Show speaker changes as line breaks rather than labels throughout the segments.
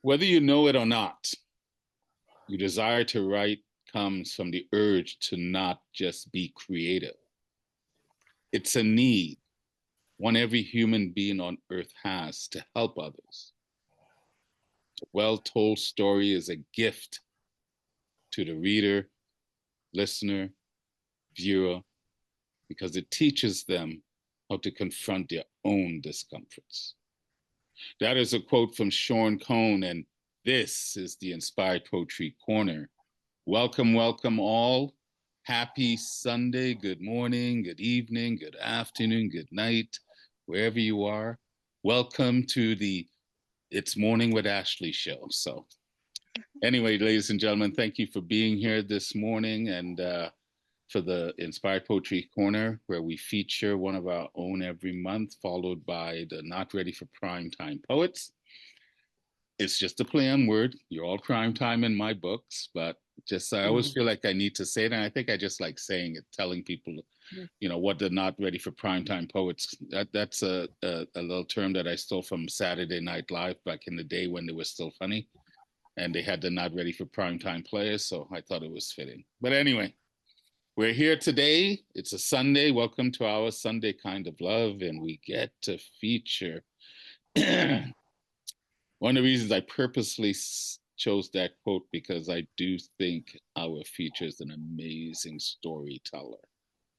Whether you know it or not, your desire to write comes from the urge to not just be creative. It's a need, one every human being on earth has, to help others. A well-told story is a gift to the reader, listener, viewer, because it teaches them how to confront their own discomforts. That is a quote from Sean Cohn, and this is the Inspired Poetry Corner. Welcome, welcome all. Happy Sunday, good morning, good evening, good afternoon, good night, wherever you are. Welcome to the It's Morning with Ashley show. So anyway, ladies and gentlemen, thank you for being here this morning and for the Inspired Poetry Corner, where we feature one of our own every month, followed by the Not Ready for Prime Time Poets. It's just a play on word. You're all prime time in my books, but just I always feel like I need to say it, and I think I just like saying it, telling people, you know, what the Not Ready for Primetime Poets. That's a little term that I stole from Saturday Night Live back in the day when they were still funny, and they had the Not Ready for Primetime players, so I thought it was fitting. But anyway, we're here today. It's a Sunday. Welcome to our Sunday Kind of Love, and we get to feature. One of the reasons I purposely chose that quote, because I do think our feature is an amazing storyteller,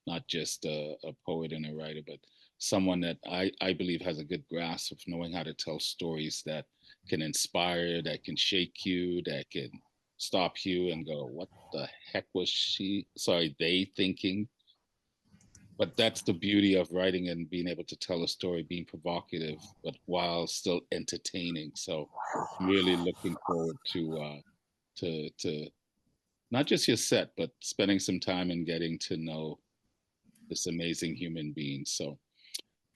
not just a poet and a writer, but someone that I believe has a good grasp of knowing how to tell stories that can inspire, that can shake you, that can stop you and go, what the heck was they thinking? But that's the beauty of writing and being able to tell a story, being provocative, but while still entertaining. So I'm really looking forward to not just your set, but spending some time and getting to know this amazing human being. So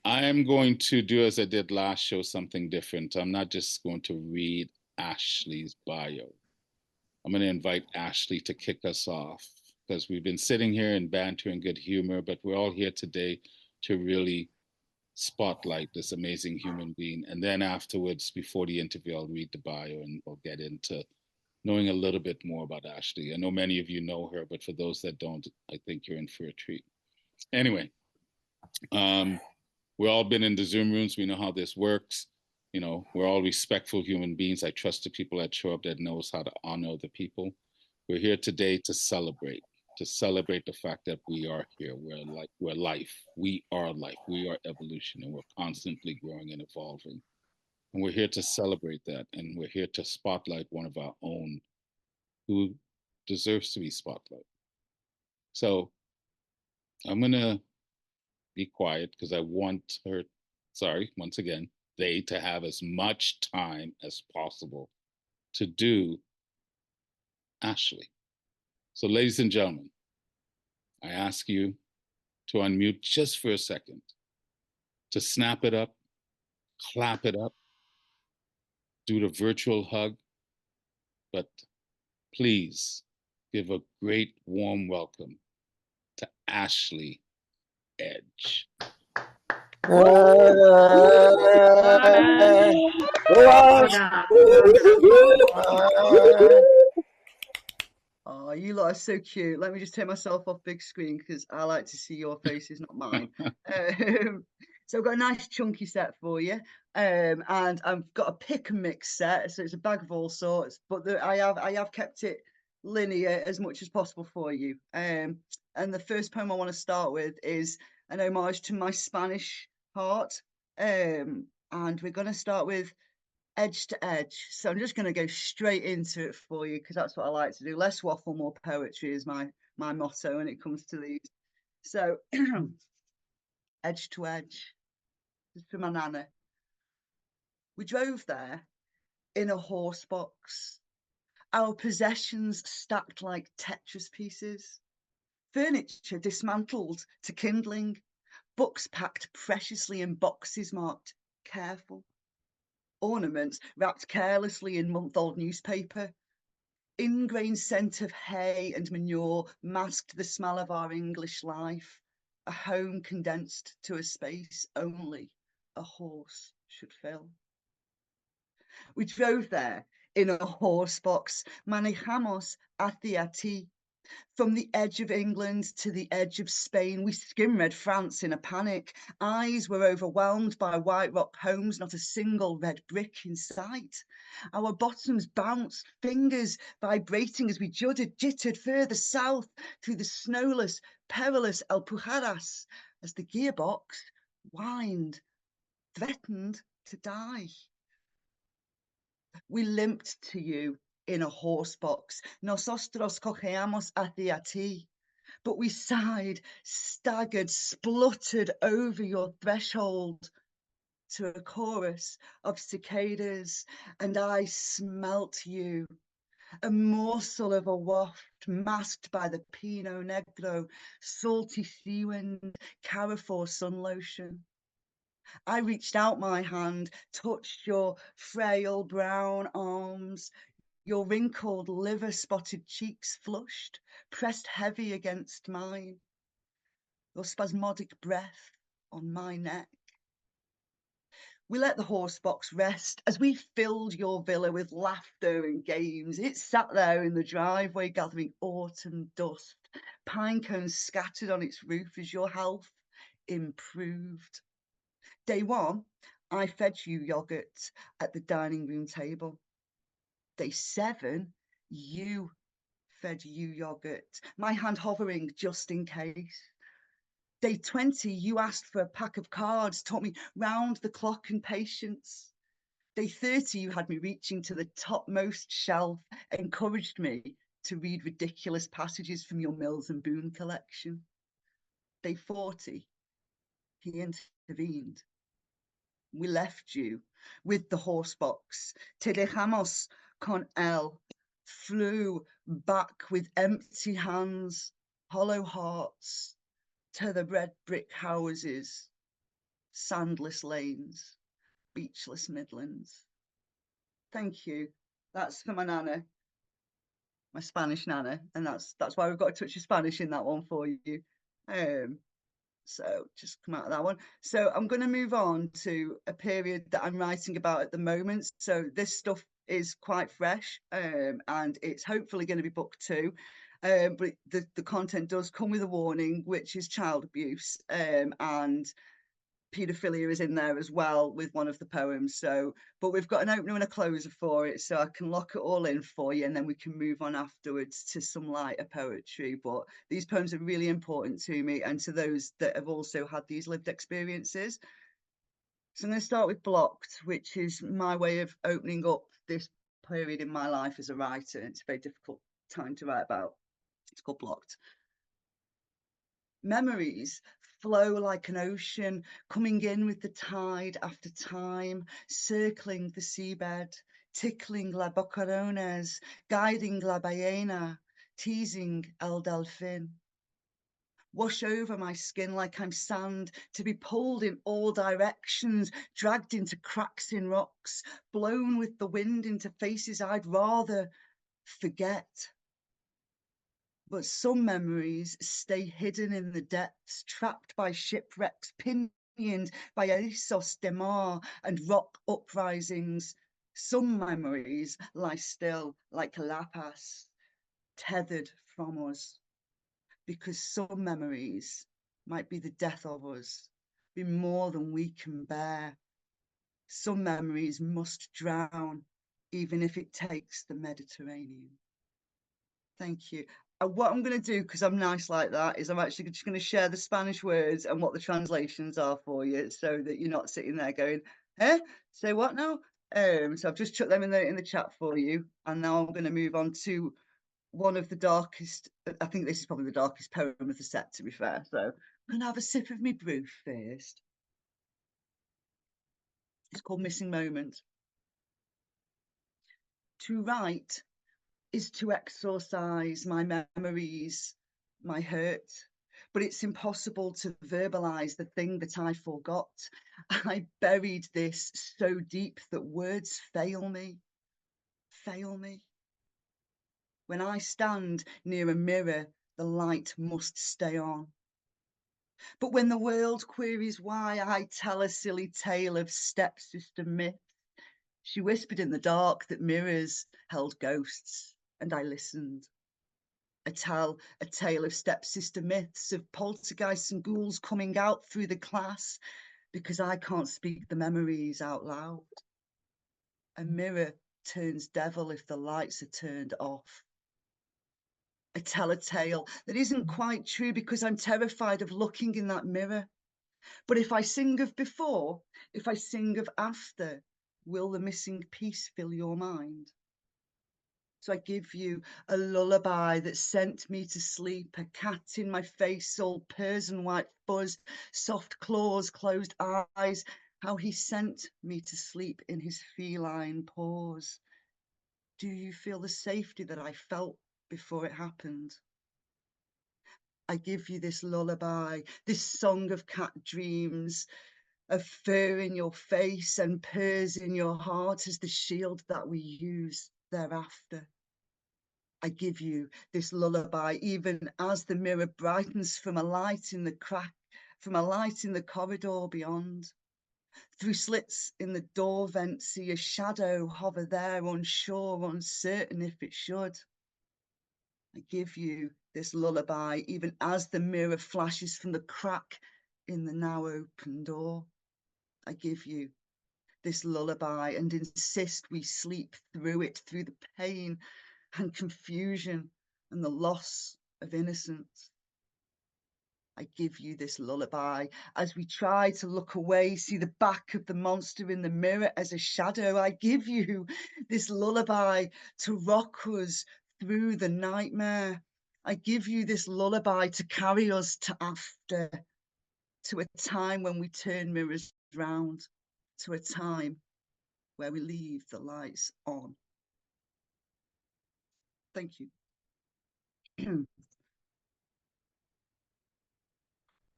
I am going to do as I did last show, something different. I'm not just going to read Ashley's bio. I'm going to invite Ashley to kick us off, because we've been sitting here in banter and good humor, but we're all here today to really spotlight this amazing human being. And then afterwards, before the interview, I'll read the bio and we'll get into knowing a little bit more about Ashley. I know many of you know her, but for those that don't, I think you're in for a treat. Anyway, we've all been in the Zoom rooms. We know how this works. You know, we're all respectful human beings. I trust the people that show up that knows how to honor the people. We're here today to celebrate the fact that we are here. We're life. We are life. We are evolution, and we're constantly growing and evolving. And we're here to celebrate that. And we're here to spotlight one of our own who deserves to be spotlighted. So I'm going to be quiet because I want her, once again, they to have as much time as possible to do Ashley. So ladies and gentlemen, I ask you to unmute just for a second, to snap it up, clap it up, do the virtual hug, but please give a great warm welcome to Ashley Edge.
Oh, you lot are so cute. Let me just take myself off big screen because I like to see your faces, not mine. So I've got a nice chunky set for you. And I've got a pick and mix set, so it's a bag of all sorts, but I have kept it linear as much as possible for you. And the first poem I want to start with is an homage to my Spanish heart. And we're going to start with Edge to Edge. So I'm just going to go straight into it for you because that's what I like to do. Less waffle, more poetry is my motto when it comes to these. So Edge to Edge. This is for my nana. We drove there in a horse box, our possessions stacked like Tetris pieces, furniture dismantled to kindling, books packed preciously in boxes marked careful, ornaments wrapped carelessly in month-old newspaper. Ingrained scent of hay and manure masked the smell of our English life, a home condensed to a space only a horse should fill. We drove there in a horse box. Manejamos hacia ti. From the edge of England to the edge of Spain, we skim-read France in a panic. Eyes were overwhelmed by white rock homes, not a single red brick in sight. Our bottoms bounced, fingers vibrating as we jittered further south through the snowless, perilous Alpujarras as the gearbox whined, threatened to die. We limped to you in a horse box. Nosotros cojeamos hacia ti. But we sighed, staggered, spluttered over your threshold to a chorus of cicadas, and I smelt you, a morsel of a waft masked by the Pinot Negro, salty sea wind, Carrefour sun lotion. I reached out my hand, touched your frail brown arms, your wrinkled liver-spotted cheeks flushed, pressed heavy against mine, your spasmodic breath on my neck. We let the horse box rest as we filled your villa with laughter and games. It sat there in the driveway gathering autumn dust, pine cones scattered on its roof as your health improved. Day one, I fed you yogurt at the dining room table. Day 7, you fed you yogurt, my hand hovering just in case. Day 20, you asked for a pack of cards, taught me round the clock and patience. Day 30, you had me reaching to the topmost shelf, encouraged me to read ridiculous passages from your Mills and Boon collection. Day 40, he intervened. We left you with the horse box. Te dejamos con él. Flew back with empty hands, hollow hearts, to the red brick houses, sandless lanes, beachless midlands. Thank you. That's for my nana, my Spanish nana, and that's why we've got a touch of Spanish in that one for you. So just come out of that one. So I'm going to move on to a period that I'm writing about at the moment. So this stuff is quite fresh, and it's hopefully going to be book 2. But the content does come with a warning, which is child abuse, and paedophilia is in there as well with one of the poems. So, but we've got an opener and a closer for it, so I can lock it all in for you, and then we can move on afterwards to some lighter poetry. But these poems are really important to me and to those that have also had these lived experiences. So I'm going to start with Blocked, which is my way of opening up this period in my life as a writer. It's a very difficult time to write about. It's called Blocked. Memories flow like an ocean, coming in with the tide after time, circling the seabed, tickling la bocarones, guiding la ballena, teasing el delfin. Wash over my skin like I'm sand, to be pulled in all directions, dragged into cracks in rocks, blown with the wind into faces I'd rather forget. But some memories stay hidden in the depths, trapped by shipwrecks, pinioned by Erissos de Mar and rock uprisings. Some memories lie still like lapas, tethered from us, because some memories might be the death of us, be more than we can bear. Some memories must drown, even if it takes the Mediterranean. Thank you. What I'm going to do, because I'm nice like that, is I'm actually just going to share the Spanish words and what the translations are for you, so that you're not sitting there going, eh, say what now? So I've just chucked them in the chat for you, and now I'm going to move on to one of the darkest, I think this is probably the darkest poem of the set, to be fair. So I'm going to have a sip of my brew first. It's called Missing Moment. To write is to exorcise my memories, my hurt, but it's impossible to verbalize the thing that I forgot. I buried this so deep that words fail me. When I stand near a mirror, the light must stay on. But when the world queries why, I tell a silly tale of stepsister myths, She whispered in the dark that mirrors held ghosts, and I listened. A tale of stepsister myths, of poltergeists and ghouls coming out through the class because I can't speak the memories out loud. A mirror turns devil if the lights are turned off. I tell a tale that isn't quite true because I'm terrified of looking in that mirror. But if I sing of before, if I sing of after, will the missing piece fill your mind? So I give you a lullaby that sent me to sleep, a cat in my face, all purrs and white fuzz, soft claws, closed eyes, how he sent me to sleep in his feline paws. Do you feel the safety that I felt before it happened? I give you this lullaby, this song of cat dreams, of fur in your face and purrs in your heart as the shield that we use thereafter. I give you this lullaby, even as the mirror brightens from a light in the crack, from a light in the corridor beyond. Through slits in the door vent, see a shadow hover there, unsure, uncertain if it should. I give you this lullaby, even as the mirror flashes from the crack in the now open door. I give you this lullaby and insist we sleep through it, through the pain and confusion and the loss of innocence. I give you this lullaby as we try to look away, see the back of the monster in the mirror as a shadow. I give you this lullaby to rock us through the nightmare. I give you this lullaby to carry us to after, to a time when we turn mirrors round, to a time where we leave the lights on. Thank you.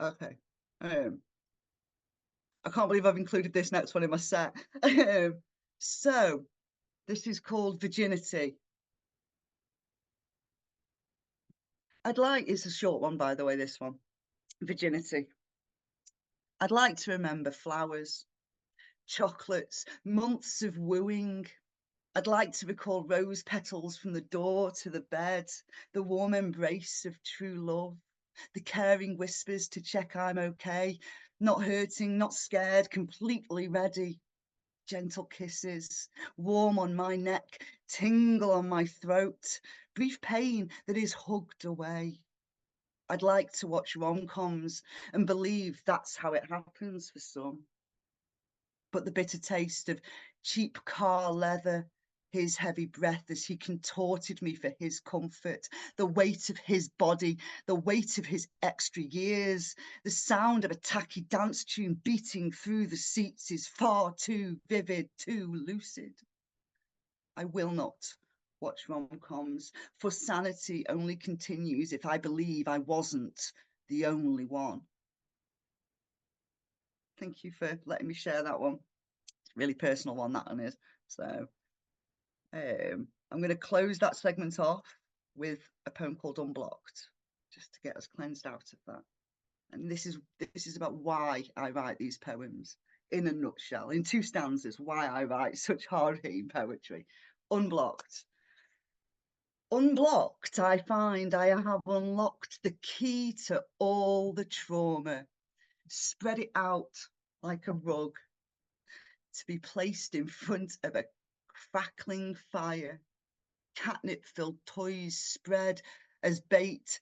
Okay. I can't believe I've included this next one in my set. So this is called Virginity. It's a short one, by the way, this one. Virginity. I'd like to remember flowers, chocolates, months of wooing. I'd like to recall rose petals from the door to the bed, the warm embrace of true love, the caring whispers to check I'm okay, not hurting, not scared, completely ready. Gentle kisses, warm on my neck, tingle on my throat, brief pain that is hugged away. I'd like to watch rom-coms and believe that's how it happens for some. But the bitter taste of cheap car leather, his heavy breath as he contorted me for his comfort, the weight of his body, the weight of his extra years, the sound of a tacky dance tune beating through the seats is far too vivid, too lucid. I will not watch rom-coms, for sanity only continues if I believe I wasn't the only one. Thank you for letting me share that one. It's a really personal one, that one is. So I'm going to close that segment off with a poem called Unblocked, just to get us cleansed out of that. And this is about why I write these poems in a nutshell, in 2 stanzas, why I write such hard-hitting poetry. Unblocked. Unblocked, I find I have unlocked the key to all the trauma, spread it out like a rug, to be placed in front of a crackling fire, catnip-filled toys spread as bait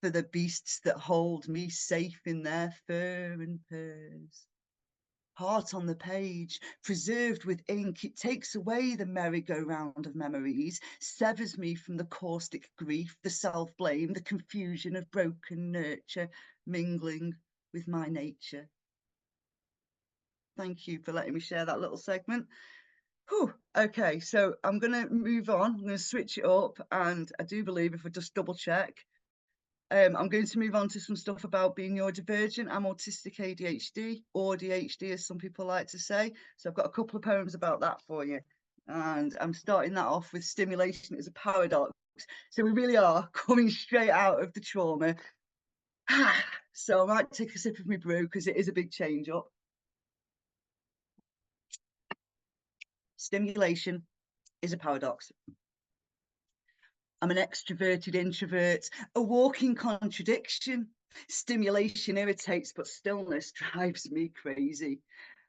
for the beasts that hold me safe in their fur and purrs. Heart on the page, preserved with ink, it takes away the merry-go-round of memories, severs me from the caustic grief, the self-blame, the confusion of broken nurture, mingling with my nature. Thank you for letting me share that little segment. Whew. Okay, so I'm going to move on. I'm going to switch it up, and I do believe if I just double check, I'm going to move on to some stuff about being neurodivergent. I'm autistic ADHD, or DHD as some people like to say. So I've got a couple of poems about that for you. And I'm starting that off with stimulation as a paradox. So we really are coming straight out of the trauma. So I might take a sip of my brew because it is a big change up. Stimulation is a paradox. I'm an extroverted introvert, a walking contradiction. Stimulation irritates, but stillness drives me crazy.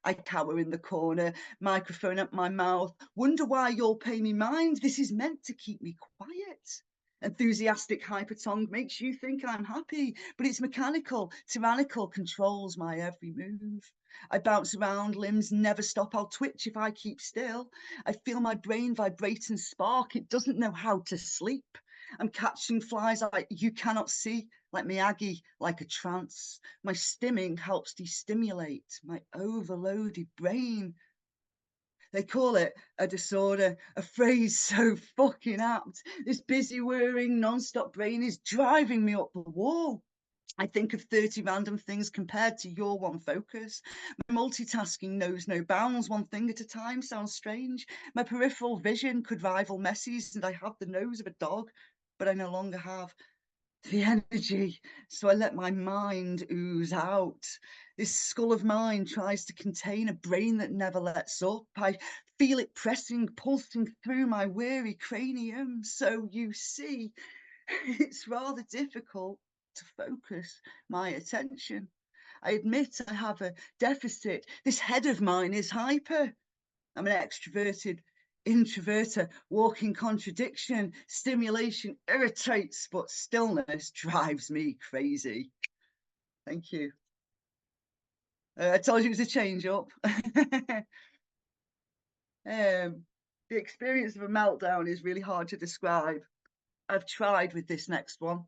I cower in the corner, microphone at my mouth, wonder why you'll pay me mind. This is meant to keep me quiet. Enthusiastic hypertongue makes you think I'm happy, but it's mechanical, tyrannical, controls my every move. I bounce around, limbs never stop, I'll twitch if I keep still. I feel my brain vibrate and spark, it doesn't know how to sleep. I'm catching flies like you cannot see, like Miyagi, like a trance. My stimming helps destimulate my overloaded brain. They call it a disorder, a phrase so fucking apt. This busy whirring non-stop brain is driving me up the wall. I think of 30 random things compared to your one focus. My multitasking knows no bounds, one thing at a time sounds strange. My peripheral vision could rival Messi's, and I have the nose of a dog, but I no longer have the energy, so I let my mind ooze out. This skull of mine tries to contain a brain that never lets up. I feel it pressing, pulsing through my weary cranium. So you see, it's rather difficult to focus my attention. I admit I have a deficit. This head of mine is hyper. I'm an extroverted introverter, walking contradiction. Stimulation irritates, but stillness drives me crazy. Thank you. I told you it was a change up. The experience of a meltdown is really hard to describe. I've tried with this next one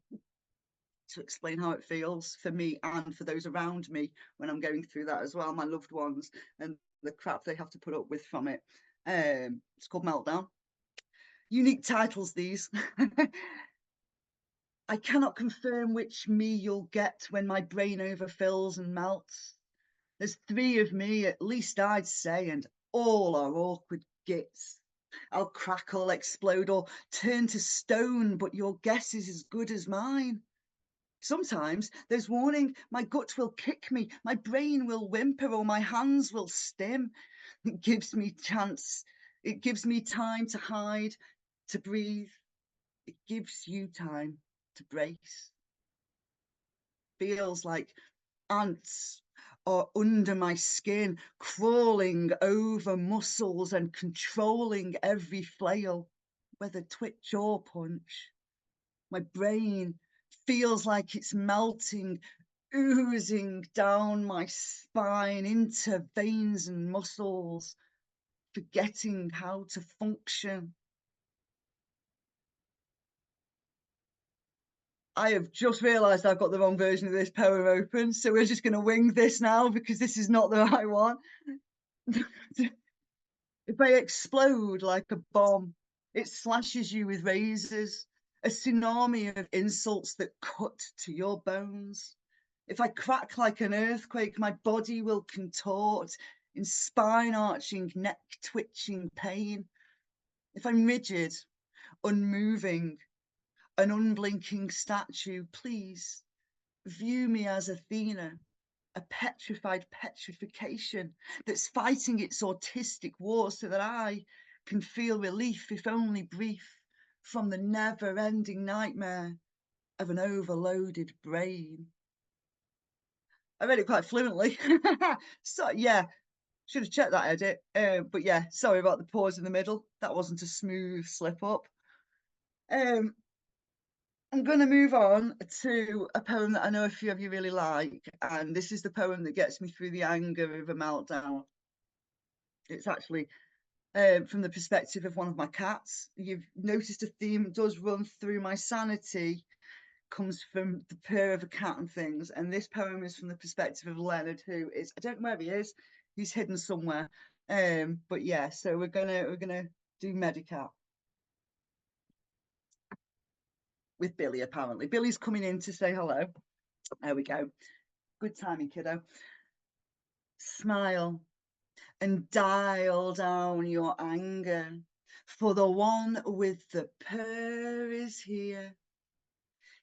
to explain how it feels for me and for those around me when I'm going through that as well, my loved ones, and the crap they have to put up with from it. It's called Meltdown. Unique titles, these. I cannot confirm which me you'll get when my brain overfills and melts. There's 3 of me, at least I'd say, and all are awkward gits. I'll crackle, explode, or turn to stone, but your guess is as good as mine. Sometimes there's warning, my gut will kick me, my brain will whimper, or my hands will stim. It gives me chance, it gives me time to hide, to breathe. It gives you time to brace. Feels like ants are under my skin, crawling over muscles and controlling every flail, whether twitch or punch. My brain feels like it's melting, oozing down my spine into veins and muscles, forgetting how to function. I have just realised I've got the wrong version of this poem open, so we're just going to wing this now because this is not the right one. If I explode like a bomb, it slashes you with razors, a tsunami of insults that cut to your bones. If I crack like an earthquake, my body will contort in spine-arching, neck-twitching pain. If I'm rigid, unmoving, an unblinking statue, please view me as Athena, a petrified petrification that's fighting its autistic war so that I can feel relief, if only brief, from the never-ending nightmare of an overloaded brain. I read it quite fluently. So yeah, should have checked that edit. But yeah, sorry about the pause in the middle. That wasn't a smooth slip up. I'm going to move on to a poem that I know a few of you really like, and this is the poem that gets me through the anger of a meltdown. It's actually from the perspective of one of my cats. You've noticed a theme does run through my sanity, comes from the purr of a cat and things, and this poem is from the perspective of Leonard, who is, I don't know where he is, he's hidden somewhere. But yeah, so we're gonna do Medicat with Billy. Apparently Billy's coming in to say hello. There we go. Good timing, kiddo. Smile and dial down your anger, for the one with the purr is here,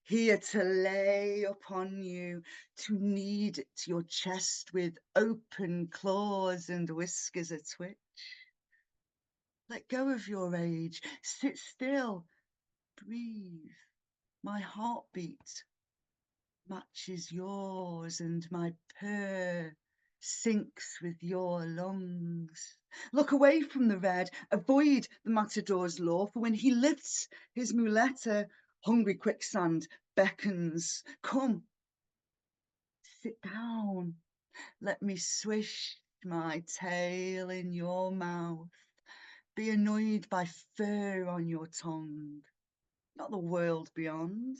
here to lay upon you, to knead at your chest with open claws and whiskers a twitch. Let go of your age. Sit still. Breathe. My heartbeat matches yours, and my purr syncs with your lungs. Look away from the red. Avoid the matador's law, for when he lifts his muleta, hungry quicksand beckons. Come, sit down. Let me swish my tail in your mouth. Be annoyed by fur on your tongue, not the world beyond.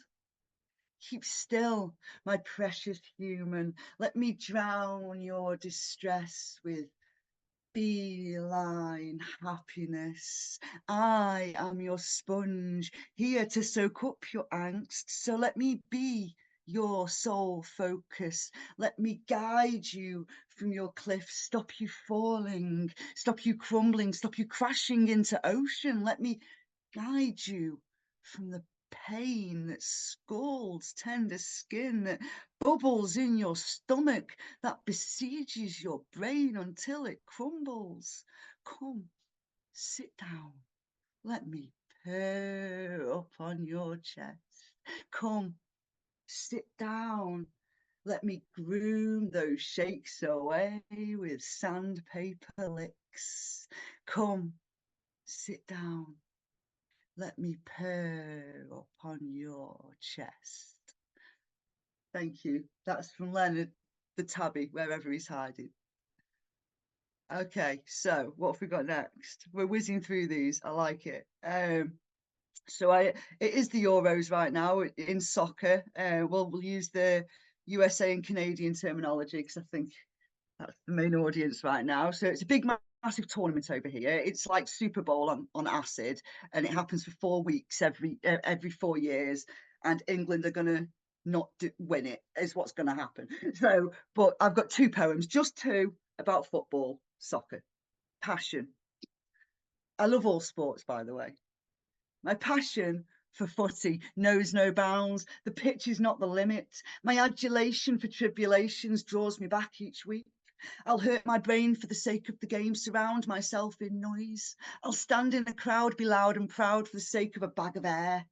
Keep still, my precious human. Let me drown your distress with feline happiness. I am your sponge, here to soak up your angst. So let me be your sole focus. Let me guide you from your cliff, stop you falling, stop you crumbling, stop you crashing into ocean. Let me guide you from the pain that scalds tender skin, that bubbles in your stomach, that besieges your brain until it crumbles. Come, sit down. Let me purr up on your chest. Come, sit down. Let me groom those shakes away with sandpaper licks. Come, sit down. Let me purr upon your chest. Thank you. That's from Leonard the Tabby, wherever he's hiding. Okay, so what have we got next? We're whizzing through these. I like it. It is the Euros right now in soccer. We'll use the USA and Canadian terminology because I think that's the main audience right now. So it's a big, massive tournament over here. It's like Super Bowl on acid, and it happens for 4 weeks every 4 years. And England are going to not win it, is what's going to happen. So, but I've got 2 poems, just 2 about football, soccer, passion. I love all sports, by the way. My passion for footy knows no bounds. The pitch is not the limit. My adulation for tribulations draws me back each week. I'll hurt my brain for the sake of the game, surround myself in noise. I'll stand in a crowd, be loud and proud for the sake of a bag of air.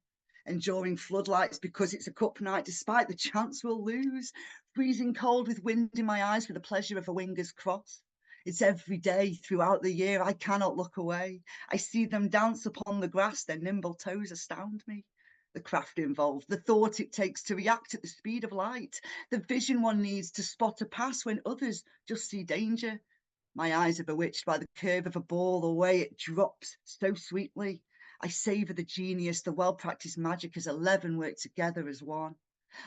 Enduring floodlights because it's a cup night, despite the chance we'll lose. Freezing cold with wind in my eyes for the pleasure of a winger's cross. It's every day throughout the year, I cannot look away. I see them dance upon the grass, their nimble toes astound me. The craft involved, the thought it takes to react at the speed of light, the vision one needs to spot a pass when others just see danger. My eyes are bewitched by the curve of a ball, the way it drops so sweetly. I savour the genius, the well-practiced magic as 11 work together as one.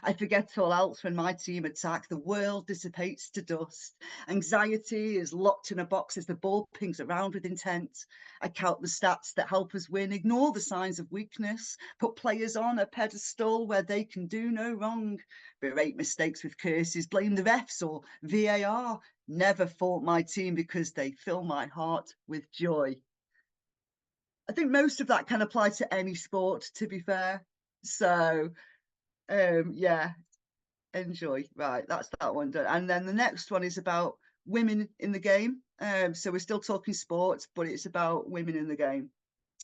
I forget all else when my team attack. The world dissipates to dust. Anxiety is locked in a box as the ball pings around with intent. I count the stats that help us win, ignore the signs of weakness, put players on a pedestal where they can do no wrong, berate mistakes with curses, blame the refs or VAR. Never fault my team because they fill my heart with joy. I think most of that can apply to any sport, to be fair. So, yeah, enjoy. Right, that's that one done. And then the next one is about women in the game. So we're still talking sports, but it's about women in the game,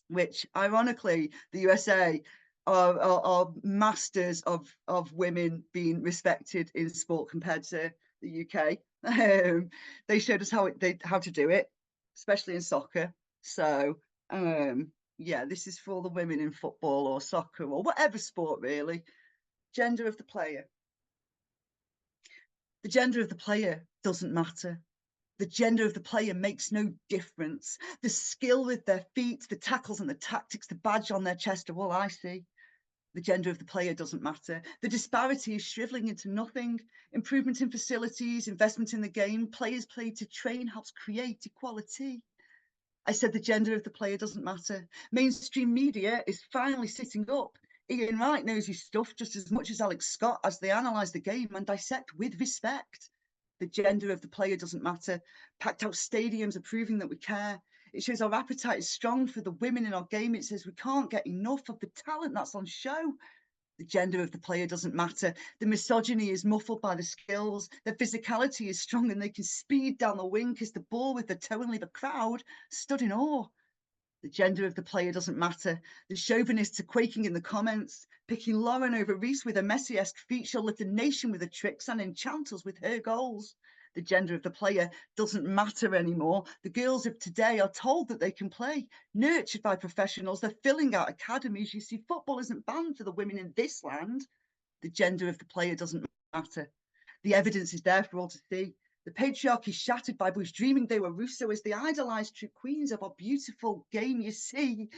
which ironically, the USA are masters of women being respected in sport compared to the UK. They showed us how to do it, especially in soccer. So yeah, this is for all the women in football or soccer or whatever sport really. Gender of the player. The gender of the player doesn't matter. The gender of the player makes no difference. The skill with their feet, the tackles and the tactics, the badge on their chest are all I see. The gender of the player doesn't matter. The disparity is shriveling into nothing. Improvement in facilities, investment in the game, players play to train helps create equality. I said the gender of the player doesn't matter. Mainstream media is finally sitting up. Ian Wright knows his stuff just as much as Alex Scott as they analyse the game and dissect with respect. The gender of the player doesn't matter. Packed out stadiums are proving that we care. It shows our appetite is strong for the women in our game. It says we can't get enough of the talent that's on show. The gender of the player doesn't matter. The misogyny is muffled by the skills. Their physicality is strong and they can speed down the wing, kiss the ball with the toe and leave a crowd stood in awe. The gender of the player doesn't matter. The chauvinists are quaking in the comments, picking Lauren over Reese with a Messi-esque feat. She'll lift a nation with her tricks and enchant us with her goals. The gender of the player doesn't matter anymore. The girls of today are told that they can play, nurtured by professionals. They're filling out academies. You see, football isn't banned for the women in this land. The gender of the player doesn't matter. The evidence is there for all to see. The patriarchy shattered by boys dreaming they were Russo as they idolised true queens of our beautiful game, you see.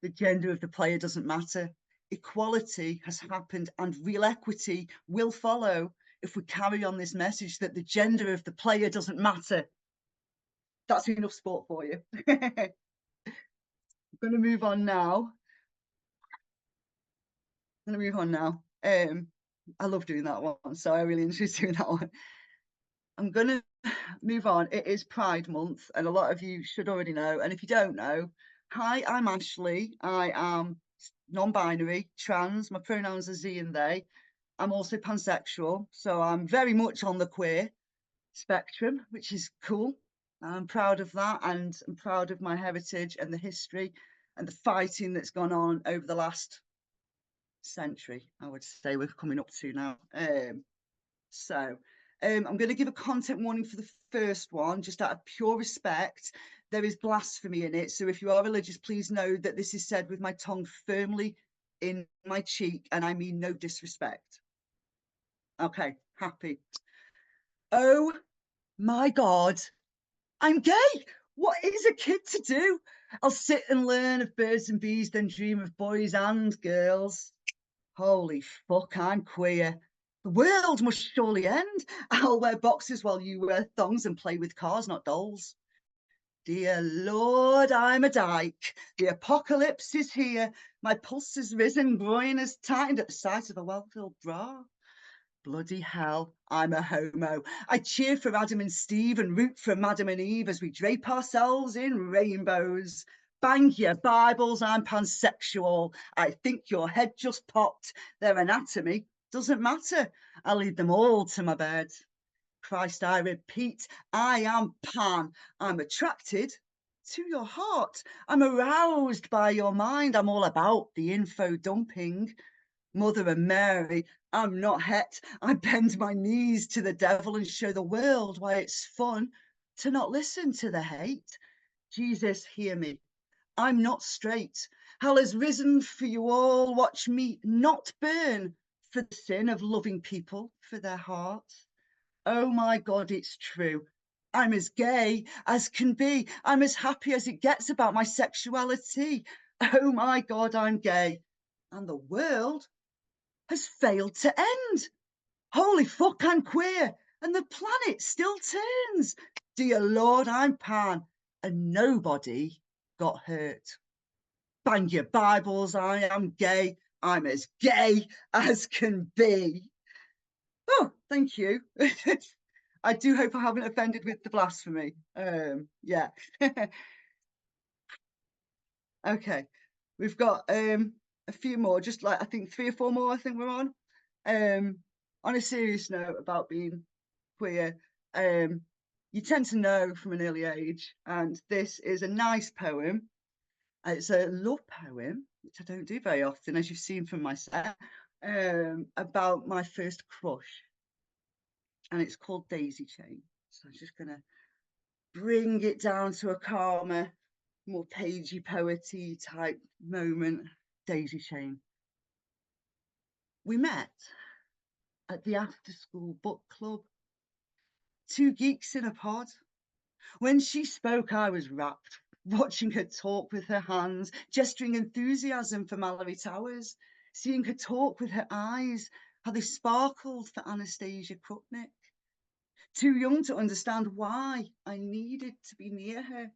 The gender of the player doesn't matter. Equality has happened and real equity will follow if we carry on this message that the gender of the player doesn't matter. That's enough sport for you. I'm going to move on now. I love doing that one, so I really enjoy doing that one. I'm going to move on. It is Pride Month, and a lot of you should already know. And if you don't know, hi, I'm Ashley. I am non-binary, trans. My pronouns are ze and they. I'm also pansexual, so I'm very much on the queer spectrum, which is cool. I'm proud of that, and I'm proud of my heritage and the history and the fighting that's gone on over the last century, I would say we're coming up to now. I'm going to give a content warning for the first one, just out of pure respect. There is blasphemy in it, so if you are religious, please know that this is said with my tongue firmly in my cheek, and I mean no disrespect. Okay, happy. Oh my God, I'm gay. What is a kid to do? I'll sit and learn of birds and bees, then dream of boys and girls. Holy fuck, I'm queer. The world must surely end. I'll wear boxers while you wear thongs and play with cars, not dolls. Dear Lord, I'm a dyke. The apocalypse is here. My pulse has risen, groin has tightened at the sight of a well-filled bra. Bloody hell, I'm a homo. I cheer for Adam and Steve and root for Madam and Eve as we drape ourselves in rainbows. Bang your Bibles, I'm pansexual. I think your head just popped. Their anatomy doesn't matter. I lead them all to my bed. Christ, I repeat, I am pan. I'm attracted to your heart. I'm aroused by your mind. I'm all about the info dumping. Mother of Mary, I'm not het. I bend my knees to the devil and show the world why it's fun to not listen to the hate. Jesus, hear me. I'm not straight. Hell has risen for you all. Watch me not burn for the sin of loving people for their hearts. Oh my God, it's true. I'm as gay as can be. I'm as happy as it gets about my sexuality. Oh my God, I'm gay. And the world has failed to end. Holy fuck, I'm queer. And the planet still turns. Dear Lord, I'm pan. And nobody got hurt. Bang your Bibles, I am gay. I'm as gay as can be. Oh, thank you. I do hope I haven't offended with the blasphemy. Yeah. Okay, we've got a few more, just like I think 3 or 4 more I think we're on. On a serious note about being queer, you tend to know from an early age, and this is a nice poem. It's a love poem, which I don't do very often, as you've seen from my set, about my first crush. And it's called Daisy Chain. So I'm just going to bring it down to a calmer, more pagey, poety type moment. Daisy Chain. We met at the after-school book club. 2 geeks in a pod. When she spoke, I was rapt, watching her talk with her hands, gesturing enthusiasm for Mallory Towers, seeing her talk with her eyes, how they sparkled for Anastasia Krupnik. Too young to understand why I needed to be near her.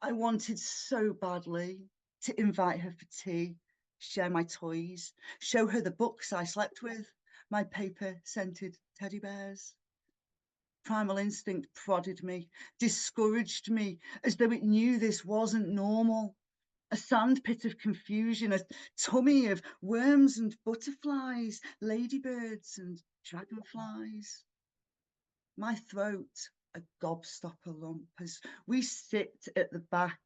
I wanted so badly to invite her for tea, share my toys, show her the books I slept with, my paper-scented teddy bears. Primal instinct prodded me, discouraged me, as though it knew this wasn't normal. A sandpit of confusion, a tummy of worms and butterflies, ladybirds and dragonflies. My throat, a gobstopper lump, as we sit at the back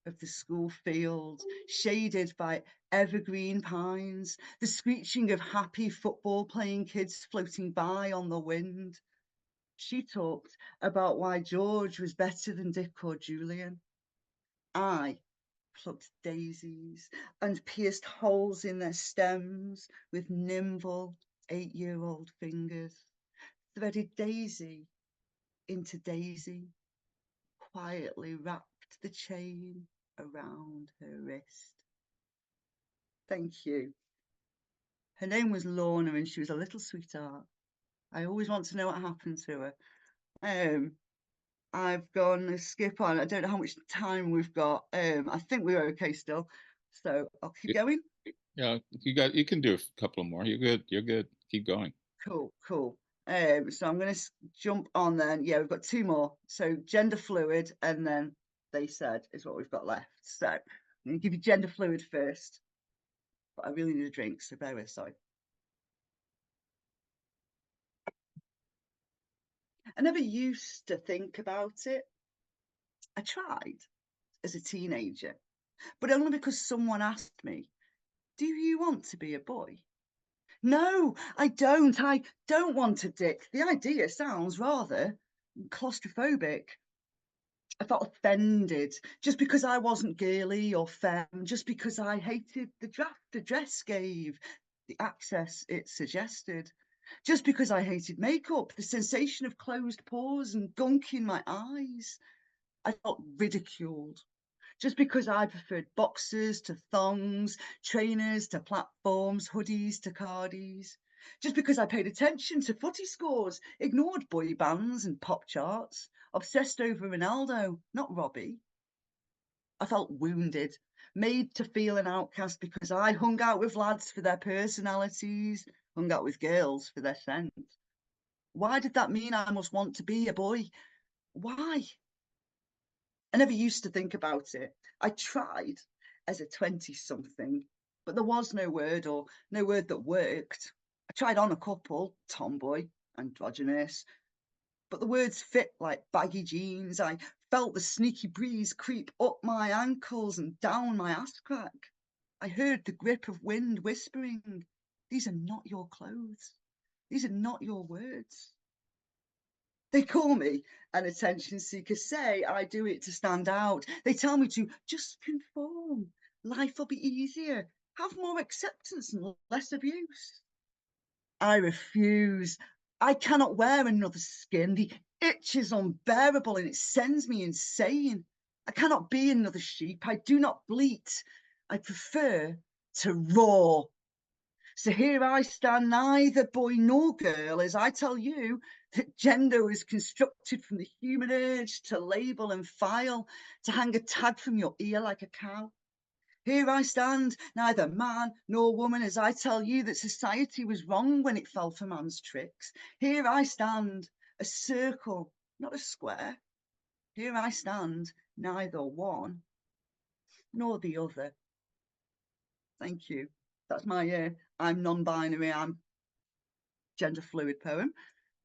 of the school field, shaded by evergreen pines, the screeching of happy football playing kids floating by on the wind. She talked about why George was better than Dick or Julian. I plucked daisies and pierced holes in their stems with nimble 8-year-old fingers, threaded daisy into daisy, quietly wrapped the chain around her wrist. Thank you. Her name was Lorna and she was a little sweetheart. I always want to know what happened to her. I've gone a skip on. I don't know how much time we've got. I think we're okay still. So I'll keep going.
Yeah, you can do a couple more. You're good. Keep going.
Cool. So I'm going to jump on then. Yeah, we've got 2 more. So gender fluid, and then they said is what we've got left. So I'm going to give you gender fluid first. But I really need a drink, so bear with, sorry. I never used to think about it. I tried as a teenager, but only because someone asked me, do you want to be a boy? No, I don't. I don't want a dick. The idea sounds rather claustrophobic. I felt offended just because I wasn't girly or femme, just because I hated the draft the dress gave, the access it suggested, just because I hated makeup, the sensation of closed pores and gunk in my eyes. I felt ridiculed. Just because I preferred boxers to thongs, trainers to platforms, hoodies to cardies. Just because I paid attention to footy scores, ignored boy bands and pop charts, obsessed over Ronaldo, not Robbie. I felt wounded, made to feel an outcast because I hung out with lads for their personalities, hung out with girls for their scent. Why did that mean I must want to be a boy? Why? I never used to think about it. I tried as a 20-something, but there was no word or no word that worked. I tried on a couple, tomboy, androgynous, but the words fit like baggy jeans. I felt the sneaky breeze creep up my ankles and down my ass crack. I heard the grip of wind whispering, these are not your clothes. These are not your words. They call me an attention seeker, say I do it to stand out. They tell me to just conform. Life will be easier. Have more acceptance and less abuse. I refuse. I cannot wear another skin. The itch is unbearable and it sends me insane. I cannot be another sheep. I do not bleat. I prefer to roar. So here I stand, neither boy nor girl, as I tell you that gender is constructed from the human urge to label and file, to hang a tag from your ear like a cow. Here I stand, neither man nor woman, as I tell you that society was wrong when it fell for man's tricks. Here I stand, a circle, not a square. Here I stand, neither one nor the other. Thank you. That's my I'm non-binary, I'm gender fluid poem.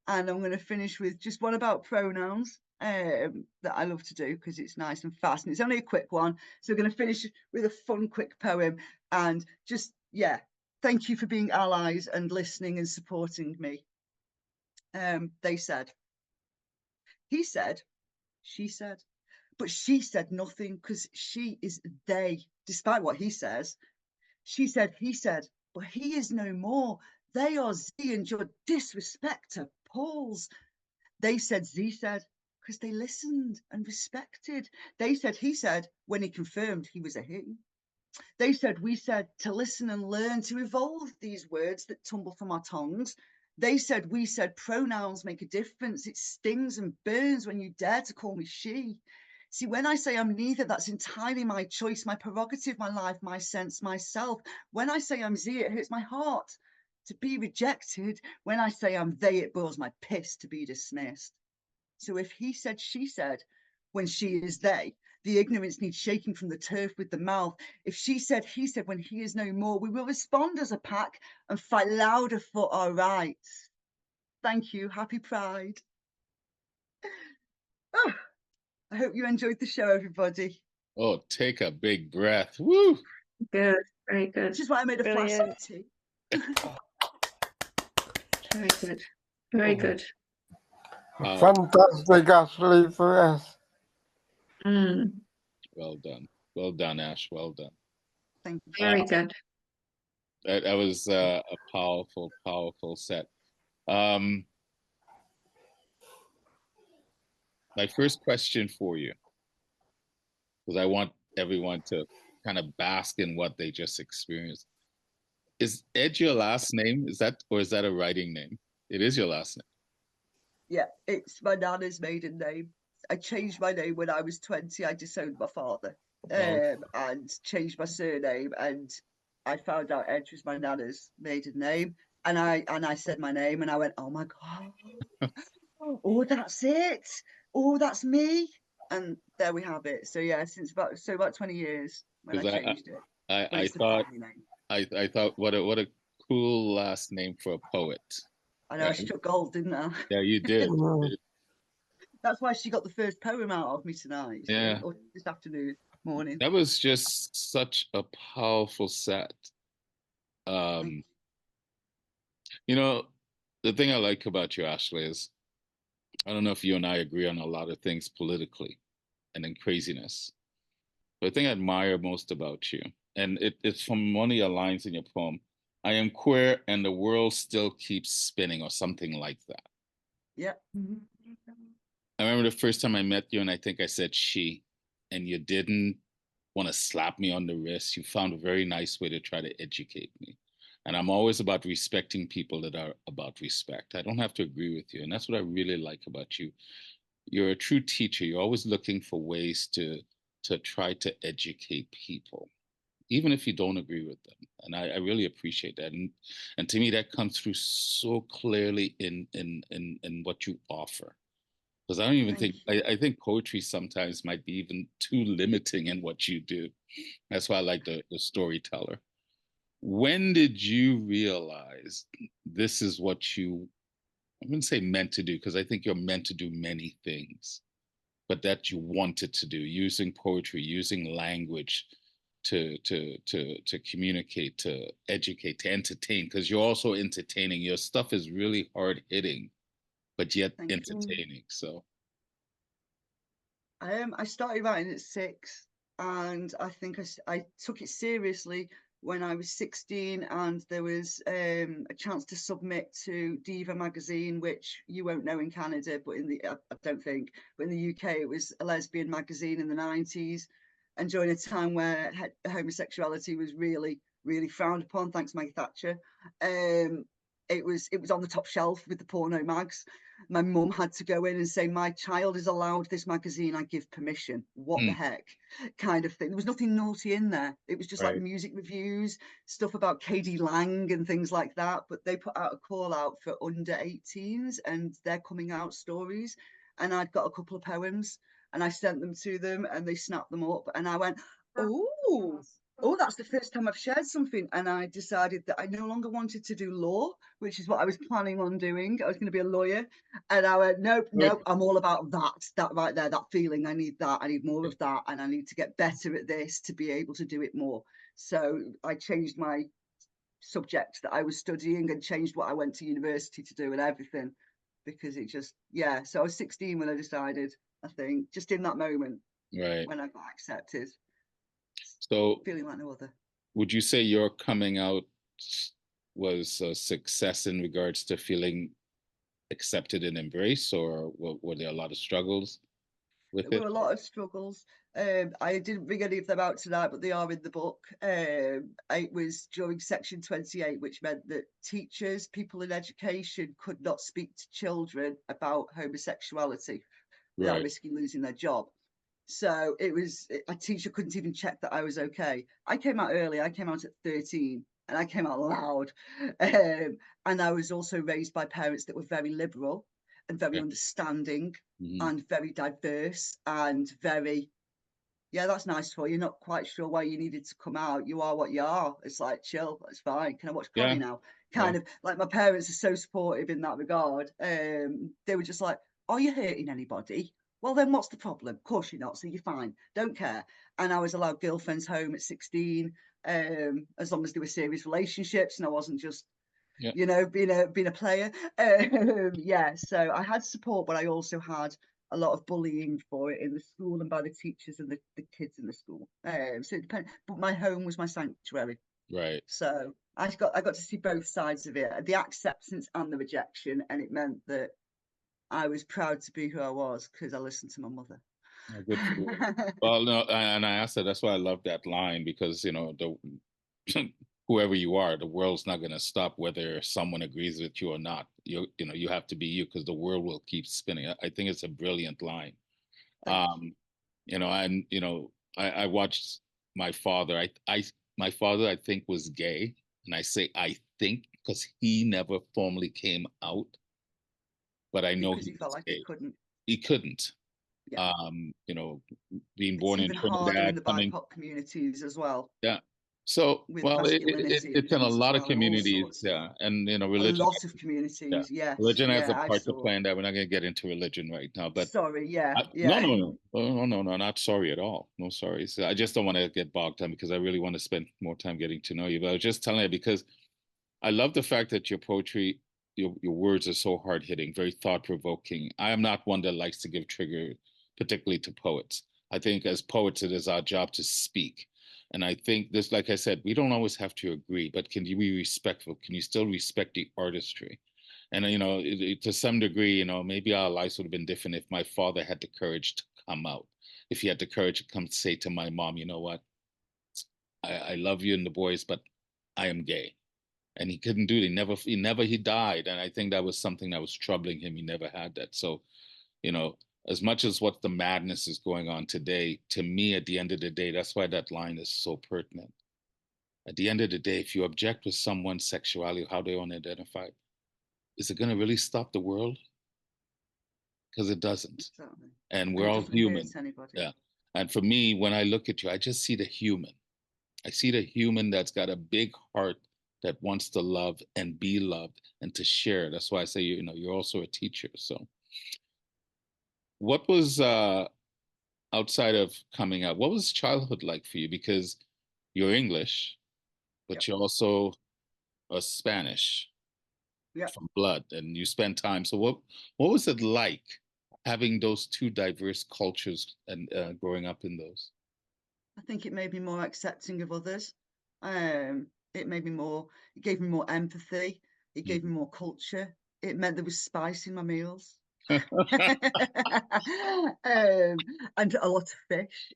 And I'm going to finish with just one about pronouns that I love to do because it's nice and fast and it's only a quick one. So we're going to finish with a fun, quick poem and just, yeah, thank you for being allies and listening and supporting me. They said, he said, she said, but she said nothing because she is they, despite what he says. She said, he said, but he is no more. They are Z and your disrespect appalls. They said, Z said, because they listened and respected. They said, he said, when he confirmed he was a he. They said, we said, to listen and learn, to evolve these words that tumble from our tongues. They said, we said, pronouns make a difference. It stings and burns when you dare to call me she. See, when I say I'm neither, that's entirely my choice, my prerogative, my life, my sense, myself. When I say I'm Z, it hurts my heart to be rejected. When I say I'm they, it boils my piss to be dismissed. So if he said, she said, when she is they, the ignorance needs shaking from the turf with the mouth. If she said, he said, when he is no more, we will respond as a pack and fight louder for our rights. Thank you. Happy Pride. Oh, I hope you enjoyed the show, everybody.
Oh, take a big breath. Woo!
Good. Very good.
Which is why I made a flask
Brilliant.
of tea.
Very good. Very good.
Fantastic, Ashley, for us.
Mm,
Well done. Well done, Ash. Well done.
Thank you.
very good.
That was a powerful, powerful set. My first question for you, because I want everyone to kind of bask in what they just experienced. Is Ed your last name? Is that a writing name? It is your last name.
Yeah, it's my nana's maiden name. I changed my name when I was 20. I disowned my father and changed my surname. And I found out Edge was my nana's maiden name. And I said my name and I went, oh my God. Oh, that's it. Oh, that's me. And there we have it. So yeah, since about 20 years when I
Because
changed it. But
I
it's the
thought
family name.
I thought what a cool last name for a poet.
I know I struck gold, didn't I?
Yeah, you did.
That's why she got the first poem out of me tonight.
Yeah.
Or this afternoon, morning.
That was just such a powerful set. You know, the thing I like about you, Ashley, is I don't know if you and I agree on a lot of things politically and in craziness. But the thing I admire most about you, and it's from one of your lines in your poem, I am queer and the world still keeps spinning, or something like that.
Yeah.
I remember the first time I met you, and I think I said she, and you didn't want to slap me on the wrist. You found a very nice way to try to educate me. And I'm always about respecting people that are about respect. I don't have to agree with you. And that's what I really like about you. You're a true teacher. You're always looking for ways to try to educate people, even if you don't agree with them. And I really appreciate that. And to me, that comes through so clearly in what you offer. Because I don't even think, I think poetry sometimes might be even too limiting in what you do. That's why I like the storyteller. When did you realize this is what you, I wouldn't say meant to do, because I think you're meant to do many things, but that you wanted to do, using poetry, using language to communicate, to educate, to entertain, because you're also entertaining. Your stuff is really hard hitting, but yet entertaining. So
I started writing at 6, and I think I took it seriously when I was 16, and there was a chance to submit to Diva magazine, which you won't know in Canada, but in the I don't think, but in the UK it was a lesbian magazine in the 90s, and during a time where homosexuality was really, really frowned upon, thanks to Maggie Thatcher. It was on the top shelf with the porno mags. My mum had to go in and say, my child is allowed this magazine, I give permission. What the heck, kind of thing. There was nothing naughty in there. It was just like music reviews, stuff about KD Lang and things like that. But they put out a call out for under 18s and their coming out stories. And I'd got a couple of poems and I sent them to them and they snapped them up. And I went, oh, that's the first time I've shared something. And I decided that I no longer wanted to do law, which is what I was planning on doing. I was going to be a lawyer. And I went, nope, I'm all about that right there, that feeling. I need that. I need more of that. And I need to get better at this to be able to do it more. So I changed my subject that I was studying and changed what I went to university to do and everything, because it just, So I was 16 when I decided, I think, just in that moment, when I got accepted.
So
feeling like no other.
Would you say your coming out was a success in regards to feeling accepted and embraced, or were there a lot of struggles with it?
There were a lot of struggles. I didn't bring any of them out tonight, but they are in the book. It was during Section 28, which meant that teachers, people in education could not speak to children about homosexuality without risking losing their job. So it was, a teacher couldn't even check that I was okay. I came out early. I came out at 13 and I came out loud. And I was also raised by parents that were very liberal and very understanding and very diverse and very, that's nice for you. Not quite sure why you needed to come out. You are what you are. It's like, chill, that's fine. Can I watch Connie now? Kind of like, my parents are so supportive in that regard. They were just like, are you hurting anybody? Well, then what's the problem? Of course you're not, so you're fine. Don't care. And I was allowed girlfriends home at 16, as long as they were serious relationships, and I wasn't just,
Yeah.
you know, being a player. Yeah, so I had support, but I also had a lot of bullying for it in the school and by the teachers and the kids in the school. So it depends. But my home was my sanctuary.
Right.
So I got to see both sides of it, the acceptance and the rejection, and it meant that I was proud to be who I was because I listened to my mother.
Oh, good for you. Well, no, and I asked her, that's why I love that line, because, you know, the whoever you are, the world's not going to stop whether someone agrees with you or not. You know, you have to be you because the world will keep spinning. I think it's a brilliant line. You know, and, you know, I watched my father. My father, I think, was gay. And I say, I think, because he never formally came out, but I know
because he felt like
gay.
he couldn't.
He couldn't.
Yeah.
You know, being
It's
born in
even harder in
Trinidad,
the BIPOC communities as well.
yeah. So,
With
well,
masculinity and
it's in a
things as
lot of
well, and all
communities,
sorts.
yeah. And, you know,
A
religion,
lot of
yeah,
communities, yes.
religion has a
Yeah, I
part to
saw.
play in that. We're not going to get into religion right now, but
Sorry, yeah,
no,
yeah.
no, not sorry at all. No sorry. So I just don't want to get bogged down because I really want to spend more time getting to know you. But I was just telling you because I love the fact that your poetry, your words are so hard hitting, very thought provoking. I am not one that likes to give trigger, particularly to poets. I think as poets, it is our job to speak. And I think this, like I said, we don't always have to agree, but can you be respectful? Can you still respect the artistry? And, you know, to some degree, you know, maybe our lives would have been different if my father had the courage to come out, if he had the courage to come say to my mom, you know what, I love you and the boys, but I am gay. And he couldn't do it. He died. And I think that was something that was troubling him. He never had that. So, you know, as much as what the madness is going on today, to me, at the end of the day, that's why that line is so pertinent. At the end of the day, if you object with someone's sexuality, how they want to identify, is it going to really stop the world? Because it doesn't.
Exactly.
And
And
we're
it
all
doesn't
human.
hurt anybody.
Yeah. And for me, when I look at you, I just see the human. I see the human that's got a big heart that wants to love and be loved and to share. That's why I say, you know, you're also a teacher. So what was outside of coming out, what was childhood like for you? Because you're English, but
Yep.
you're also a Spanish
Yep.
from blood, and you spend time. So what was it like having those two diverse cultures and growing up in those?
I think it made me more accepting of others. It made me more, it gave me more empathy. It gave me more culture. It meant there was spice in my meals. And a lot of fish,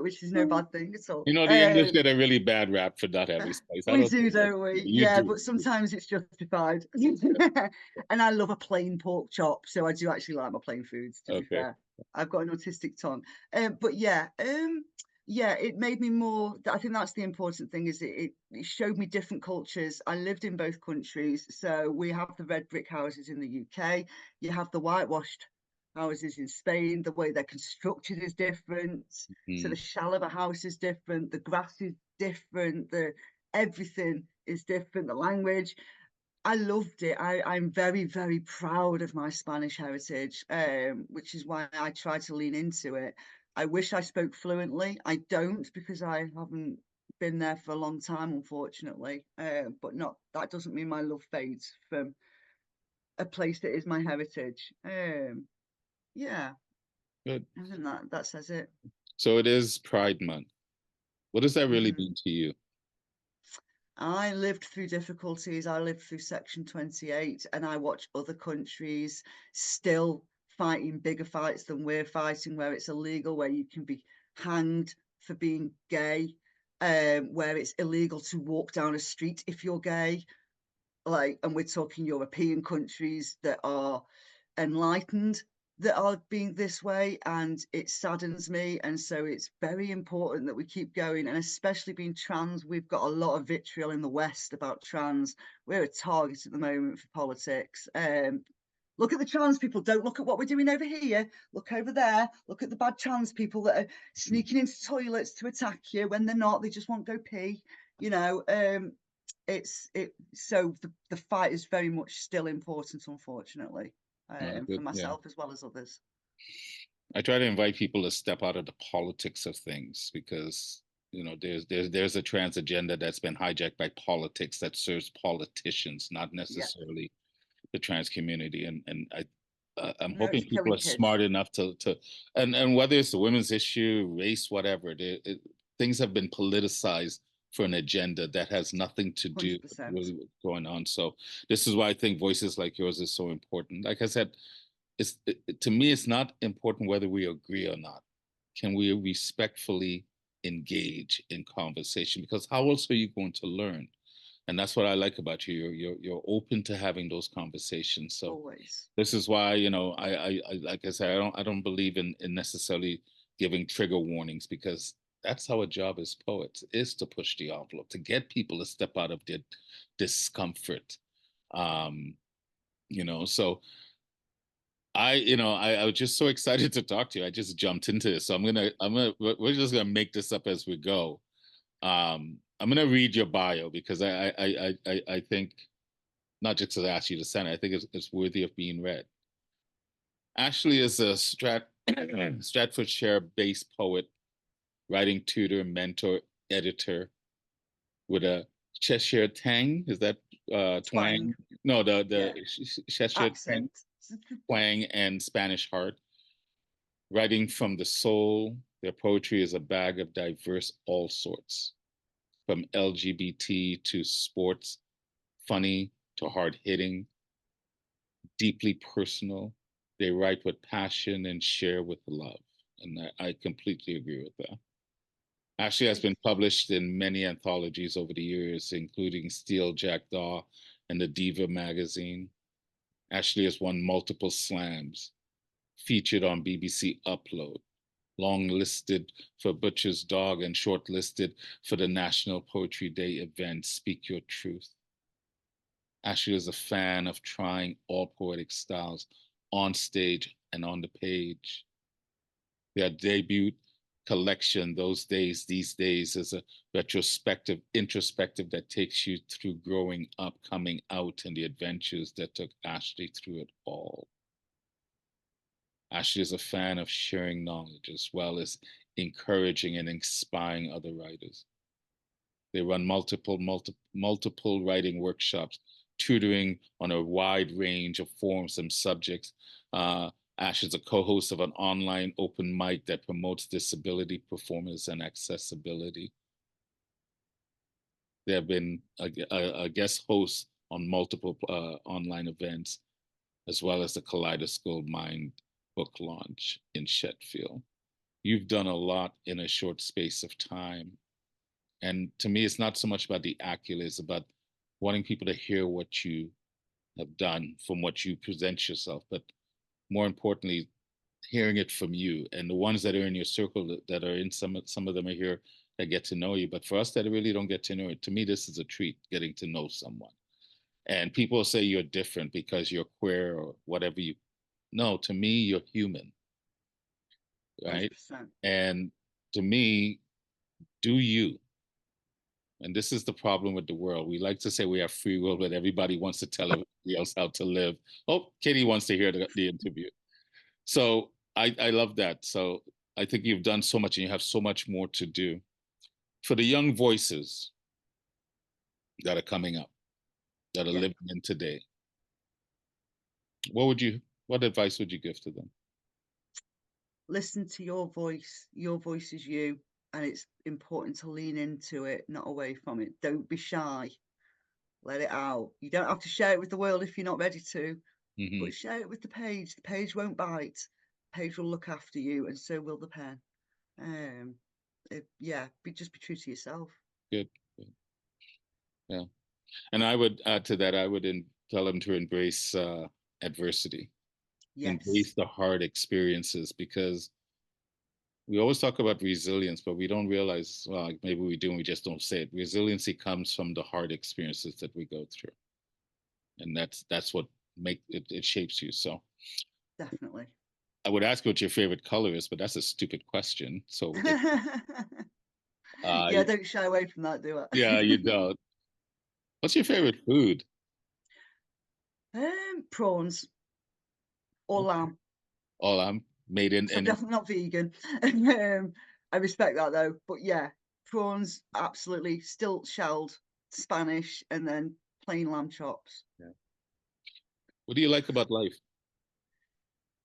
which is no bad thing at all.
You know, the English get a really bad rap for not having spice. I
We
don't
do,
think that.
don't we?
You
Yeah,
do.
but sometimes it's justified. And I love a plain pork chop, so I do actually like my plain foods, to be
Okay.
fair. I've got an autistic tongue. But yeah, yeah, it made me more, I think that's the important thing, is it showed me different cultures. I lived in both countries. So we have the red brick houses in the UK. You have the whitewashed houses in Spain. The way they're constructed is different. So the shell of a house is different. The grass is different. Everything is different. The language. I loved it. I'm very, very proud of my Spanish heritage, which is why I try to lean into it. I wish I spoke fluently. I don't, because I haven't been there for a long time, unfortunately. But not that doesn't mean my love fades from a place that is my heritage. Yeah,
Good.
I think that says it.
So it is Pride Month. What does that really mean to you?
I lived through difficulties. I lived through Section 28, and I watch other countries still fighting bigger fights than we're fighting, where it's illegal, where you can be hanged for being gay, where it's illegal to walk down a street if you're gay. Like, and we're talking European countries that are enlightened that are being this way, and it saddens me. And so it's very important that we keep going, and especially being trans, we've got a lot of vitriol in the West about trans. We're a target at the moment for politics. Look at the trans people, don't look at what we're doing over here, look over there, look at the bad trans people that are sneaking into toilets to attack you when they're not, they just won't go pee, you know. So the fight is very much still important, unfortunately, for
Good, yeah.
myself as well as others.
I try to invite people to step out of the politics of things because there's a trans agenda that's been hijacked by politics that serves politicians, not necessarily the trans community. And I'm
No,
hoping
it's
people
killing
are
kids.
smart enough to and whether it's the women's issue, race, whatever, things have been politicized for an agenda that has nothing to do with
100%.
really what's going on. So this is why I think voices like yours is so important. Like I said, to me, it's not important whether we agree or not. Can we respectfully engage in conversation? Because how else are you going to learn? And that's what I like about you. You're open to having those conversations. So
Always.
this is why, I like I said, I don't believe in necessarily giving trigger warnings, because that's our job as poets, is to push the envelope, to get people to step out of their discomfort. So I was just so excited to talk to you. I just jumped into this. So we're just gonna make this up as we go. I'm gonna read your bio because I think, not just to ask you to send it, I think it's worthy of being read. Ashley is a Staffordshire-based poet, writing tutor, mentor, editor with a Cheshire tang. Is that twang? No, the Cheshire tang,
Accent.
twang, and Spanish heart. Writing from the soul, their poetry is a bag of diverse all sorts, from LGBT to sports, funny to hard hitting, deeply personal. They write with passion and share with love. And I completely agree with that. Ashley has been published in many anthologies over the years, including Steel Jackdaw and the Diva magazine. Ashley has won multiple slams, featured on BBC Upload, longlisted for Butcher's Dog, and shortlisted for the National Poetry Day event, Speak Your Truth. Ashley is a fan of trying all poetic styles on stage and on the page. Their debut collection, Those Days, These Days, is a retrospective, introspective that takes you through growing up, coming out, and the adventures that took Ashley through it all. Ashley is a fan of sharing knowledge as well as encouraging and inspiring other writers. They run multiple writing workshops, tutoring on a wide range of forms and subjects. Ash is a co-host of an online open mic that promotes disability performance and accessibility. They have been a guest host on multiple online events, as well as the Kaleidoscope Mind book launch in Sheffield. You've done a lot in a short space of time. And to me, it's not so much about the accolades, about wanting people to hear what you have done from what you present yourself, but more importantly, hearing it from you and the ones that are in your circle that are in some of them are here that get to know you. But for us that really don't get to know it, to me, this is a treat, getting to know someone. And people say you're different because you're queer or whatever no, to me, you're human, right?
100%.
And to me, do you. And this is the problem with the world. We like to say we have free will, but everybody wants to tell everybody else how to live. Oh, Katie wants to hear the interview. So I love that. So I think you've done so much and you have so much more to do. For the young voices that are coming up, that are living in today, what advice would you give to them?
Listen to your voice. Your voice is you. And it's important to lean into it, not away from it. Don't be shy. Let it out. You don't have to share it with the world if you're not ready to, but share it with the page. The page won't bite. The page will look after you, and so will the pen. Just be true to yourself. Good.
Yeah. And I would add to that, I would tell them to embrace adversity. Yes. Embrace the hard experiences, because we always talk about resilience, but we don't realize, well, maybe we do and we just don't say it. Resiliency comes from the hard experiences that we go through. And that's what it shapes you. So
definitely.
I would ask what your favorite color is, but that's a stupid question. So
don't shy away from that, do I?
Yeah, you don't. What's your favorite food?
Prawns or lamb.
Or lamb. made in
So I'm definitely not vegan. I respect that though. But yeah, prawns, absolutely. Still shelled, Spanish, and then plain lamb chops.
Yeah. What do you like about life?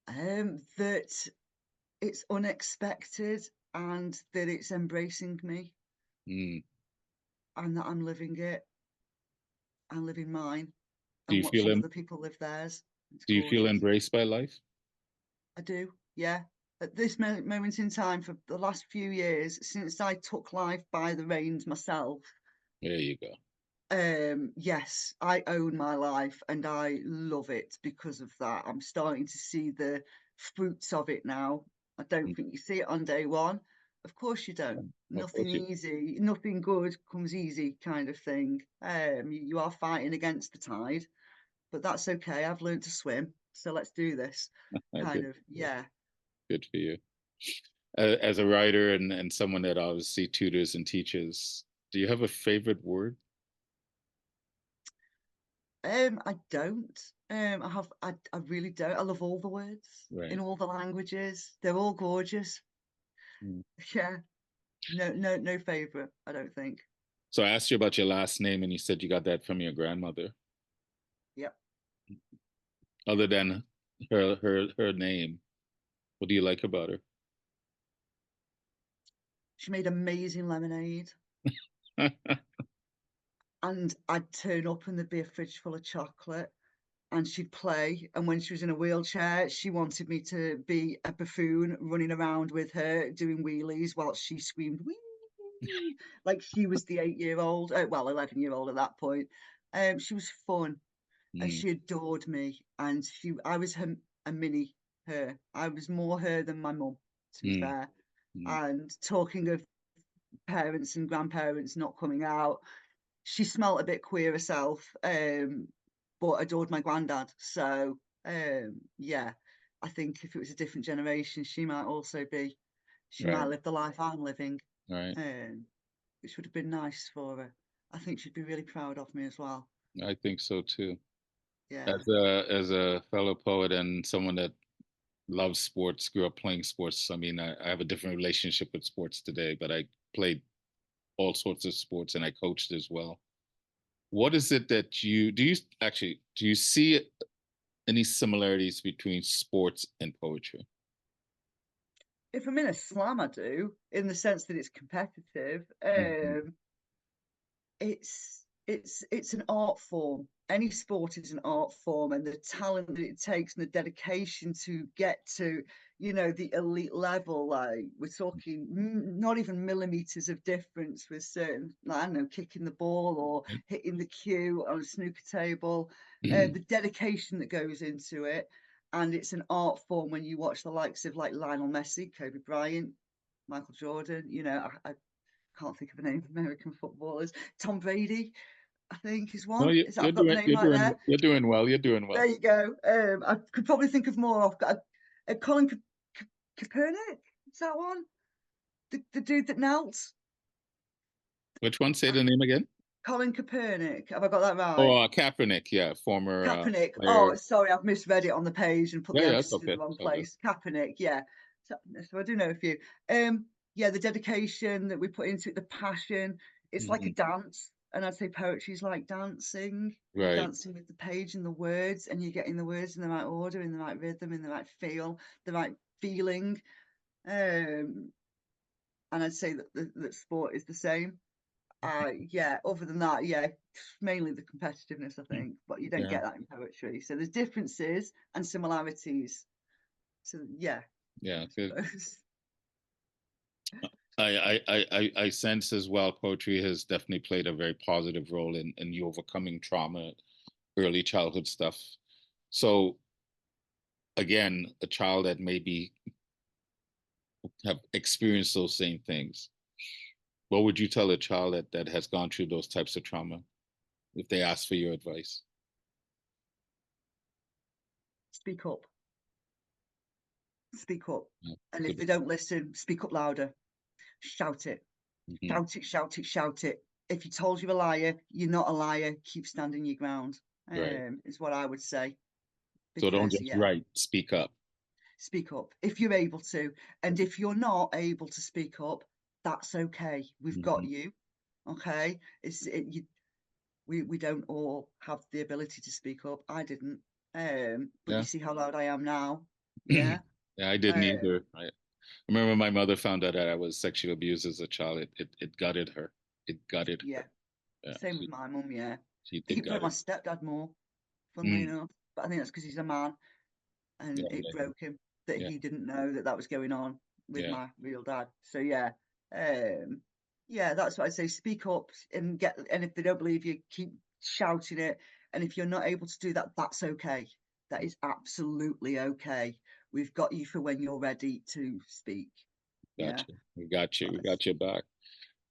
That it's unexpected and that it's embracing me
Mm.
and that I'm living it. I'm living mine
Do
and
you feel
watching other people live theirs. It's
do you feel
gorgeous.
embraced by life?
I do, yeah. At this moment in time, for the last few years, since I took life by the reins myself,
There you go.
yes, I own my life and I love it because of that. I'm starting to see the fruits of it now. I don't
Mm.
think you see it on day one. Of course you don't.
Of
Nothing
course you.
easy, nothing good comes easy, kind of thing. You are fighting against the tide, but that's okay. I've learned to swim, so let's do this. Kind
Good,
of, yeah.
good for you. As a writer and someone that obviously tutors and teaches, do you have a favorite word?
I don't. I really don't. I love all the words
Right.
in all the languages. They're all gorgeous.
Mm.
Yeah. No favorite, I don't think.
So I asked you about your last name, and you said you got that from your grandmother.
Yep.
Other than her name, what do you like about her?
She made amazing lemonade. And I'd turn up and there'd be a fridge full of chocolate and she'd play. And when she was in a wheelchair, she wanted me to be a buffoon running around with her doing wheelies while she screamed, wee, like she was the 8-year-old, well, 11-year-old at that point. She was fun and
Mm,
she adored me. And I was a mini her. I was more her than my mum, to be
mm,
fair.
mm.
And talking of parents and grandparents not coming out, she smelt a bit queer herself, but adored my granddad. So yeah, I think if it was a different generation, she might
Right,
live the life I'm living,
right.
which would have been nice for her. I think she'd be really proud of me as well.
I think so too.
Yeah.
As a fellow poet and someone that loves sports, grew up playing sports. I mean, I have a different relationship with sports today, but I played all sorts of sports and I coached as well. What is it that do you see any similarities between sports and poetry?
If I'm in a slam, I do, in the sense that it's competitive.
Mhm.
It's an art form. Any sport is an art form, and the talent that it takes and the dedication to get to, the elite level. Like we're talking not even millimeters of difference with certain, like, I don't know, kicking the ball or hitting the cue on a snooker table. The dedication that goes into it, and it's an art form. When you watch the likes of like Lionel Messi, Kobe Bryant, Michael Jordan, I can't think of a name of American footballers. Tom Brady, I think, is
No,
one. I've got the name right there.
you're doing well. You're doing well.
There you go. I could probably think of more. I've got Colin Kaepernick. Is that one? The dude that knelt.
Which one? Say the name again.
Colin Kaepernick. Have I got that
Oh,
right?
Kaepernick, yeah, former
Kaepernick.
player.
Oh, sorry, I've misread it on the page and put
Yeah,
the
yeah, it's
emphasis in
okay.
the wrong
It's all good.
place. Kaepernick, yeah. So I do know a few. Yeah, the dedication that we put into it, the passion. It's like a
Mhm.
dance, and I'd say poetry is like dancing. You're
Right.
dancing with the page and the words, and you're getting the words in the right order, in the right rhythm, in the right feel, the right feeling. And I'd say that sport is the same. Yeah, other than that, yeah, mainly the competitiveness, I think, but you don't
Yeah,
get that in poetry. So there's differences and similarities. So yeah,
yeah,
I
good.
suppose.
I sense as well poetry has definitely played a very positive role in you overcoming trauma, early childhood stuff. So again, a child that maybe have experienced those same things, what would you tell a child that has gone through those types of trauma if they ask for your advice?
Speak up. Speak up.
Yeah,
And if
good.
they don't listen, speak up louder. Shout it.
Mhm.
Shout it, shout it, shout it. If you told you're a liar, you're not a liar. Keep standing your ground.
Right.
Is what I would say.
So don't
Because
just
yeah,
write, speak up.
speak up if you're able to. And if you're not able to speak up, that's okay. We've got you. Okay. We don't all have the ability to speak up. I didn't. But you see how loud I am now. Yeah.
Yeah, I didn't either. I remember my mother found out that I was sexually abused as a child. It gutted her. It gutted
Yeah.
her. Yeah,
Same with my mum. Yeah.
she
I
did
keep telling my
gut
stepdad more, funnily
it.
enough. But I think that's because he's a man, and
Yeah,
it broke him that
yeah,
he didn't know that was going on with
yeah,
my real dad. So yeah, yeah, that's what I say. Speak up and get. And if they don't believe you, keep shouting it. And if you're not able to do that, that's okay. That is absolutely okay. We've got you for when you're ready to speak. Yeah,
got you. We got you. We
that's,
got your back.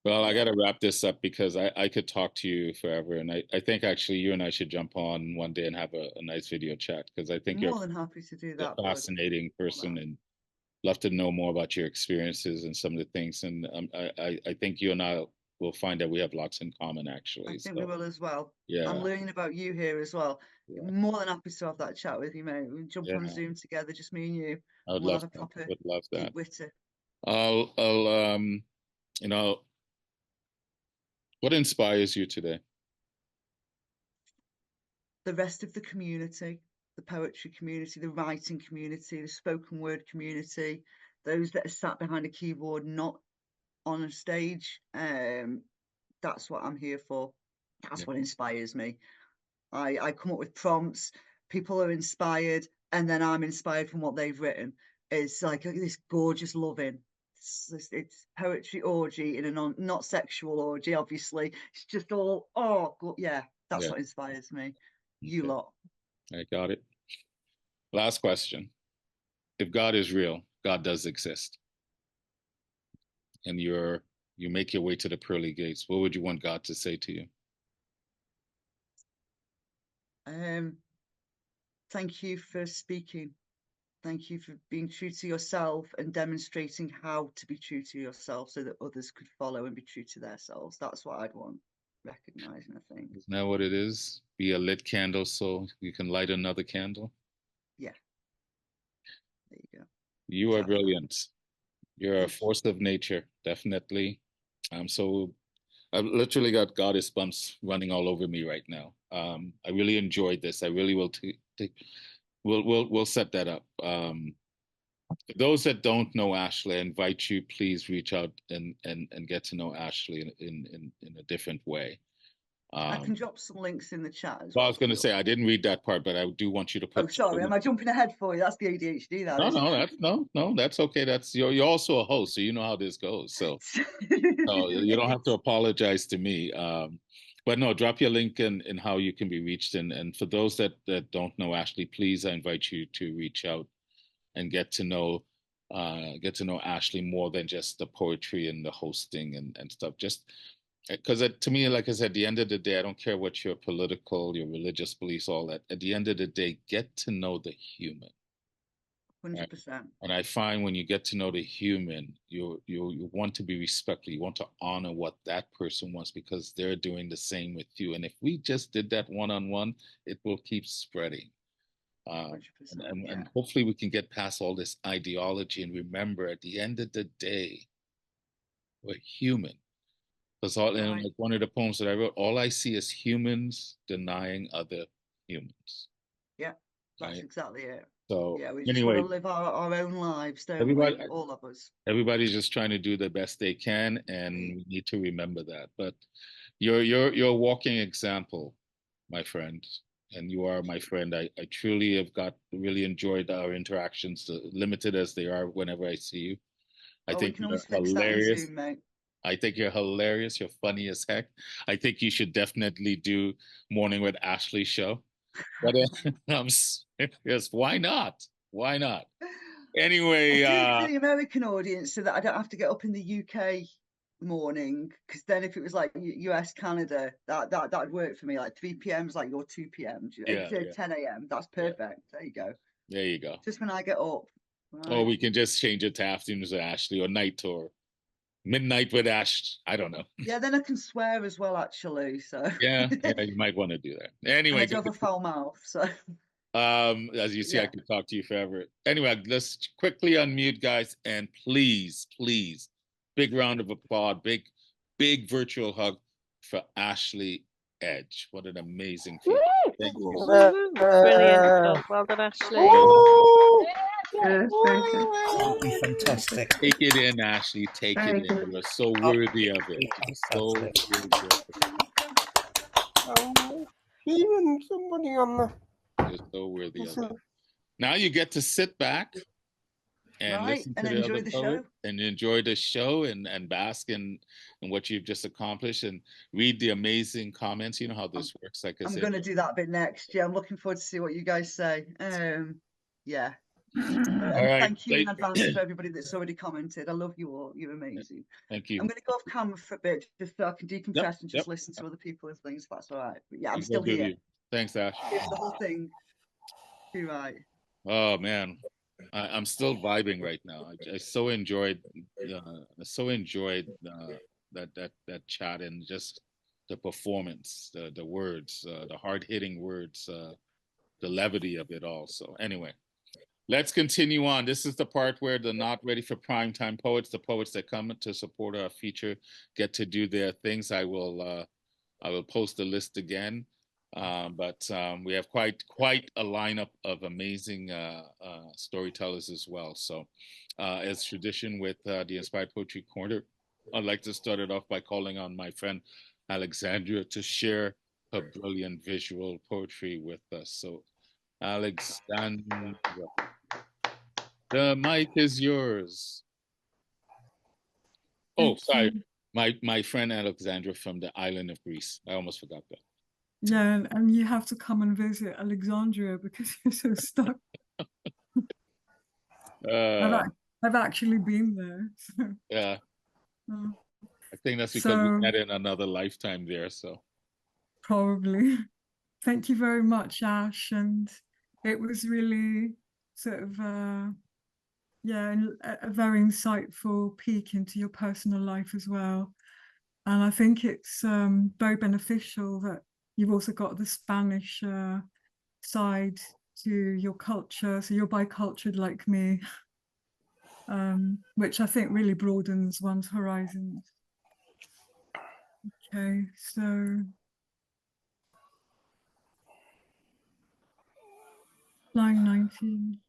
Well, I
yeah.
got to wrap this up because I could talk to you forever. And I think actually you and I should jump on one day and have a nice video chat because I think you're
More than happy to do
a
that, bud.
fascinating person and love to know more about your experiences and some of the things. And I think you and I will find that we have lots in common actually.
I think we will as well.
Yeah.
I'm learning about you here as well.
Yeah.
More than happy to have that chat with you, mate. We'll jump on
Yeah.
Zoom together, just me and you.
I would
We'll
love
have a
that.
proper
Would love that.
deep witter.
I'll you know, what inspires you today?
The rest of the community, the poetry community, the writing community, the spoken word community, those that are sat behind a keyboard, not on a stage. That's what I'm here for. That's what inspires me. I come up with prompts, people are inspired, and then I'm inspired from what they've written. It's like this gorgeous loving. It's poetry orgy in a not sexual orgy, obviously. It's just all, yeah, that's what inspires me. You lot.
I got it. Last question. If God is real, God does exist, and you make your way to the pearly gates, what would you want God to say to you?
Thank you for speaking. Thank you for being true to yourself and demonstrating how to be true to yourself so that others could follow and be true to themselves. That's what I'd want recognizing, I think.
Isn't that what it is? Be a lit candle so you can light another candle?
Yeah. There you go.
You are brilliant. You're a force of nature, definitely. I've literally got goddess bumps running all over me right now. I really enjoyed this. I really will we'll set that up. For those that don't know Ashley, I invite you, please reach out and get to know Ashley in a different way.
I can drop some links in the chat as
well.
well.
I was going to say I didn't read that part, but I do want you to put.
Oh, sorry, am I jumping ahead for you? That's the ADHD. That is.
No, that's okay. That's you're also a host, so you know how this goes. So, you don't have to apologize to me. But no, drop your link in how you can be reached. And for those that don't know Ashley, please, I invite you to reach out and get to know Ashley more than just the poetry and the hosting and stuff. Just because to me, like I said, at the end of the day, I don't care what your political, your religious beliefs, all that. At the end of the day, get to know the human.
100%.
Right? And I find when you get to know the human, you want to be respectful. You want to honor what that person wants because they're doing the same with you. And if we just did that one-on-one, it will keep spreading. And hopefully we can get past all this ideology and remember at the end of the day, we're human. Because like one of the poems that I wrote, all I see is humans denying other humans.
Yeah, that's exactly it.
So
yeah, we just want to live our own lives, don't we? All of us.
Everybody's just trying to do the best they can, and we need to remember that. But you're a walking example, my friend, and you are my friend. I truly have really enjoyed our interactions, limited as they are whenever I see you. I think you're hilarious.
Zoom, mate.
I think you're hilarious. You're funny as heck. I think you should definitely do Morning with Ashley show. But I'm serious. Why not? Why not? Anyway,
for the American audience, so that I don't have to get up in the UK morning. Because then, if it was like US, Canada, that'd work for me. Like 3 p.m. is like your 2 p.m. 10 a.m. That's perfect. There you go.
There you go.
Just when I get up. Right.
Or we can just change it to afternoons with Ashley or night or midnight with Ash. I don't know.
Yeah, then I can swear as well, actually. So
yeah, you might want to do that. Anyway,
I do have a foul mouth, so
As you see, I
Yeah.
could talk to you forever. Anyway, let's quickly unmute, guys, and please, big round of applause, big virtual hug for Ashley Edge. What an amazing feat. Thank you.
Brilliant stuff. Well done, Ashley.
Good, very good.
That'd be fantastic.
Take it in, Ashley. Take
Very
it in.
good.
You are so worthy of it. So
Fantastic.
worthy of it.
Even somebody on the.
You're so worthy of it. Now you get to sit back and
Right,
listen to
and
the
enjoy
other
the
poet
show.
and enjoy the show and bask in what you've just accomplished and read the amazing comments. You know how this works. Like I
I'm
said,
going to do that bit next. Yeah, I'm looking forward to see what you guys say. Yeah. And
all right.
thank you in advance for everybody that's already commented. I love you all. You're amazing.
Thank you.
I'm going to go off camera for a bit just so I can decompress and just
Yep.
listen to other people and things, if that's all right. But yeah, I'm
Good
still
to
here.
you. Thanks, Ash.
Here's the whole thing. Too right.
Oh man, I'm still vibing right now. I so enjoyed that chat and just the performance, the words, the hard-hitting words, the levity of it all. So anyway, let's continue on. This is the part where the not ready for primetime poets, the poets that come to support our feature, get to do their things. I will post the list again. But we have quite a lineup of amazing storytellers as well. So as tradition with the Inspired Poetry Corner, I'd like to start it off by calling on my friend Alexandra to share her brilliant visual poetry with us. So Alexandra, the mic is yours. Oh, sorry. My friend Alexandra from the island of Greece. I almost forgot that.
Yeah, and you have to come and visit Alexandria because you're so stuck. I've actually been there. So.
Yeah. I think that's because we met in another lifetime there. So
probably. Thank you very much, Ash. And it was really sort of a very insightful peek into your personal life as well. And I think it's very beneficial that you've also got the Spanish side to your culture, so you're bicultured like me, which I think really broadens one's horizons. Okay, so line 19.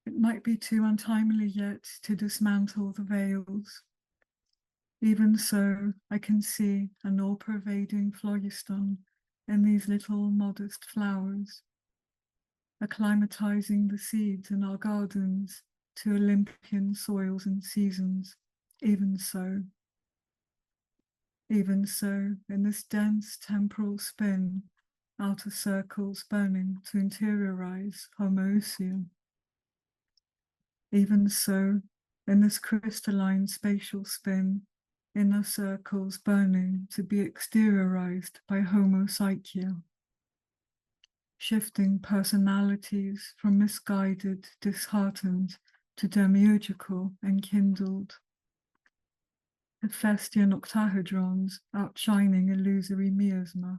It might be too untimely yet to dismantle the veils. Even so, I can see an all-pervading phlogiston in these little modest flowers, acclimatizing the seeds in our gardens to Olympian soils and seasons. Even so, in this dense temporal spin, outer circles burning to interiorize homoousium. Even so, in this crystalline spatial spin, inner circles burning to be exteriorized by homopsychia. Shifting personalities from misguided, disheartened to demiurgical and kindled. Hephaestian octahedrons outshining illusory miasma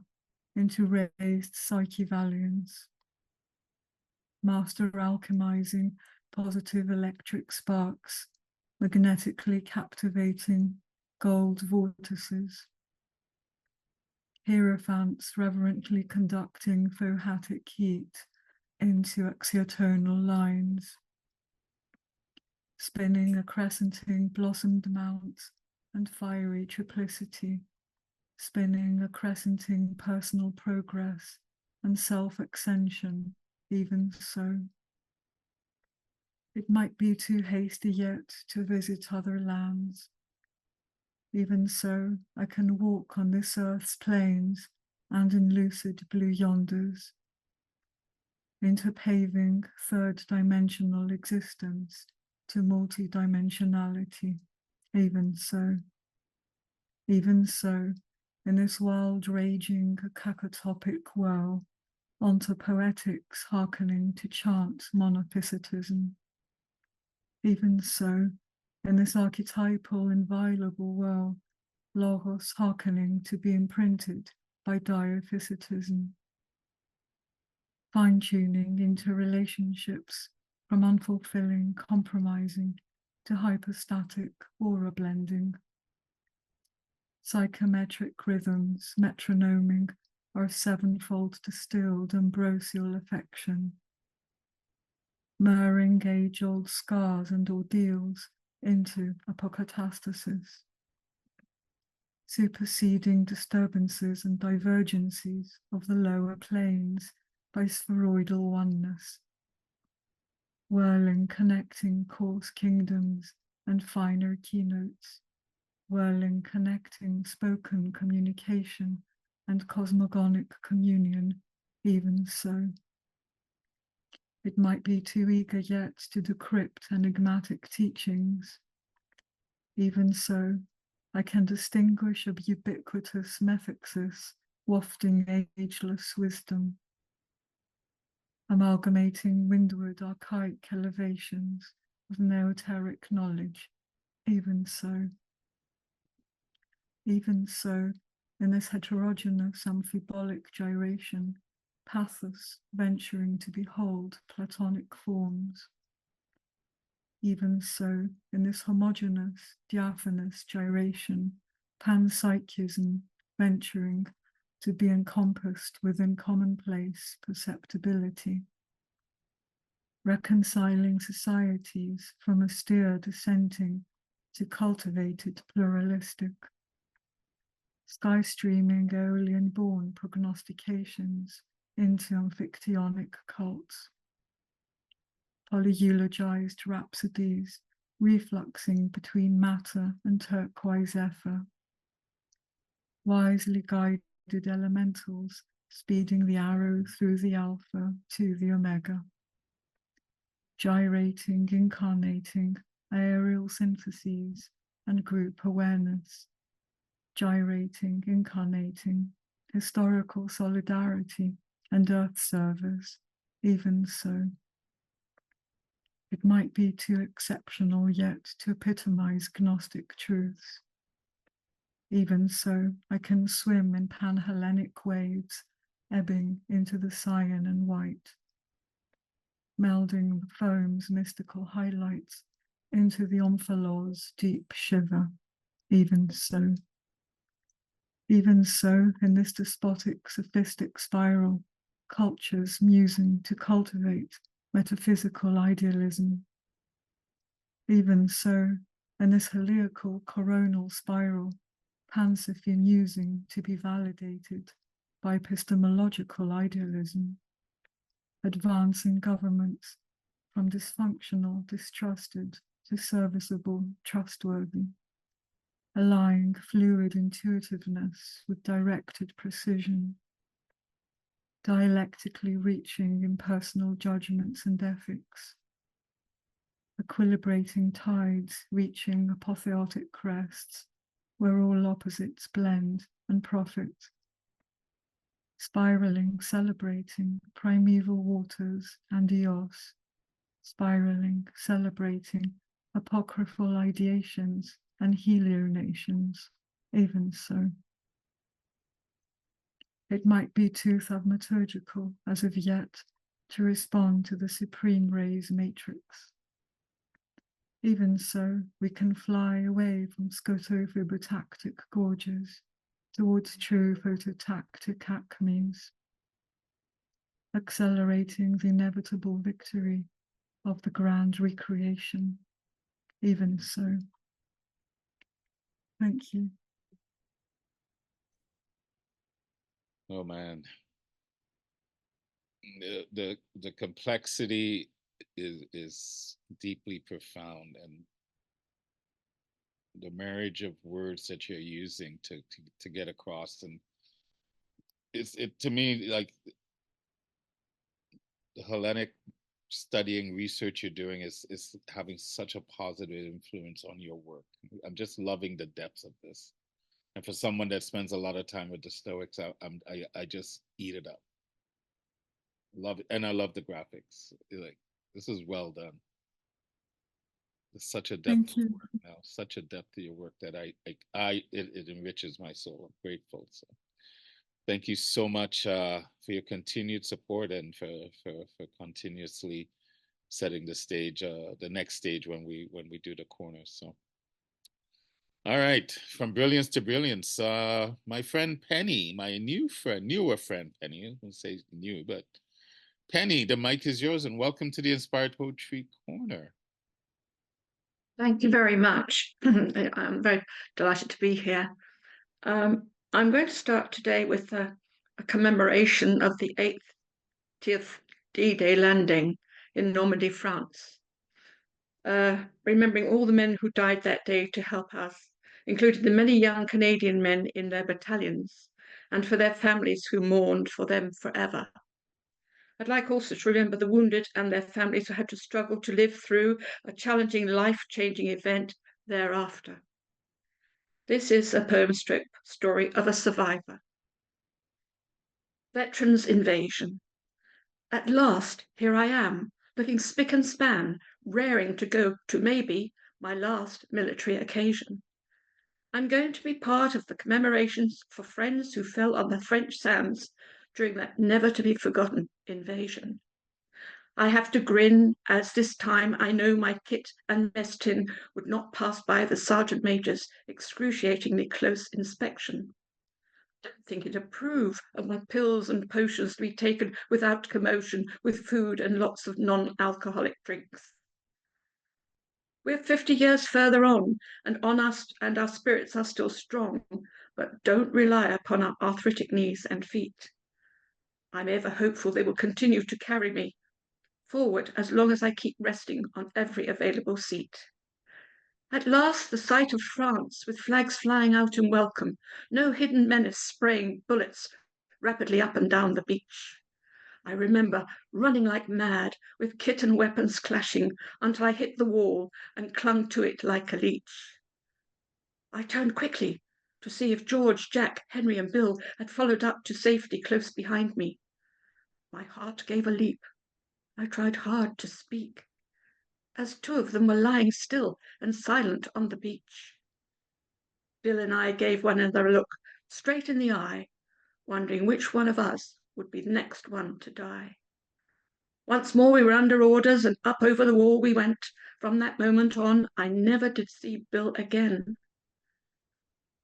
into raised psyche valiance. Master alchemizing positive electric sparks, magnetically captivating gold vortices. Hierophants reverently conducting phohatic heat into axiotonal lines. Spinning a crescenting blossomed mount and fiery triplicity. Spinning a crescenting personal progress and self-extension, even so. It might be too hasty yet to visit other lands. Even so, I can walk on this earth's plains and in lucid blue yonders, interpaving third-dimensional existence to multidimensionality. Even so, in this wild raging cacotopic whirl, onto poetics hearkening to chant monophysitism. Even so, in this archetypal, inviolable world, logos hearkening to be imprinted by diaphysitism, fine-tuning into relationships from unfulfilling, compromising to hypostatic aura blending. Psychometric rhythms, metronoming, are sevenfold distilled ambrosial affection, mirroring age-old scars and ordeals into apocatastasis, superseding disturbances and divergencies of the lower planes by spheroidal oneness, whirling connecting coarse kingdoms and finer keynotes, whirling connecting spoken communication and cosmogonic communion, even so. It might be too eager yet to decrypt enigmatic teachings. Even so, I can distinguish a ubiquitous methexis wafting ageless wisdom, amalgamating windward archaic elevations of neoteric knowledge. Even so, in this heterogeneous amphibolic gyration, pathos venturing to behold Platonic forms. Even so, in this homogeneous, diaphanous gyration, panpsychism venturing to be encompassed within commonplace perceptibility, reconciling societies from austere dissenting to cultivated pluralistic, sky streaming Aeolian-born prognostications into amphictyonic cults, polyeulogized rhapsodies refluxing between matter and turquoise ether, wisely guided elementals speeding the arrow through the alpha to the omega, gyrating, incarnating aerial syntheses and group awareness, gyrating, incarnating historical solidarity and earth service. Even so, it might be too exceptional yet to epitomize Gnostic truths. Even so, I can swim in pan-Hellenic waves, ebbing into the cyan and white, melding the foam's mystical highlights into the omphalor's deep shiver. Even so, in this despotic, sophistic spiral, cultures musing to cultivate metaphysical idealism. Even so, in this heliacal coronal spiral, Pansophy musing to be validated by epistemological idealism, advancing governments from dysfunctional, distrusted to serviceable, trustworthy, allying fluid intuitiveness with directed precision, dialectically reaching impersonal judgments and ethics, equilibrating tides reaching apotheotic crests where all opposites blend and profit, spiraling, celebrating primeval waters and eos, spiraling, celebrating apocryphal ideations and helionations. Even so, it might be too thaumaturgical as of yet to respond to the supreme rays matrix. Even so, we can fly away from scotophobotactic gorges towards true phototactic acmes, accelerating the inevitable victory of the grand recreation. Even so. Thank you.
Oh man, the complexity is deeply profound, and the marriage of words that you're using to get across, and it to me, like, the Hellenic studying research you're doing is having such a positive influence on your work. I'm just loving the depths of this. And for someone that spends a lot of time with the Stoics, I just eat it up. Love it, and I love the graphics. Like, this is well done. There's such a depth
Thank
to your
you.
work now, such a depth to your work that it enriches my soul. I'm grateful. So thank you so much for your continued support and for continuously setting the stage, the next stage when we do the corners. So, all right, from brilliance to brilliance, my friend Penny, my newer friend Penny. I won't say new, but Penny, the mic is yours, and welcome to the Inspired Poetry Corner.
Thank you very much. I'm very delighted to be here. I'm going to start today with a commemoration of the 80th D-Day landing in Normandy, France. Remembering all the men who died that day to help us, including the many young Canadian men in their battalions, and for their families who mourned for them forever. I'd like also to remember the wounded and their families who had to struggle to live through a challenging, life-changing event thereafter. This is a poem strip story of a survivor. Veterans Invasion. At last, here I am, looking spick and span, raring to go to maybe my last military occasion. I'm going to be part of the commemorations for friends who fell on the French sands during that never-to-be-forgotten invasion. I have to grin, as this time I know my kit and mess tin would not pass by the Sergeant Major's excruciatingly close inspection. Don't think he'd approve of my pills and potions to be taken without commotion, with food and lots of non-alcoholic drinks. We're 50 years further on, and our spirits are still strong, but don't rely upon our arthritic knees and feet. I'm ever hopeful they will continue to carry me forward as long as I keep resting on every available seat. At last, the sight of France, with flags flying out in welcome, no hidden menace spraying bullets rapidly up and down the beach. I remember running like mad, with kit and weapons clashing, until I hit the wall and clung to it like a leech. I turned quickly to see if George, Jack, Henry, and Bill had followed up to safety close behind me. My heart gave a leap. I tried hard to speak, as two of them were lying still and silent on the beach. Bill and I gave one another a look straight in the eye, wondering which one of us would be the next one to die. Once more we were under orders, and up over the wall we went. From that moment on, I never did see Bill again.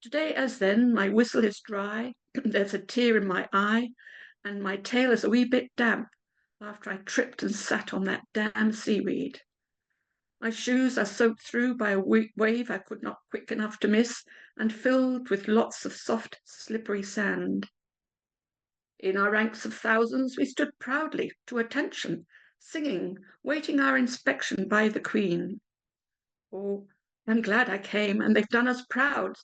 Today, as then, my whistle is dry, there's a tear in my eye, and my tail is a wee bit damp after I tripped and sat on that damn seaweed. My shoes are soaked through by a wave I could not quick enough to miss, and filled with lots of soft, slippery sand. In our ranks of thousands, we stood proudly to attention, singing, waiting our inspection by the Queen. Oh, I'm glad I came, and they've done us proud.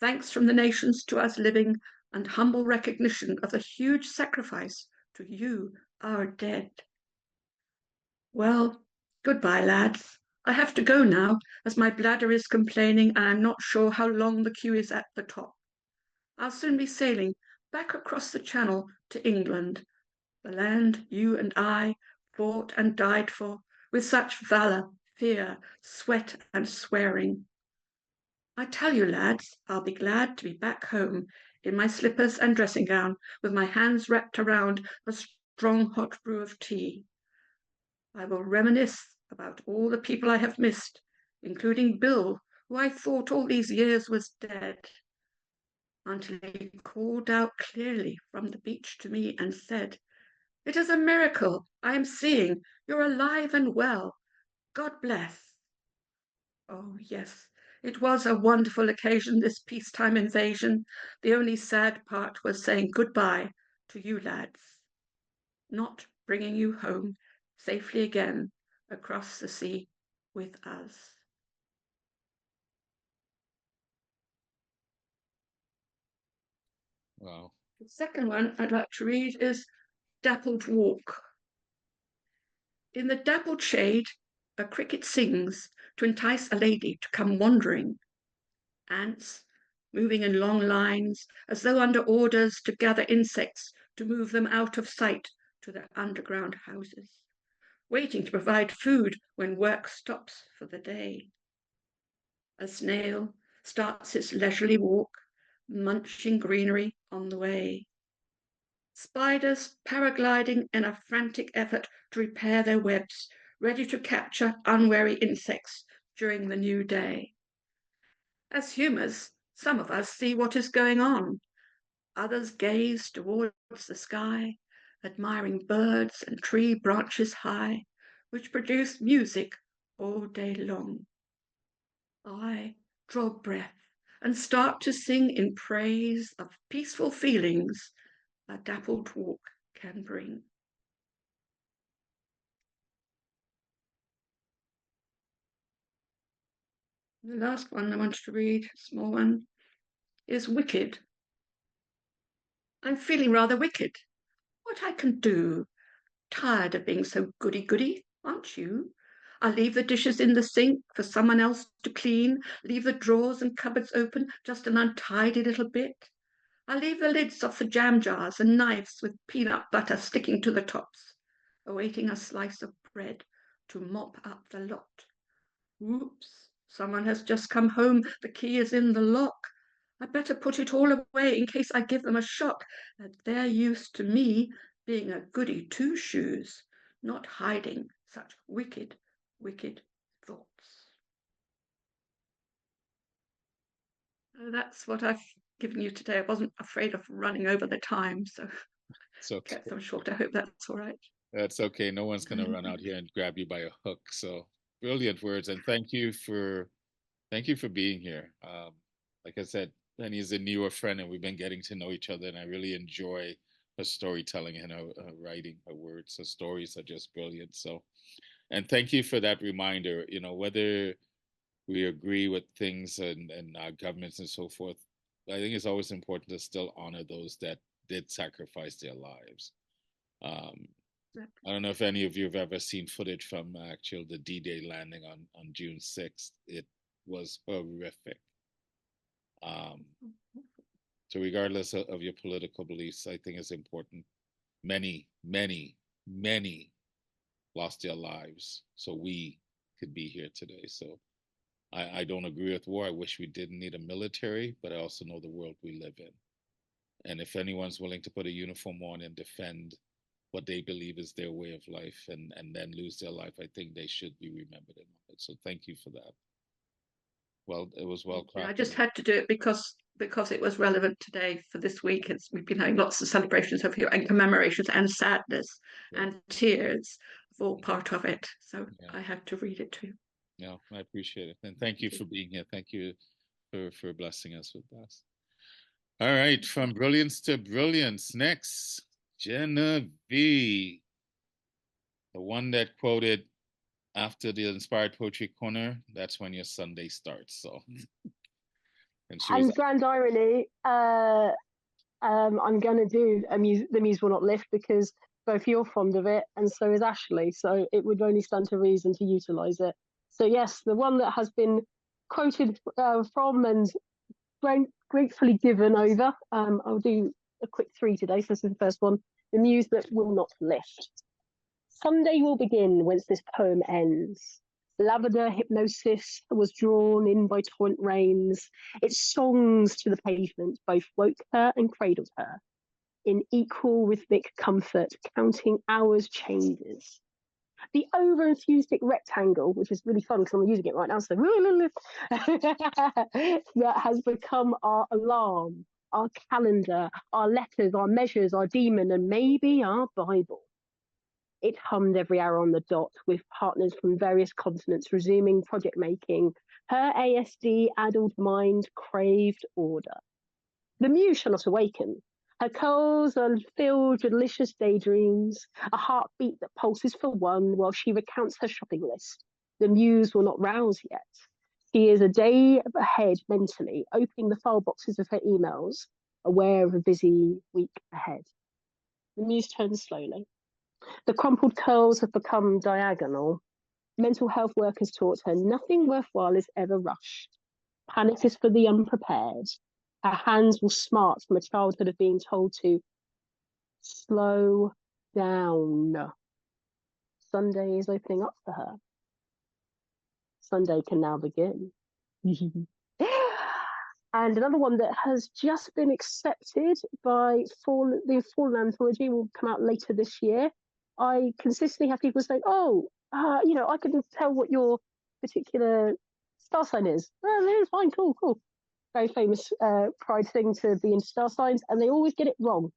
Thanks from the nations to us living, and humble recognition of the huge sacrifice to you, our dead. Well, goodbye, lads. I have to go now, as my bladder is complaining, and I'm not sure how long the queue is at the top. I'll soon be sailing back across the Channel to England, the land you and I fought and died for, with such valour, fear, sweat, and swearing. I tell you, lads, I'll be glad to be back home in my slippers and dressing gown, with my hands wrapped around a strong hot brew of tea. I will reminisce about all the people I have missed, including Bill, who I thought all these years was dead, until he called out clearly from the beach to me and said, "It is a miracle I am seeing. You're alive and well. God bless." Oh, yes, it was a wonderful occasion, this peacetime invasion. The only sad part was saying goodbye to you lads, not bringing you home safely again across the sea with us.
Wow.
The second one I'd like to read is Dappled Walk. In the dappled shade, a cricket sings to entice a lady to come wandering. Ants, moving in long lines, as though under orders to gather insects to move them out of sight to their underground houses. waiting to provide food when work stops for the day. A snail starts its leisurely walk, munching greenery on the way. Spiders paragliding in a frantic effort to repair their webs, ready to capture unwary insects during the new day. As humans, some of us see what is going on. Others gaze towards the sky, admiring birds and tree branches high, which produce music all day long. I draw breath and start to sing in praise of peaceful feelings a dappled walk can bring. The last one I wanted to read, small one, is Wicked. I'm feeling rather wicked. What I can do? Tired of being so goody-goody, aren't you? I leave the dishes in the sink for someone else to clean, leave the drawers and cupboards open just an untidy little bit. I leave the lids off the jam jars and knives with peanut butter sticking to the tops, awaiting a slice of bread to mop up the lot. Oops, someone has just come home, the key is in the lock. I'd better put it all away in case I give them a shock that they're used to me being a goody two-shoes, not hiding such wicked, wicked thoughts. So that's what I've given you today. I wasn't afraid of running over the time, so
okay.
kept them short. I hope that's all right.
That's okay. No one's going to run out here and grab you by a hook. So brilliant words, and thank you for being here. Like I said, Penny is a newer friend, and we've been getting to know each other, and I really enjoy her storytelling and her writing. Her words, her stories are just brilliant. So, and thank you for that reminder. You know, whether we agree with things and our governments and so forth, I think it's always important to still honor those that did sacrifice their lives. I don't know if any of you have ever seen footage from the D-Day landing on June 6th. It was horrific. So regardless of your political beliefs, I think it's important. Many, many, many lost their lives so we could be here today. So I don't agree with war. I wish we didn't need a military, but I also know the world we live in. And if anyone's willing to put a uniform on and defend what they believe is their way of life and then lose their life, I think they should be remembered and honored. So thank you for that. Well, it was well crafted.
I just had to do it because it was relevant today for this week. We've been having lots of celebrations over here and commemorations and sadness and tears, all part of it. So I had to read it too.
Yeah, I appreciate it. And thank you for being here. Thank you for blessing us with that. All right, from brilliance to brilliance. Next, Genevieve, the one that quoted, after the Inspired Poetry Corner, that's when your Sunday starts. So,
and grand irony, I'm going to do the Muse Will Not Lift because both you're fond of it and so is Ashley. So it would only stand to reason to utilise it. So yes, the one that has been quoted from and gratefully given over. I'll do a quick 3 today. So this is the first one. The Muse That Will Not Lift. Sunday will begin whence this poem ends. Lavender hypnosis was drawn in by torrent rains. Its songs to the pavement both woke her and cradled her. In equal rhythmic comfort, counting hours changes. The over-enthusiastic rectangle, which is really fun because I'm using it right now, so that has become our alarm, our calendar, our letters, our measures, our demon, and maybe our Bible. It hummed every hour on the dot with partners from various continents resuming project making. Her ASD-addled mind craved order. The Muse shall not awaken. Her curls are filled with delicious daydreams, a heartbeat that pulses for one while she recounts her shopping list. The Muse will not rouse yet. She is a day ahead mentally, opening the file boxes of her emails, aware of a busy week ahead. The Muse turns slowly. The crumpled curls have become diagonal. Mental health workers taught her nothing worthwhile is ever rushed. Panic is for the unprepared. Her hands will smart from a childhood of being told to slow down. Sunday is opening up for her. Sunday can now begin. And another one that has just been accepted by the Fallen anthology will come out later this year. I consistently have people saying, "Oh, you know, I can tell what your particular star sign is." Oh, it's fine, cool. Very famous pride thing to be into star signs, and they always get it wrong.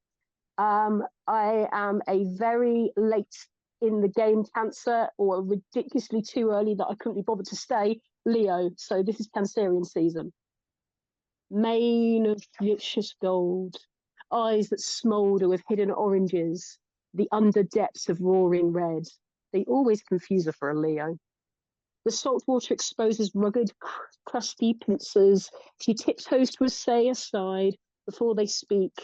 I am a very late in the game Cancer, or ridiculously too early that I couldn't be bothered to stay, Leo. So this is Cancerian season. Mane of luscious gold, eyes that smoulder with hidden oranges, the under depths of roaring red. They always confuse her for a Leo. The salt water exposes rugged, crusty pincers. She tiptoes to say aside before they speak.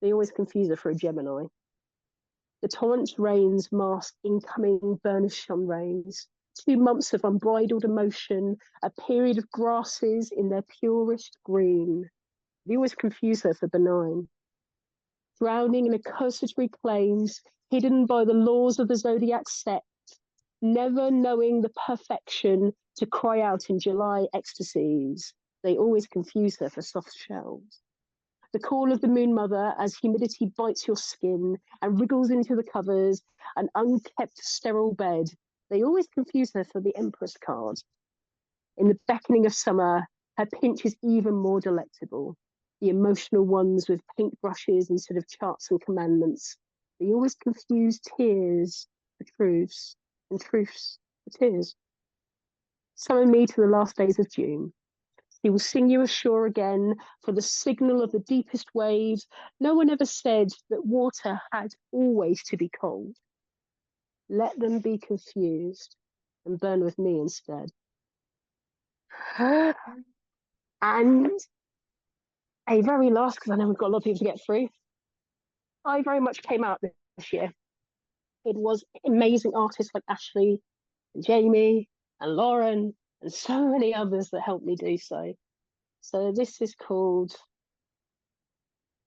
They always confuse her for a Gemini. The torrent's rains mask incoming burnished sun rays. 2 months of unbridled emotion, a period of grasses in their purest green. They always confuse her for benign. Drowning in accusatory claims, hidden by the laws of the zodiac sect, never knowing the perfection to cry out in July ecstasies. They always confuse her for soft shells. The call of the moon mother as humidity bites your skin and wriggles into the covers, an unkept sterile bed. They always confuse her for the Empress card. In the beckoning of summer, her pinch is even more delectable. The emotional ones with paintbrushes instead of charts and commandments. They always confuse tears for truths and truths for tears. Summon me to the last days of June. He will sing you ashore again for the signal of the deepest waves. No one ever said that water had always to be cold. Let them be confused and burn with me instead. And a very last, because I know we've got a lot of people to get through, I very much came out this year. It was amazing artists like Ashley and Jamie and Lauren and so many others that helped me do so. So this is called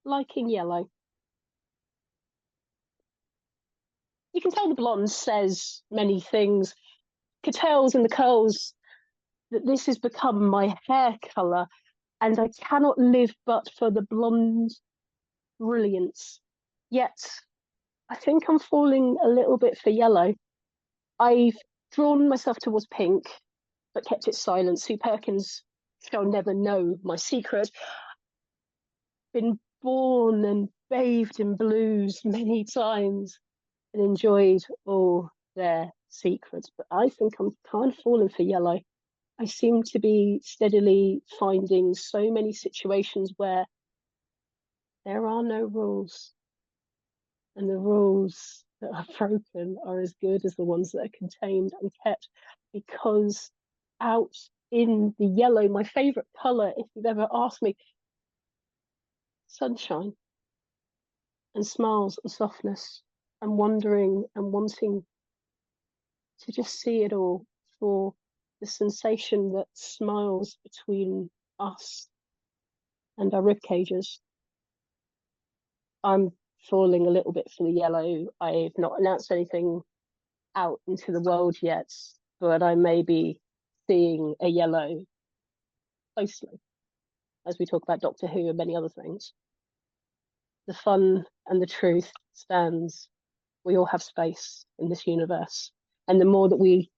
Liking Yellow. You can tell the blonde says many things. Could and the curls that this has become my hair colour, and I cannot live but for the blonde brilliance. Yet, I think I'm falling a little bit for yellow. I've drawn myself towards pink, but kept it silent. Sue Perkins shall never know my secret. Been born and bathed in blues many times and enjoyed all their secrets, but I think I'm kind of falling for yellow. I seem to be steadily finding so many situations where there are no rules, and the rules that are broken are as good as the ones that are contained and kept, because out in the yellow, my favorite color, if you've ever asked me, sunshine and smiles and softness and wondering and wanting to just see it all, for the sensation that smiles between us and our rib cages. I'm falling a little bit for the yellow. I've not announced anything out into the world yet, but I may be seeing a yellow closely as we talk about Doctor Who and many other things. The fun and the truth stands. We all have space in this universe. And the more that we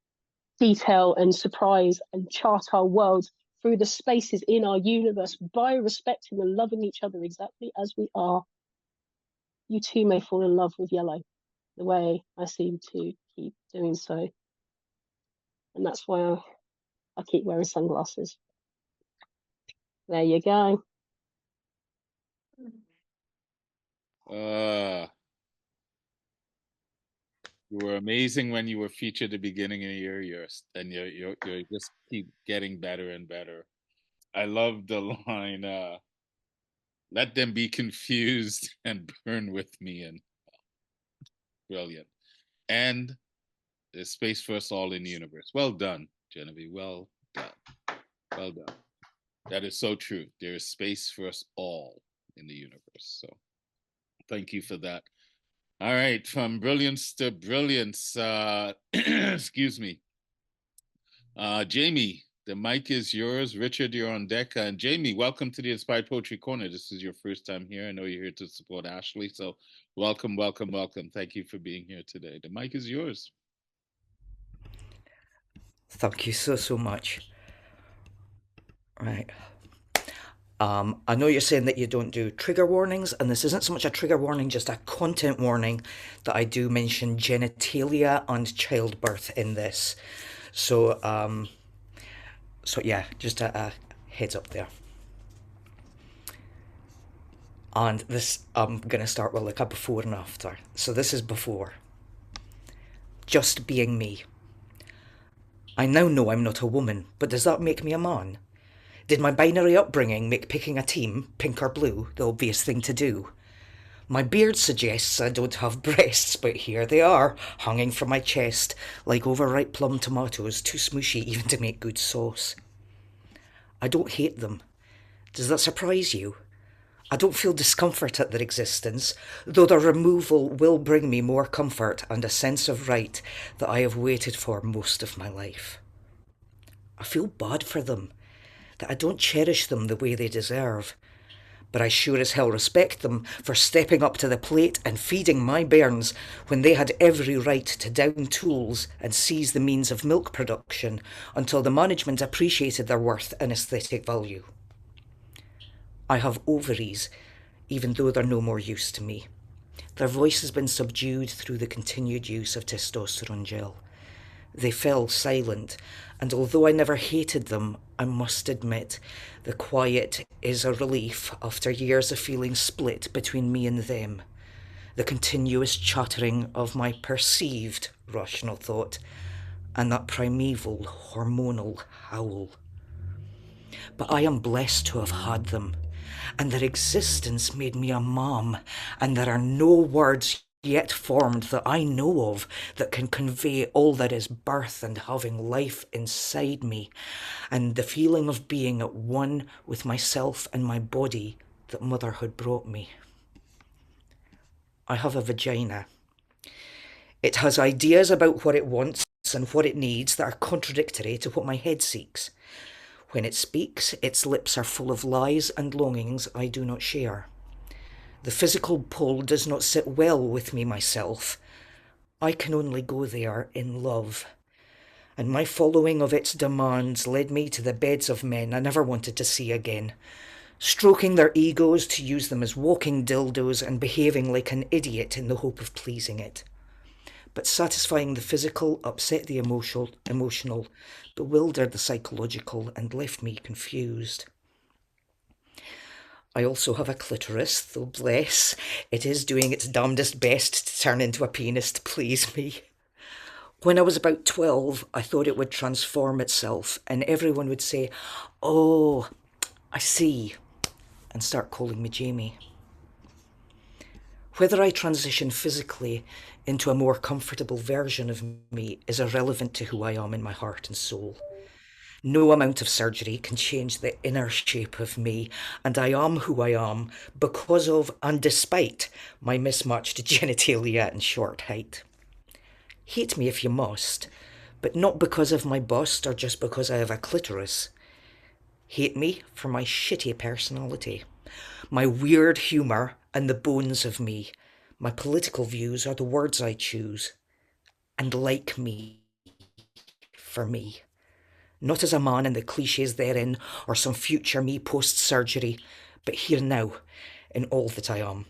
detail and surprise and chart our worlds through the spaces in our universe by respecting and loving each other exactly as we are, you too may fall in love with yellow, the way I seem to keep doing so. And that's why I keep wearing sunglasses. There you go.
You were amazing when you were featured at the beginning of the year, and you just keep getting better and better. I love the line, let them be confused and burn with me, and brilliant. And there's space for us all in the universe. Well done, Genevieve. Well done. Well done. That is so true. There is space for us all in the universe. So thank you for that. All right, from brilliance to brilliance. Excuse me. Jamie, the mic is yours. Richard, you're on deck. And Jamie, welcome to the Inspired Poetry Corner. This is your first time here. I know you're here to support Ashley. So welcome, welcome, welcome. Thank you for being here today. The mic is yours.
Thank you so much. Right. I know you're saying that you don't do trigger warnings, and this isn't so much a trigger warning, just a content warning that I do mention genitalia and childbirth in this. So yeah, just a heads up there. And this, I'm going to start with like a before and after. So this is before. Just being me. I now know I'm not a woman, but does that make me a man? Did my binary upbringing make picking a team, pink or blue, the obvious thing to do? My beard suggests I don't have breasts, but here they are, hanging from my chest, like overripe plum tomatoes, too smooshy even to make good sauce. I don't hate them. Does that surprise you? I don't feel discomfort at their existence, though their removal will bring me more comfort and a sense of right that I have waited for most of my life. I feel bad for them, that I don't cherish them the way they deserve, but I sure as hell respect them for stepping up to the plate and feeding my bairns when they had every right to down tools and seize the means of milk production until the management appreciated their worth and aesthetic value. I have ovaries, even though they're no more use to me. Their voice has been subdued through the continued use of testosterone gel. They fell silent, and although I never hated them, I must admit the quiet is a relief after years of feeling split between me and them. The continuous chattering of my perceived rational thought, and that primeval hormonal howl. But I am blessed to have had them, and their existence made me a mom, and there are no words yet formed that I know of that can convey all that is birth and having life inside me, and the feeling of being at one with myself and my body that motherhood brought me. I have a vagina. It has ideas about what it wants and what it needs that are contradictory to what my head seeks. When it speaks, its lips are full of lies and longings I do not share. The physical pole does not sit well with me myself. I can only go there in love. And my following of its demands led me to the beds of men I never wanted to see again, stroking their egos to use them as walking dildos and behaving like an idiot in the hope of pleasing it. But satisfying the physical upset the emotional, bewildered the psychological, and left me confused. I also have a clitoris, though bless, it is doing its damnedest best to turn into a penis to please me. When I was about 12, I thought it would transform itself, and everyone would say, "Oh, I see," and start calling me Jamie. Whether I transition physically into a more comfortable version of me is irrelevant to who I am in my heart and soul. No amount of surgery can change the inner shape of me, and I am who I am because of and despite my mismatched genitalia and short height. Hate me if you must, but not because of my bust or just because I have a clitoris. Hate me for my shitty personality, my weird humour and the bones of me, my political views are the words I choose, and like me for me. Not as a man and the cliches therein, or some future me post-surgery, but here and now, in all that I am.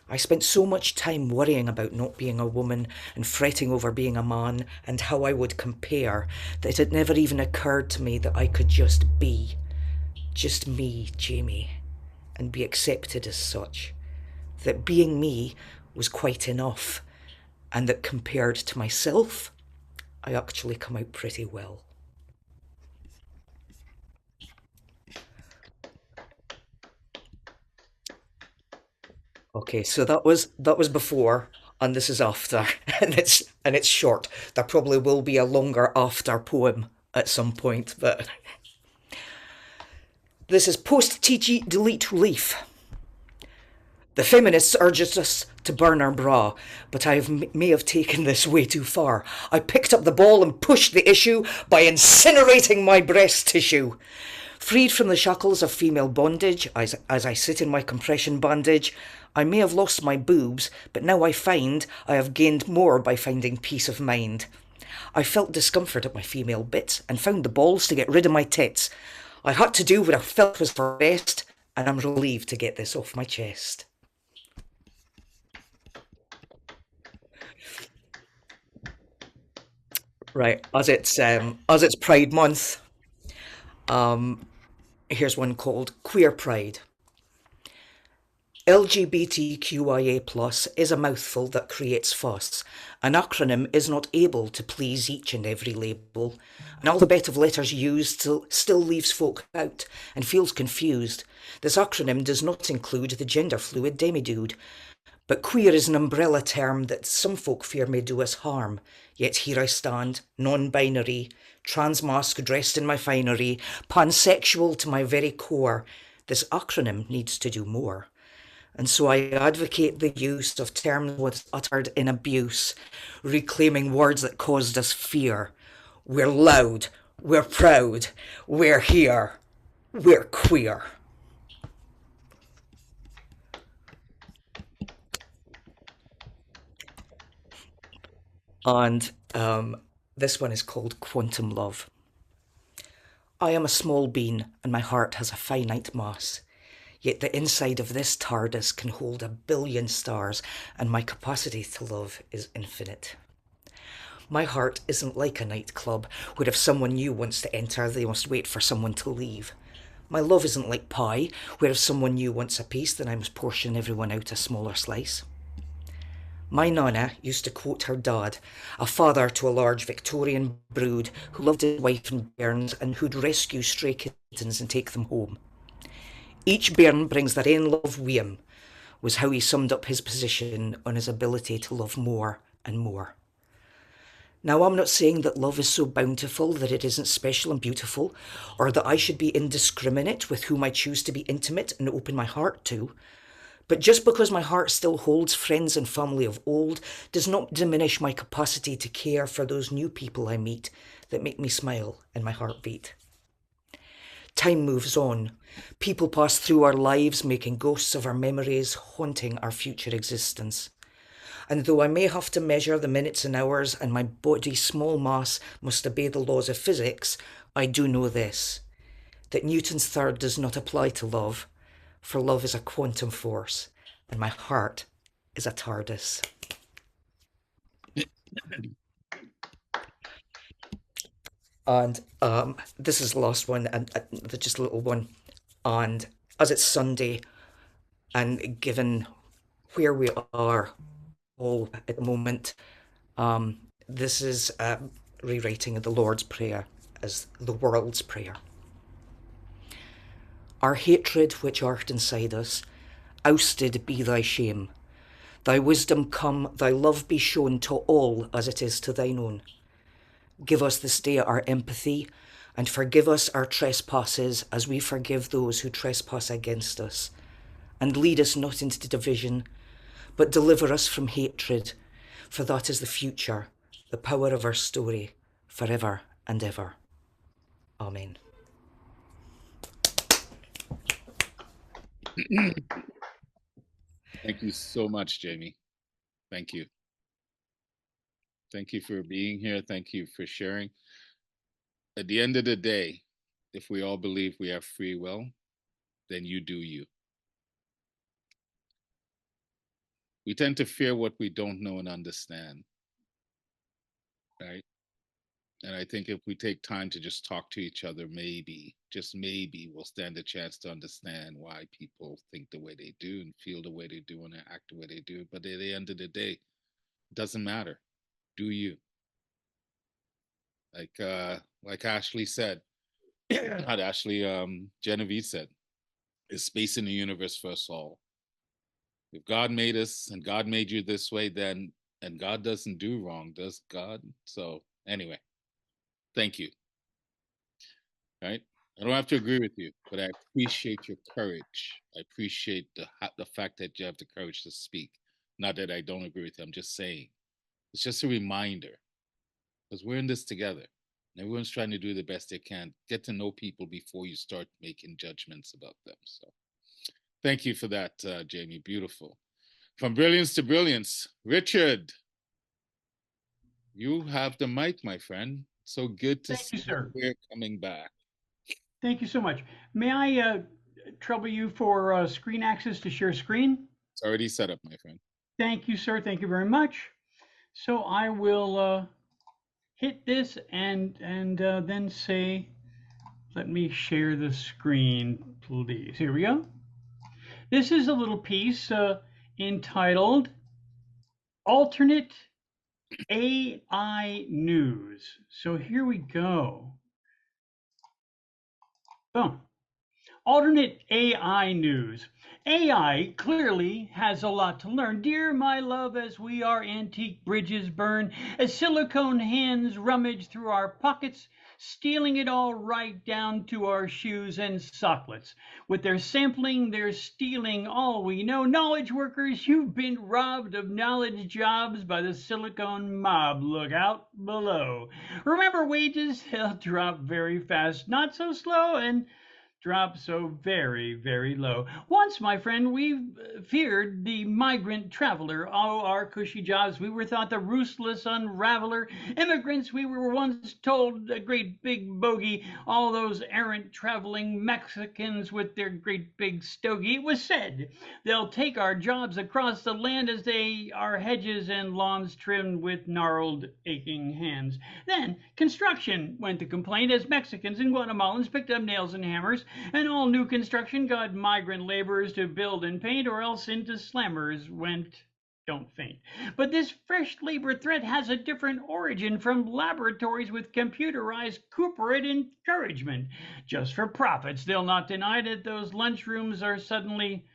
I spent so much time worrying about not being a woman and fretting over being a man and how I would compare that it never even occurred to me that I could just be. Just me, Jamie, and be accepted as such. That being me was quite enough, and that compared to myself, I actually come out pretty well. Okay, so that was before, and this is after, and it's short. There probably will be a longer after poem at some point, but this is post-TG delete relief. The feminists urged us to burn our bra, but may have taken this way too far. I picked up the ball and pushed the issue by incinerating my breast tissue. Freed from the shackles of female bondage, as I sit in my compression bandage, I may have lost my boobs, but now I find I have gained more by finding peace of mind. I felt discomfort at my female bits and found the balls to get rid of my tits. I had to do what I felt was for best, and I'm relieved to get this off my chest. Right, as it's Pride Month, here's one called Queer Pride. LGBTQIA+ is a mouthful that creates fuss. An acronym is not able to please each and every label. An alphabet of letters used still leaves folk out and feels confused. This acronym does not include the gender fluid demi-dude. But queer is an umbrella term that some folk fear may do us harm. Yet here I stand, non-binary, trans-mask dressed in my finery, pansexual to my very core. This acronym needs to do more. And so I advocate the use of terms once uttered in abuse, reclaiming words that caused us fear. We're loud, we're proud, we're here, we're queer. And this one is called Quantum Love. I am a small bean and my heart has a finite mass. Yet the inside of this TARDIS can hold 1 billion stars and my capacity to love is infinite. My heart isn't like a nightclub where if someone new wants to enter, they must wait for someone to leave. My love isn't like pie where if someone new wants a piece, then I must portion everyone out a smaller slice. My nana used to quote her dad, a father to a large Victorian brood who loved his wife and bairns and who'd rescue stray kittens and take them home. Each bairn brings their own love wi' him, was how he summed up his position on his ability to love more and more. Now, I'm not saying that love is so bountiful that it isn't special and beautiful, or that I should be indiscriminate with whom I choose to be intimate and open my heart to. But just because my heart still holds friends and family of old does not diminish my capacity to care for those new people I meet that make me smile and my heart beat. Time moves on. People pass through our lives, making ghosts of our memories, haunting our future existence. And though I may have to measure the minutes and hours and my body's small mass must obey the laws of physics, I do know this, that Newton's third does not apply to love, for love is a quantum force, and my heart is a TARDIS. And this is the last one, and just a little one. And as it's Sunday, and given where we are all at the moment, this is rewriting of the Lord's Prayer as the world's prayer. Our hatred which art inside us, ousted be thy shame. Thy wisdom come, thy love be shown to all as it is to thine own. Give us this day our empathy, and forgive us our trespasses as we forgive those who trespass against us. And lead us not into division, but deliver us from hatred, for that is the future, the power of our story, forever and ever. Amen.
Thank you so much, Jamie. Thank you. Thank you for being here. Thank you for sharing. At the end of the day, if we all believe we have free will, then you do you. We tend to fear what we don't know and understand, right? And I think if we take time to just talk to each other, maybe, just maybe, we'll stand a chance to understand why people think the way they do and feel the way they do and act the way they do. But at the end of the day, it doesn't matter. Do you? Like Ashley said, not Ashley, Genevieve said, is space in the universe for us all. If God made us and God made you this way, then, and God doesn't do wrong, does God? So anyway, thank you. Right? I don't have to agree with you, but I appreciate your courage. I appreciate the fact that you have the courage to speak. Not that I don't agree with you. I'm just saying. It's just a reminder, because we're in this together. And everyone's trying to do the best they can. Get to know people before you start making judgments about them. So thank you for that, Jamie. Beautiful. From brilliance to brilliance, Richard, you have the mic, my friend. So good to see you here coming back.
Thank you so much. May I trouble you for screen access to share screen?
It's already set up, my friend.
Thank you, sir. Thank you very much. So I will hit this and then say, let me share the screen, please. Here we go. This is a little piece entitled Alternate AI News. So here we go. Boom. Alternate AI news. AI clearly has a lot to learn. Dear my love, as we our antique bridges burn, as silicone hands rummage through our pockets, stealing it all right down to our shoes and socklets. With their sampling, they're stealing all we know. Knowledge workers, you've been robbed of knowledge jobs by the silicone mob. Look out below. Remember, wages, they'll drop very fast, not so slow, and drop so very, very low. Once, my friend, we feared the migrant traveler. Oh, our cushy jobs, we were thought the ruthless unraveler. Immigrants, we were once told, a great big bogey. All those errant traveling Mexicans with their great big stogie. It was said they'll take our jobs across the land as they are hedges and lawns trimmed with gnarled, aching hands. Then construction went to complaint as Mexicans and Guatemalans picked up nails and hammers, and all new construction got migrant laborers to build and paint, or else into slammers went. Don't faint. But this fresh labor threat has a different origin from laboratories with computerized corporate encouragement. Just for profits, they'll not deny that those lunchrooms are suddenly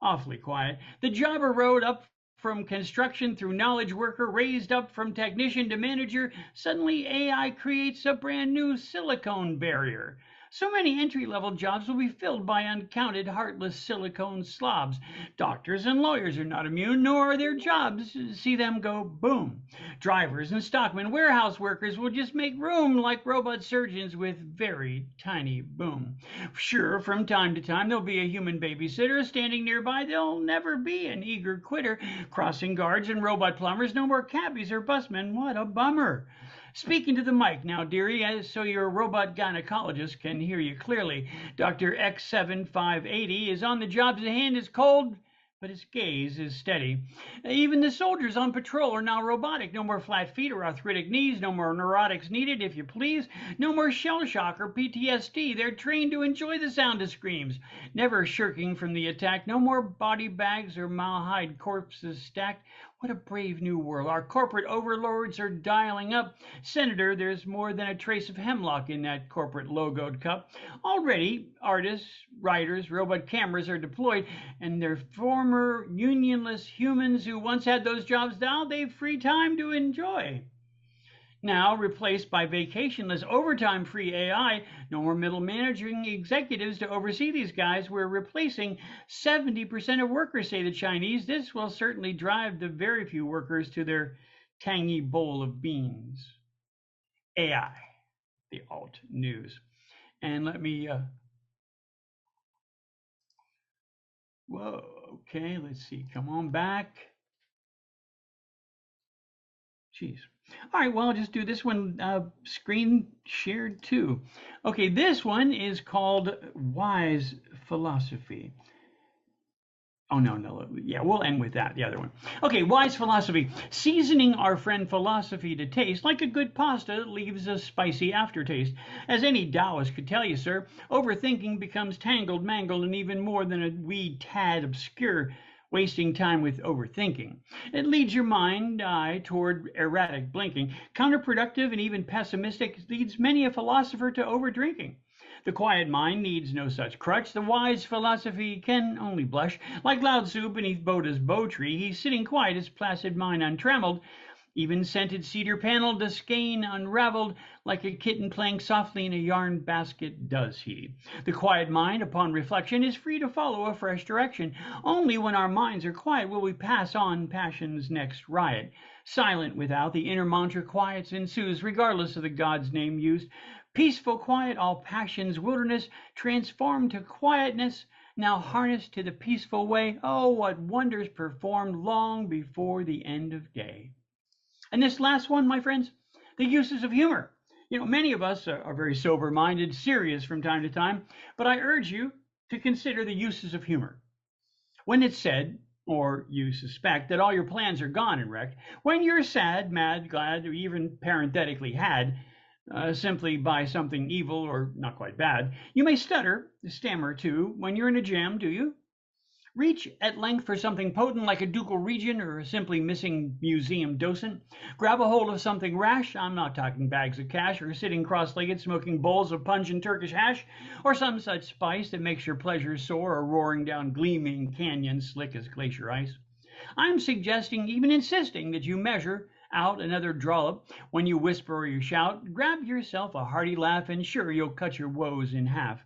awfully quiet. The jobber rode up from construction through knowledge worker, raised up from technician to manager. Suddenly AI creates a brand new silicone barrier. So many entry-level jobs will be filled by uncounted heartless silicone slobs. Doctors and lawyers are not immune, nor are their jobs. See them go boom. Drivers and stockmen, warehouse workers will just make room like robot surgeons with very tiny boom. Sure, from time to time there'll be a human babysitter standing nearby. There'll never be an eager quitter. Crossing guards and robot plumbers, no more cabbies or busmen. What a bummer. Speaking to the mic now, dearie, so your robot gynecologist can hear you clearly. Dr. X7580 is on the jobs at hand, is cold, but his gaze is steady. Even the soldiers on patrol are now robotic. No more flat feet or arthritic knees. No more neurotics needed, if you please. No more shell shock or PTSD. They're trained to enjoy the sound of screams, never shirking from the attack. No more body bags or malahide corpses stacked. What a brave new world. Our corporate overlords are dialing up. Senator, there's more than a trace of hemlock in that corporate logoed cup. Already, artists, writers, robot cameras are deployed, and their former unionless humans who once had those jobs, now they've free time to enjoy. Now replaced by vacationless overtime-free AI, no more middle managing executives to oversee these guys. We're replacing 70% of workers, say the Chinese. This will certainly drive the very few workers to their tangy bowl of beans. AI, the alt news. And let me, whoa, okay, let's see, come on back. Jeez. All right, well, I'll just do this one screen shared too. Okay, this one is called Wise Philosophy. Oh, no. Yeah, we'll end with that, the other one. Okay, Wise Philosophy. Seasoning our friend philosophy to taste, like a good pasta, leaves a spicy aftertaste. As any Taoist could tell you, sir, overthinking becomes tangled, mangled, and even more than a wee tad obscure, wasting time with overthinking. It leads your mind, eye, toward erratic blinking. Counterproductive and even pessimistic, leads many a philosopher to overdrinking. The quiet mind needs no such crutch. The wise philosophy can only blush. Like Lao Tzu beneath Buddha's bow tree, he's sitting quiet, his placid mind untrammeled. Even scented cedar paneled the skein unraveled, like a kitten playing softly in a yarn basket does he. The quiet mind, upon reflection, is free to follow a fresh direction. Only when our minds are quiet will we pass on passion's next riot. Silent without, the inner mantra quiets ensues, regardless of the God's name used. Peaceful quiet, all passion's wilderness, transformed to quietness, now harnessed to the peaceful way. Oh, what wonders performed long before the end of day. And this last one, my friends, the uses of humor. You know, many of us are very sober-minded, serious from time to time, but I urge you to consider the uses of humor. When it's said, or you suspect, that all your plans are gone and wrecked, when you're sad, mad, glad, or even parenthetically had, simply by something evil or not quite bad, you may stutter, stammer too, when you're in a jam, do you? Reach at length for something potent like a ducal regent or a simply missing museum docent. Grab a hold of something rash. I'm not talking bags of cash or sitting cross-legged smoking bowls of pungent Turkish hash or some such spice that makes your pleasures soar or roaring down gleaming canyons slick as glacier ice. I'm suggesting, even insisting, that you measure out another dollop when you whisper or you shout. Grab yourself a hearty laugh and sure you'll cut your woes in half.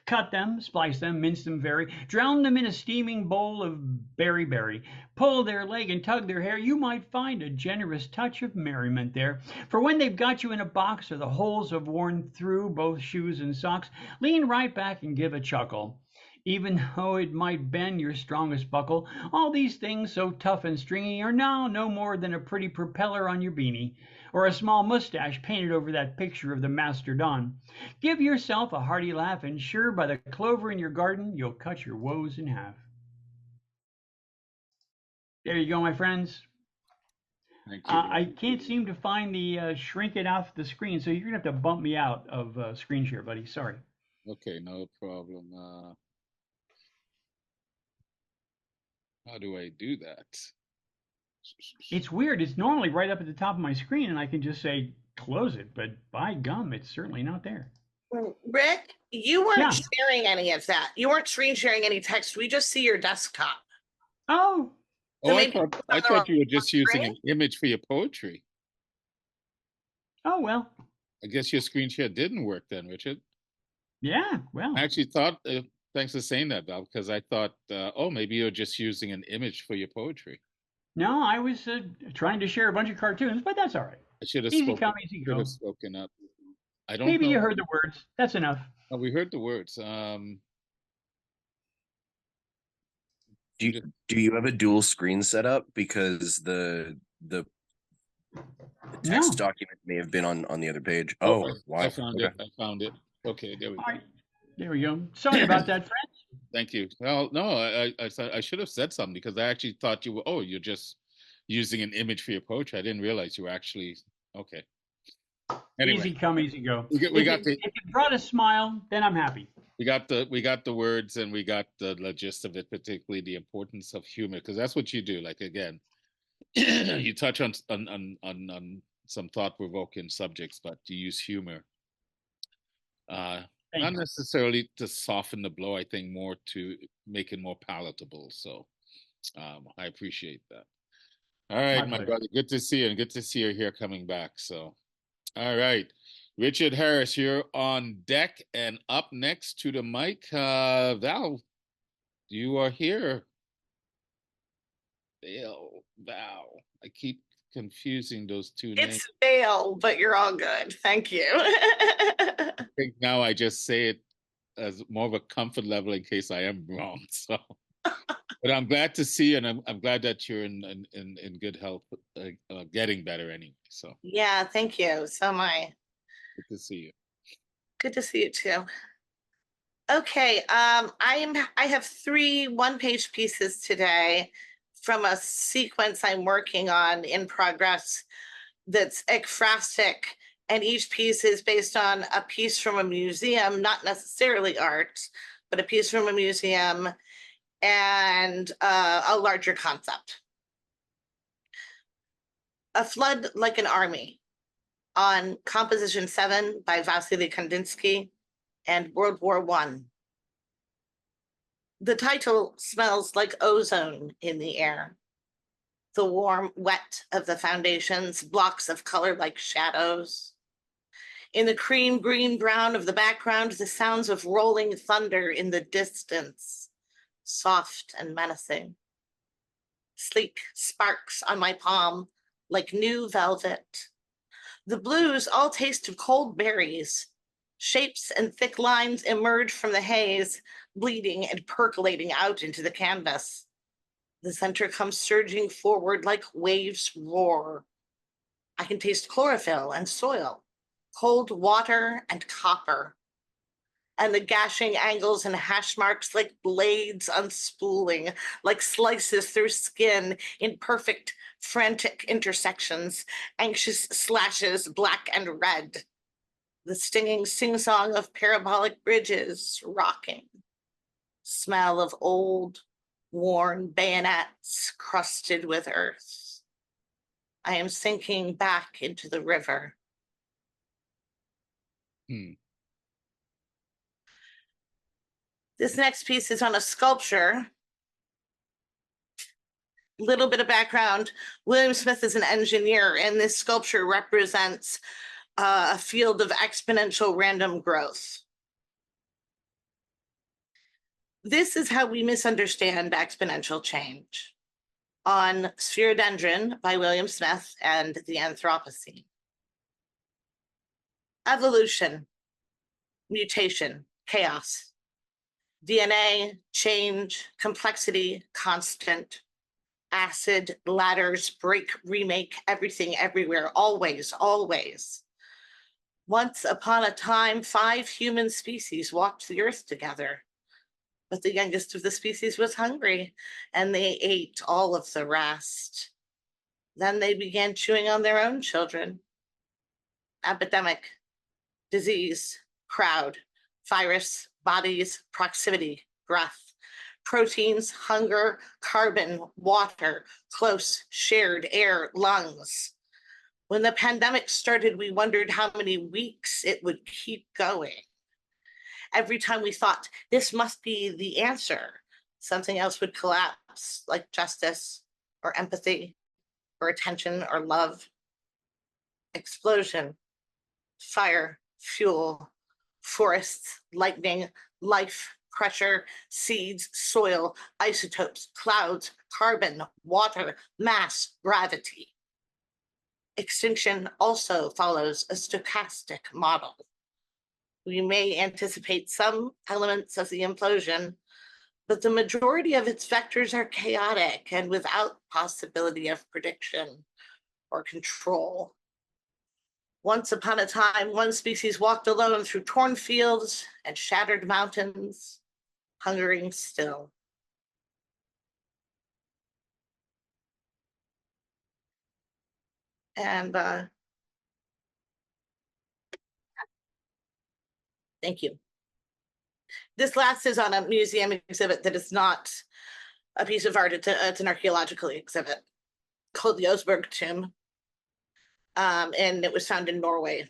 Cut them, splice them, mince them very, drown them in a steaming bowl of berry. Pull their leg and tug their hair, you might find a generous touch of merriment there. For when they've got you in a box or the holes have worn through both shoes and socks, lean right back and give a chuckle. Even though it might bend your strongest buckle, all these things so tough and stringy are now no more than a pretty propeller on your beanie, or a small mustache painted over that picture of the Master Don. Give yourself a hearty laugh, and sure, by the clover in your garden, you'll cut your woes in half. There you go, my friends.
Thank you.
I can't seem to find the shrink it off the screen, so you're going to have to bump me out of screen share, buddy. Sorry.
Okay, no problem. How do I do that?
It's weird. It's normally right up at the top of my screen, and I can just say close it, but by gum, it's certainly not there.
Rick, you weren't
Yeah.
sharing any of that. You weren't screen sharing any text. We just see your desktop.
Oh.
So
Oh,
maybe
I thought you were just using an image for your poetry.
Oh, well.
I guess your screen share didn't work then, Richard.
Yeah, well.
I actually thought, thanks for saying that, Val, because I thought, oh, maybe you're just using an image for your poetry.
No, I was trying to share a bunch of cartoons, but that's all right.
I should have
Easy come, easy go.
spoken up. I don't
Maybe
know.
you heard the words. That's enough.
Oh, we heard the words.
Do you have a dual screen setup? Because the text document may have been on the other page. Oh, wow.
I found it. I found it. Okay, there we go.
All right. There we go. Sorry about that, friends.
Thank you. Well, no, I should have said something because I actually thought you were, oh, you're just using an image for your poetry. I didn't realize you were actually, okay. Anyway,
easy come, easy go.
If
it brought a smile, then I'm happy.
We got the words and we got the gist of it, particularly the importance of humor, because that's what you do. Like, again, you touch on some thought-provoking subjects, but you use humor. Not necessarily to soften the blow, I think more to make it more palatable. So I appreciate that. All right, my brother, good to see you, and good to see you here coming back. So, all right, Richard Harris, you're on deck, and up next to the mic, Val, you are here. Val, I keep confusing those two names.
It's Vayl, but you're all good. Thank you.
I think now I just say it as more of a comfort level in case I am wrong. So, but I'm glad to see you, and I'm glad that you're in good health, getting better anyway. So
yeah, thank you. So am I.
Good to see you.
Good to see you too. Okay, I have 3 one-page pieces today from a sequence I'm working on in progress that's ekphrastic, and each piece is based on a piece from a museum, not necessarily art, but a piece from a museum and a larger concept. A Flood Like an Army, on Composition 7 by Vasily Kandinsky and World War I. The title smells like ozone in the air. The warm wet of the foundations, blocks of color like shadows. In the cream, green, brown of the background, the sounds of rolling thunder in the distance, soft and menacing. Sleek sparks on my palm like new velvet. The blues all taste of cold berries. Shapes and thick lines emerge from the haze, bleeding and percolating out into the canvas. The center comes surging forward like waves roar. I can taste chlorophyll and soil, cold water and copper, and the gashing angles and hash marks like blades unspooling, like slices through skin in perfect, frantic intersections, anxious slashes, black and red. The stinging sing-song of parabolic bridges rocking. Smell of old, worn bayonets crusted with earth. I am sinking back into the river. This next piece is on a sculpture. Little bit of background. William Smith is an engineer, and this sculpture represents a field of exponential random growth. This is how we misunderstand exponential change. On Spherodendron by William Smith and the Anthropocene. Evolution, mutation, chaos. DNA, change, complexity, constant. Acid, ladders, break, remake, everything, everywhere, always, always. Once upon a time, 5 human species walked the earth together. But the youngest of the species was hungry, and they ate all of the rest. Then they began chewing on their own children. Epidemic, disease, crowd, virus, bodies, proximity, breath, proteins, hunger, carbon, water, close, shared air, lungs. When the pandemic started, we wondered how many weeks it would keep going. Every time we thought, this must be the answer, something else would collapse, like justice or empathy or attention or love. Explosion, fire, fuel, forests, lightning, life, pressure, seeds, soil, isotopes, clouds, carbon, water, mass, gravity. Extinction also follows a stochastic model. We may anticipate some elements of the implosion, but the majority of its vectors are chaotic and without possibility of prediction or control. Once upon a time, one species walked alone through torn fields and shattered mountains, hungering still. And thank you. This last is on a museum exhibit that is not a piece of art. It's an archaeological exhibit called the Osberg Tomb. And it was found in Norway.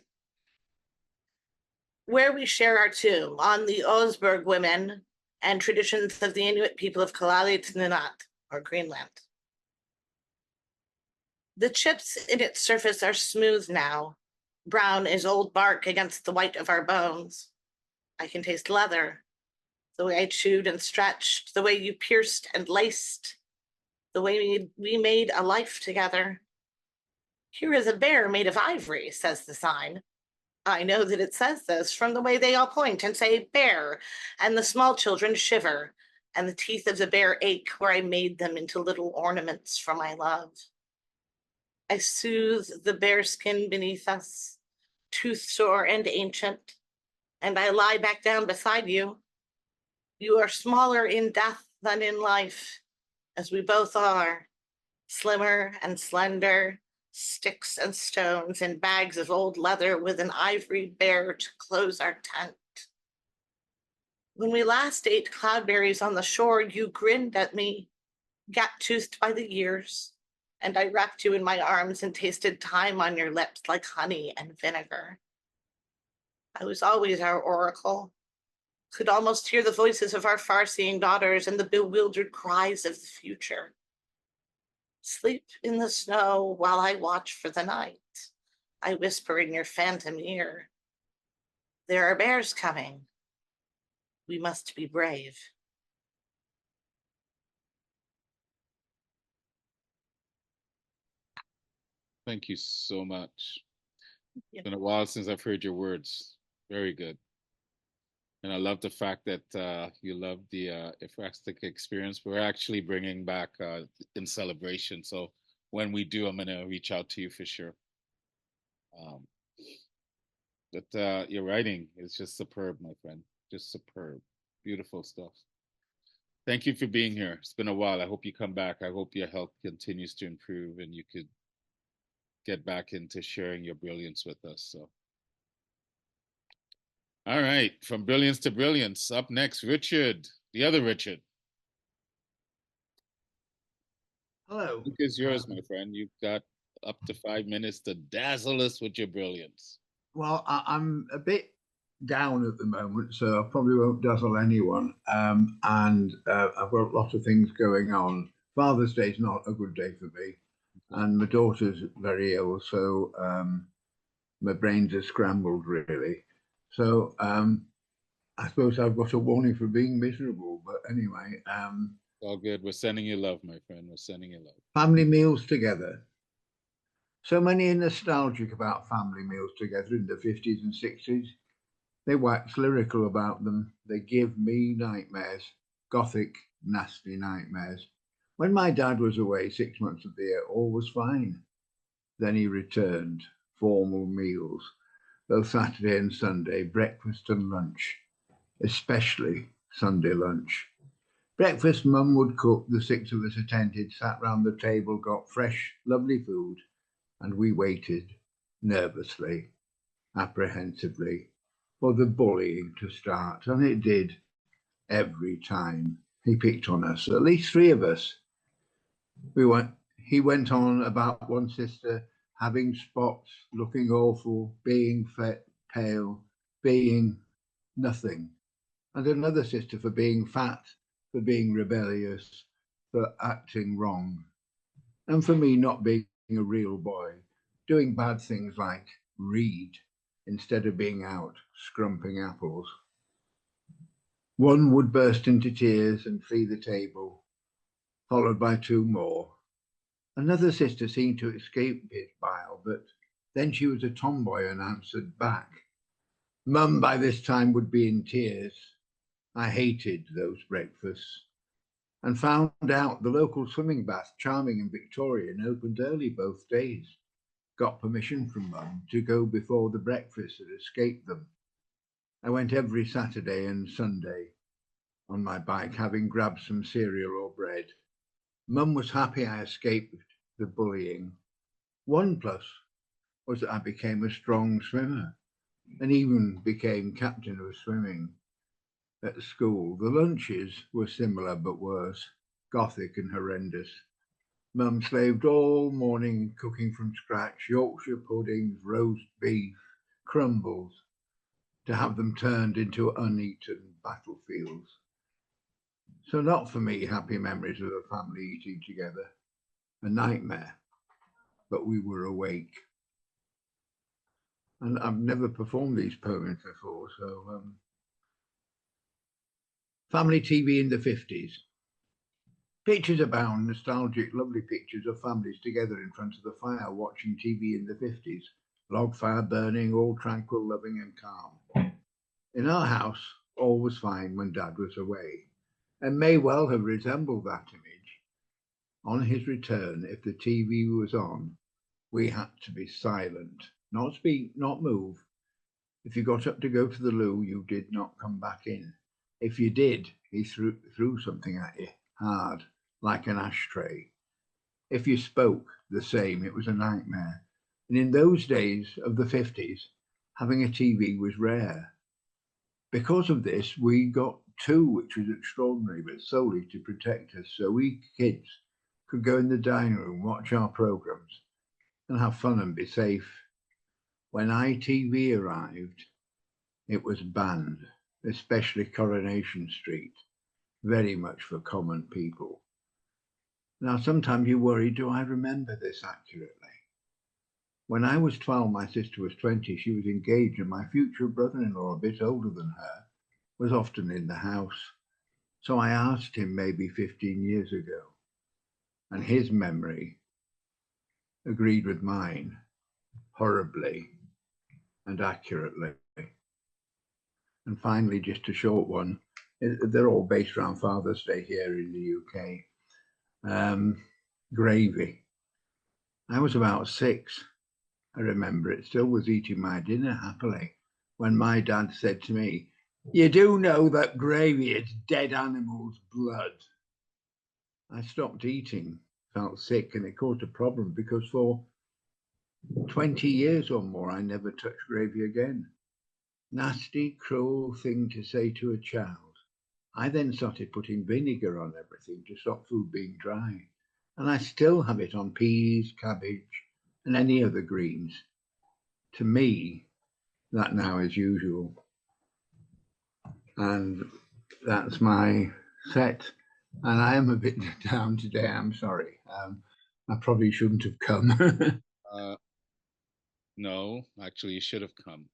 Where we share our tomb on the Osberg women and traditions of the Inuit people of Kalaallit Nunaat, or Greenland. The chips in its surface are smooth now. Brown is old bark against the white of our bones. I can taste leather, the way I chewed and stretched, the way you pierced and laced, the way we made a life together. Here is a bear made of ivory, says the sign. I know that it says this from the way they all point and say bear, and the small children shiver, and the teeth of the bear ache where I made them into little ornaments for my love. I soothe the bear skin beneath us, tooth-sore and ancient, and I lie back down beside you. You are smaller in death than in life, as we both are, slimmer and slender, sticks and stones and bags of old leather with an ivory bear to close our tent. When we last ate cloudberries on the shore, you grinned at me, gap-toothed by the years, and I wrapped you in my arms and tasted time on your lips like honey and vinegar. I was always our oracle, could almost hear the voices of our far-seeing daughters and the bewildered cries of the future. Sleep in the snow while I watch for the night. I whisper in your phantom ear. There are bears coming. We must be brave.
Thank you so much.
Yeah.
It's been a while since I've heard your words. Very good. And I love the fact that you love the Euphrastic experience. We're actually bringing back in celebration. So when we do, I'm going to reach out to you for sure. But your writing is just superb, my friend. Just superb. Beautiful stuff. Thank you for being here. It's been a while. I hope you come back. I hope your health continues to improve and you could get back into sharing your brilliance with us. So, all right, from brilliance to brilliance. Up next, Richard, the other Richard.
Hello.
The is yours, my friend. You've got up to 5 minutes to dazzle us with your brilliance.
Well, I'm a bit down at the moment, so I probably won't dazzle anyone. And I've got a lot of things going on. Father's Day is not a good day for me, and my daughter's very ill, so my brains are scrambled really. So I suppose I've got a warning for being miserable. But anyway,
all good. We're sending you love, my friend. We're sending you love.
Family meals together. So many are nostalgic about family meals together in the 50s and 60s. They wax lyrical about them. They give me nightmares, gothic, nasty nightmares. When my dad was away 6 months of the year, all was fine. Then he returned, formal meals, both Saturday and Sunday, breakfast and lunch, especially Sunday lunch. Breakfast, Mum would cook, the 6 of us attended, sat round the table, got fresh, lovely food, and we waited nervously, apprehensively, for the bullying to start. And it did every time. He picked on us, at least 3 of us. He went on about one sister having spots, looking awful, being pale, being nothing. And another sister for being fat, for being rebellious, for acting wrong. And for me not being a real boy, doing bad things like read instead of being out scrumping apples. One would burst into tears and flee the table, followed by 2 more. Another sister seemed to escape his bile, but then she was a tomboy and answered back. Mum by this time would be in tears. I hated those breakfasts and found out the local swimming bath, Charming and Victorian, opened early both days. Got permission from Mum to go before the breakfast had escaped them. I went every Saturday and Sunday on my bike, having grabbed some cereal or bread. Mum was happy I escaped the bullying. One plus was that I became a strong swimmer and even became captain of swimming at school. The lunches were similar but worse, gothic and horrendous. Mum slaved all morning cooking from scratch, Yorkshire puddings, roast beef, crumbles, to have them turned into uneaten battlefields. So not for me happy memories of a family eating together. A nightmare, but we were awake. And I've never performed these poems before, so family TV in the 50s. Pictures abound, nostalgic, lovely pictures of families together in front of the fire watching TV in the 50s. Log fire burning, all tranquil, loving and calm. In our house, all was fine when Dad was away, and may well have resembled that image. On his return, if the TV was on, we had to be silent, not speak, not move. If you got up to go to the loo, you did not come back in. If you did, he threw something at you, hard, like an ashtray. If you spoke, the same, it was a nightmare. And in those days of the 50s, having a TV was rare. Because of this, we got 2, which was extraordinary, but solely to protect us. So we kids could go in the dining room, watch our programs, and have fun and be safe. When ITV arrived, it was banned, especially Coronation Street, very much for common people. Now, sometimes you worry, do I remember this accurately? When I was 12, my sister was 20. She was engaged, and my future brother-in-law, a bit older than her, was often in the house. So I asked him maybe 15 years ago, and his memory agreed with mine horribly and accurately. And finally, just a short one. They're all based around Father's Day here in the UK. Gravy. I was about 6. I remember it. Still was eating my dinner happily when my dad said to me, "You do know that gravy is dead animals' blood." I stopped eating, felt sick, and it caused a problem because for 20 years or more, I never touched gravy again. Nasty, cruel thing to say to a child. I then started putting vinegar on everything to stop food being dry. And I still have it on peas, cabbage, and any other greens. To me, that now is usual. And that's my set. And I am a bit down today, I'm sorry. I probably shouldn't have come.
No, actually, you should have come.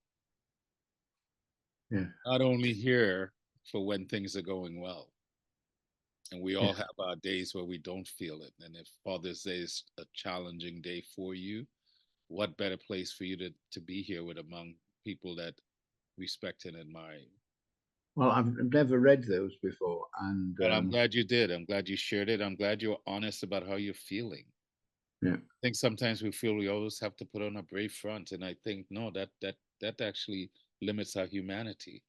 Yeah.
Not only here for when things are going well. And we all
Yeah.
have our days where we don't feel it. And if Father's Day is a challenging day for you, what better place for you to be here with among people that respect and admire you?
Well, I've never read those before. And
But I'm glad you did. I'm glad you shared it. I'm glad you're honest about how you're feeling.
yeah.
I think sometimes we feel we always have to put on a brave front. And I think, no, that actually limits our humanity.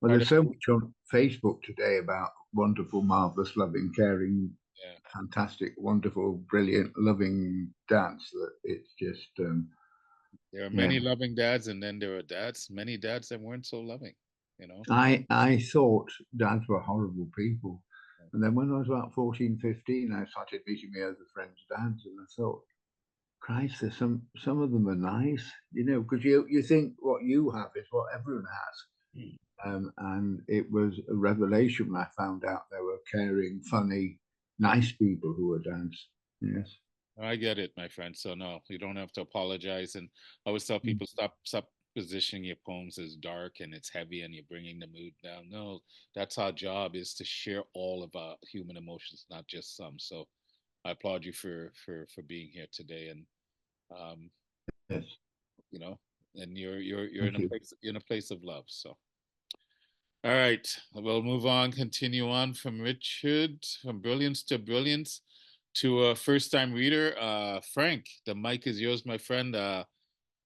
Well,
Part
there's
of-
so much on Facebook today about wonderful, marvelous, loving, caring,
Yeah.
fantastic, wonderful, brilliant, loving dads that it's just.
There are many loving dads, and then there are many dads that weren't so loving, you know?
I thought dads were horrible people. And then when I was about 14, 15, I started meeting my other friends' dads, and I thought, Christ, there's some of them are nice, you know, because you think what you have is what everyone has. And it was a revelation when I found out there were caring, funny, nice people who were dads. Yes.
I get it, my friend. So no, you don't have to apologize. And I always tell people, stop positioning your poems as dark and it's heavy and you're bringing the mood down. No, that's our job, is to share all of our human emotions, not just some. So I applaud you for being here today. And
yes,
you know, and you're
Thank you.
in a place of love. So all right, we'll move on, continue on from Richard, from brilliance to brilliance, to a first-time reader. Frank, the mic is yours, my friend.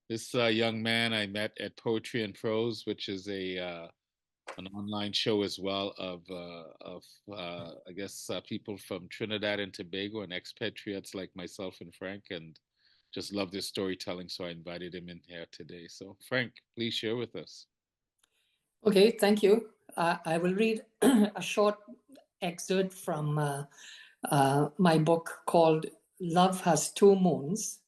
This young man I met at Poetry and Prose, which is an online show as well of I guess people from Trinidad and Tobago and expatriates like myself and Frank, and just love this storytelling. So I invited him in here today. So Frank, please share with us.
Okay, thank you. I will read a short excerpt from my book called Love Has Two Moons,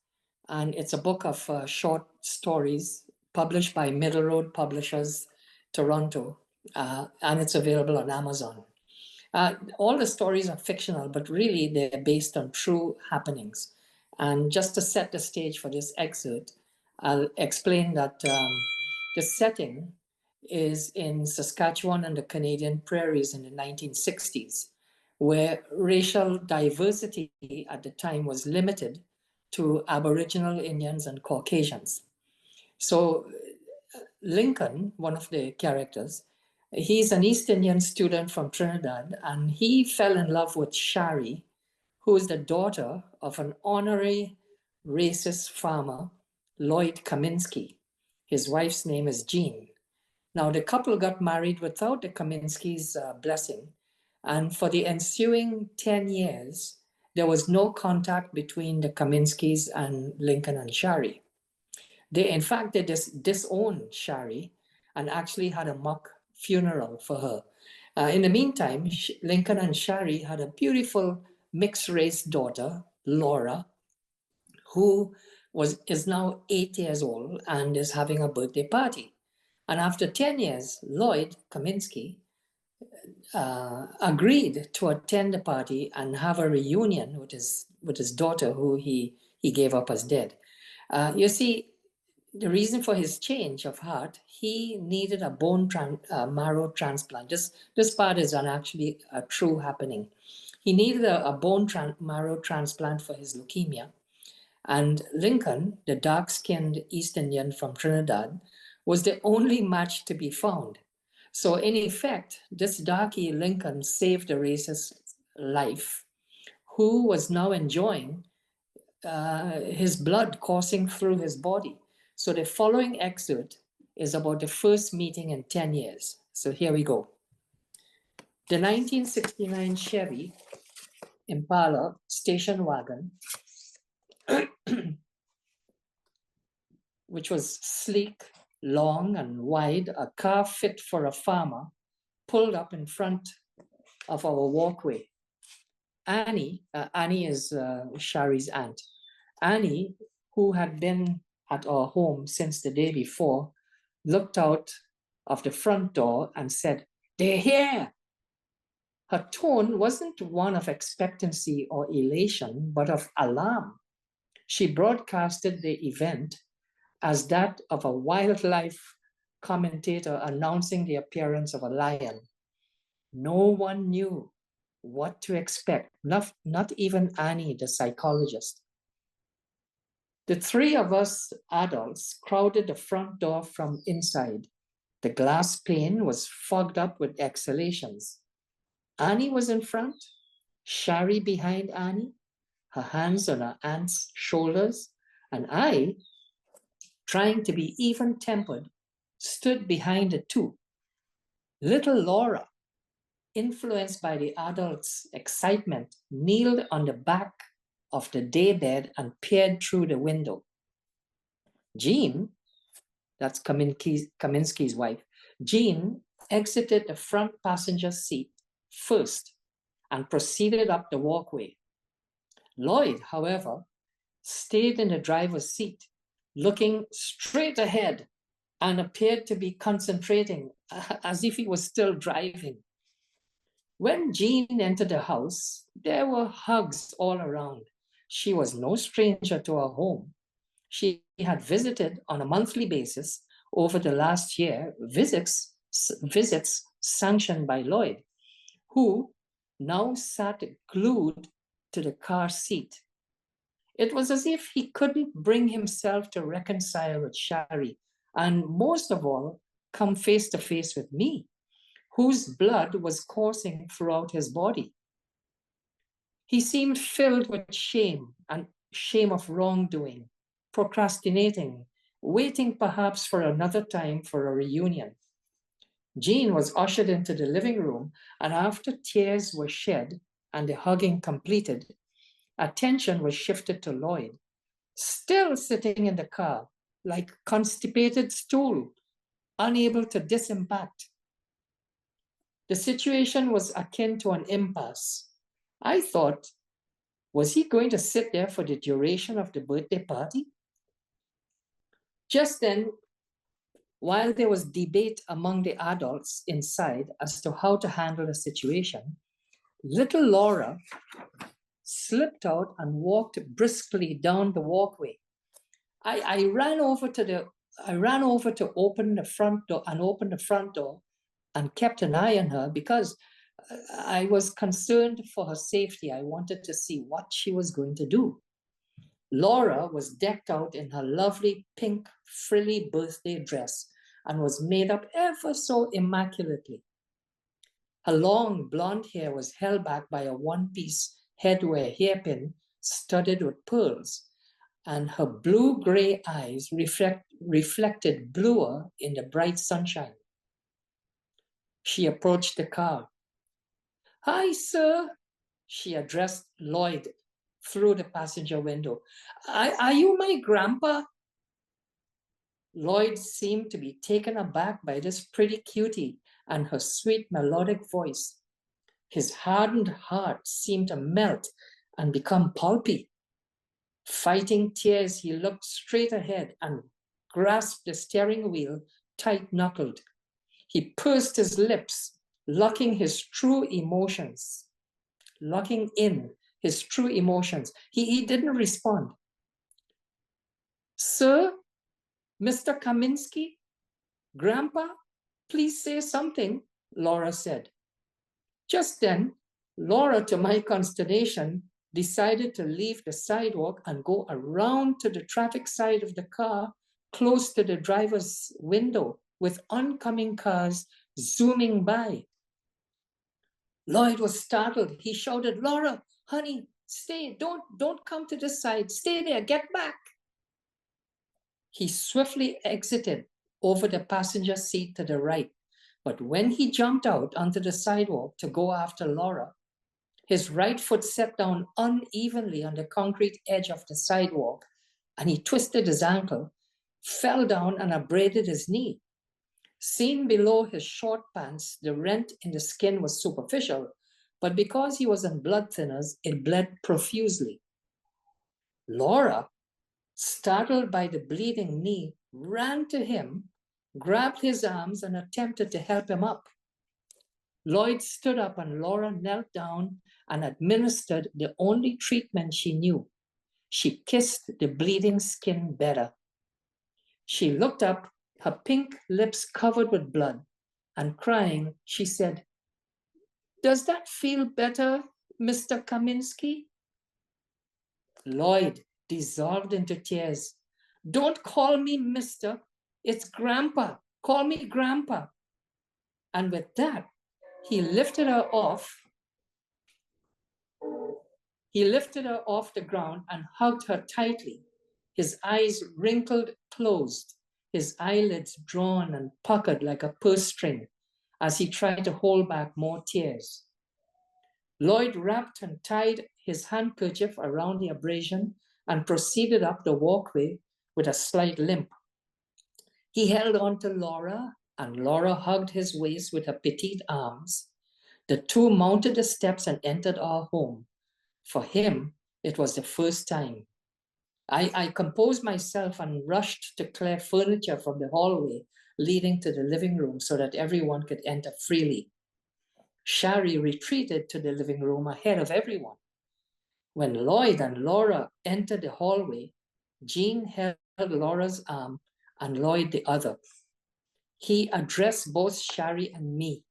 and it's a book of short stories published by Middle Road Publishers, Toronto, and it's available on Amazon. All the stories are fictional, but really they're based on true happenings. And just to set the stage for this excerpt, I'll explain that the setting is in Saskatchewan and the Canadian prairies in the 1960s, where racial diversity at the time was limited to Aboriginal Indians and Caucasians. So Lincoln, one of the characters, he's an East Indian student from Trinidad, and he fell in love with Shari, who is the daughter of an honorary racist farmer, Lloyd Kaminsky. His wife's name is Jean. Now, the couple got married without the Kaminskys' blessing, and for the ensuing 10 years, there was no contact between the Kaminskys and Lincoln and Shari. In fact, they disowned Shari and actually had a mock funeral for her. In the meantime, Lincoln and Shari had a beautiful mixed-race daughter, Laura, who is now 8 years old and is having a birthday party. And after 10 years, Lloyd Kaminsky agreed to attend the party and have a reunion with his daughter, who he gave up as dead. You see, the reason for his change of heart, he needed a bone marrow transplant. This part is actually a true happening. He needed a bone marrow transplant for his leukemia. And Lincoln, the dark-skinned East Indian from Trinidad, was the only match to be found. So in effect, this darky Lincoln saved the racist's life, who was now enjoying his blood coursing through his body. So the following excerpt is about the first meeting in 10 years. So here we go. The 1969 Chevy Impala station wagon, which was sleek, long, and wide, a car fit for a farmer, pulled up in front of our walkway. Annie is Shari's aunt. Annie, who had been at our home since the day before, looked out of the front door and said, "They're here." Her tone wasn't one of expectancy or elation, but of alarm. She broadcasted the event as that of a wildlife commentator announcing the appearance of a lion. No one knew what to expect, not even Annie, the psychologist. The three of us adults crowded the front door from inside. The glass pane was fogged up with exhalations. Annie was in front, Shari behind Annie, her hands on her aunt's shoulders, and I, trying to be even-tempered, stood behind the two. Little Laura, influenced by the adults' excitement, kneeled on the back of the daybed and peered through the window. Jean, that's Kaminsky's wife, Jean exited the front passenger seat first and proceeded up the walkway. Lloyd, however, stayed in the driver's seat, looking straight ahead and appeared to be concentrating as if he was still driving. When Jean entered the house, there were hugs all around. She was no stranger to our home. She had visited on a monthly basis over the last year, visits sanctioned by Lloyd, who now sat glued to the car seat. It was as if he couldn't bring himself to reconcile with Shari, and most of all, come face to face with me, whose blood was coursing throughout his body. He seemed filled with shame, and shame of wrongdoing, procrastinating, waiting perhaps for another time for a reunion. Jean was ushered into the living room, and after tears were shed and the hugging completed, attention was shifted to Lloyd, still sitting in the car like constipated stool, unable to disimpact. The situation was akin to an impasse. I thought, was he going to sit there for the duration of the birthday party? Just then, while there was debate among the adults inside as to how to handle the situation, little Laura slipped out and walked briskly down the walkway. I ran over to open the front door and kept an eye on her because I was concerned for her safety. I wanted to see what she was going to do. Laura was decked out in her lovely pink frilly birthday dress and was made up ever so immaculately. Her long blonde hair was held back by a one-piece headwear hairpin studded with pearls, and her blue-gray eyes reflected bluer in the bright sunshine. She approached the car. "Hi, sir," she addressed Lloyd through the passenger window. Are you my grandpa?" Lloyd seemed to be taken aback by this pretty cutie and her sweet melodic voice. His hardened heart seemed to melt and become pulpy. Fighting tears, he looked straight ahead and grasped the steering wheel tight-knuckled. He pursed his lips, locking his true emotions, locking in his true emotions. He didn't respond. Sir, Mr. Kaminsky, Grandpa, please say something, Laura said. Just then, Laura, to my consternation, decided to leave the sidewalk and go around to the traffic side of the car, close to the driver's window, with oncoming cars zooming by. Lloyd was startled. He shouted, Laura, honey, stay, don't come to this side. Stay there, get back. He swiftly exited over the passenger seat to the right. But when he jumped out onto the sidewalk to go after Laura, his right foot set down unevenly on the concrete edge of the sidewalk, and he twisted his ankle, fell down and abraded his knee. Seen below his short pants, the rent in the skin was superficial, but because he was on blood thinners, it bled profusely. Laura, startled by the bleeding knee, ran to him, grabbed his arms, and attempted to help him up. Lloyd stood up and Laura knelt down and administered the only treatment she knew. She kissed the bleeding skin better. She looked up, her pink lips covered with blood, and crying, she said, Does that feel better, Mr. Kaminsky? Lloyd dissolved into tears. Don't call me Mr. It's Grandpa. Call me Grandpa. And with that, he lifted her off. He lifted her off the ground and hugged her tightly, his eyes wrinkled closed, his eyelids drawn and puckered like a purse string as he tried to hold back more tears. Lloyd wrapped and tied his handkerchief around the abrasion and proceeded up the walkway with a slight limp. He held on to Laura, and Laura hugged his waist with her petite arms. The two mounted the steps and entered our home. For him, it was the first time. I composed myself and rushed to clear furniture from the hallway leading to the living room so that everyone could enter freely. Shari retreated to the living room ahead of everyone. When Lloyd and Laura entered the hallway, Jean held Laura's arm and Lloyd the other. He addressed both Shari and me.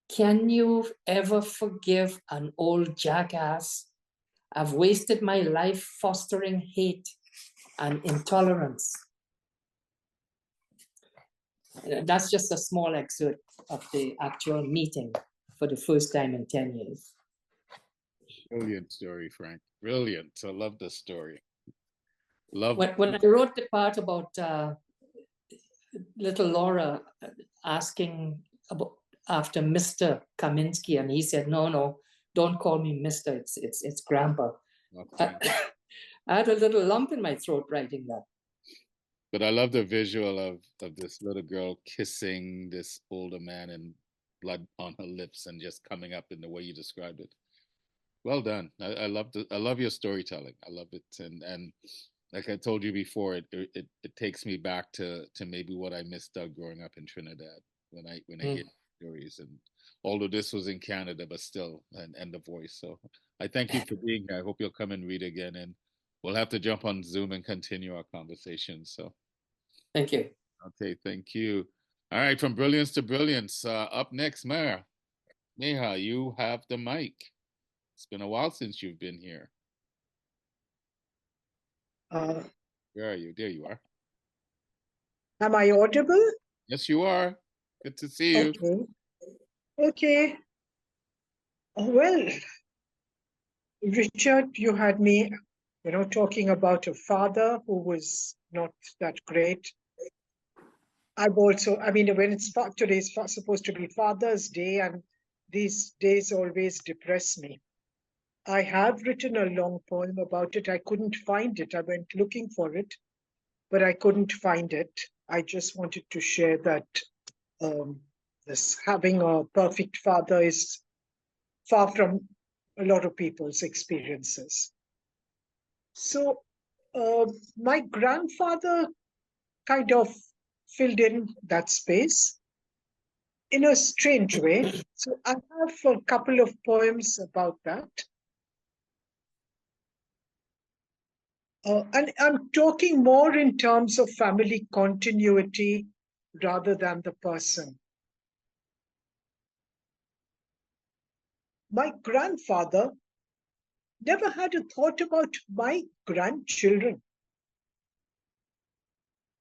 Can you ever forgive an old jackass? I've wasted my life fostering hate and intolerance. That's just a small excerpt of the actual meeting for the first time in 10 years.
Brilliant story, Frank. Brilliant. I love this story. Love.
When I wrote the part about little Laura asking about after Mr. Kaminsky, and he said, no, don't call me Mr. It's Grandpa. Okay. I had a little lump in my throat writing that.
But I love the visual of this little girl kissing this older man and blood on her lips and just coming up in the way you described it. Well done. I love your storytelling. I love it. And like I told you before, it takes me back to maybe what I missed out growing up in Trinidad when I hear stories. And although this was in Canada, but still, and the voice. So I thank you for being here. I hope you'll come and read again, and we'll have to jump on Zoom and continue our conversation. So
thank you.
Okay, thank you. All right, from brilliance to brilliance. Up next, Meha, you have the mic. It's been a while since you've been here. Where are you? There you are.
Am I audible?
Yes, you are. Good to see you.
Okay. Well, Richard, you had me, talking about a father who was not that great. I've also, when it's today's supposed to be Father's Day, and these days always depress me. I have written a long poem about it. I couldn't find it. I went looking for it, but I couldn't find it. I just wanted to share that this having a perfect father is far from a lot of people's experiences. So my grandfather kind of filled in that space. in a strange way. So I have a couple of poems about that. And I'm talking more in terms of family continuity rather than the person. My grandfather never had a thought about my grandchildren.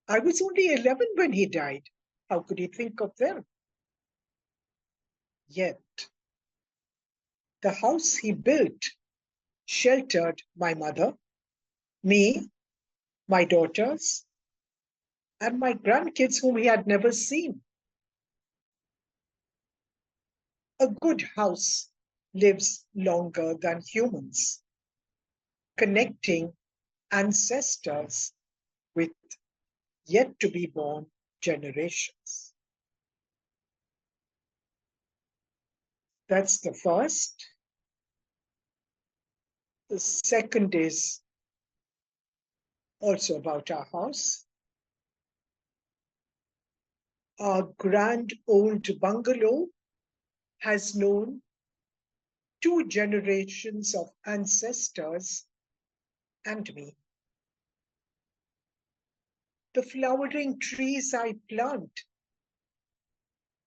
I was only 11 when he died. How could he think of them? Yet, the house he built sheltered my mother, me, my daughters, and my grandkids whom he had never seen. A good house lives longer than humans, connecting ancestors with yet to be born generations. That's the first. The second is also about our house. Our grand old bungalow has known 2 generations of ancestors and me. The flowering trees I plant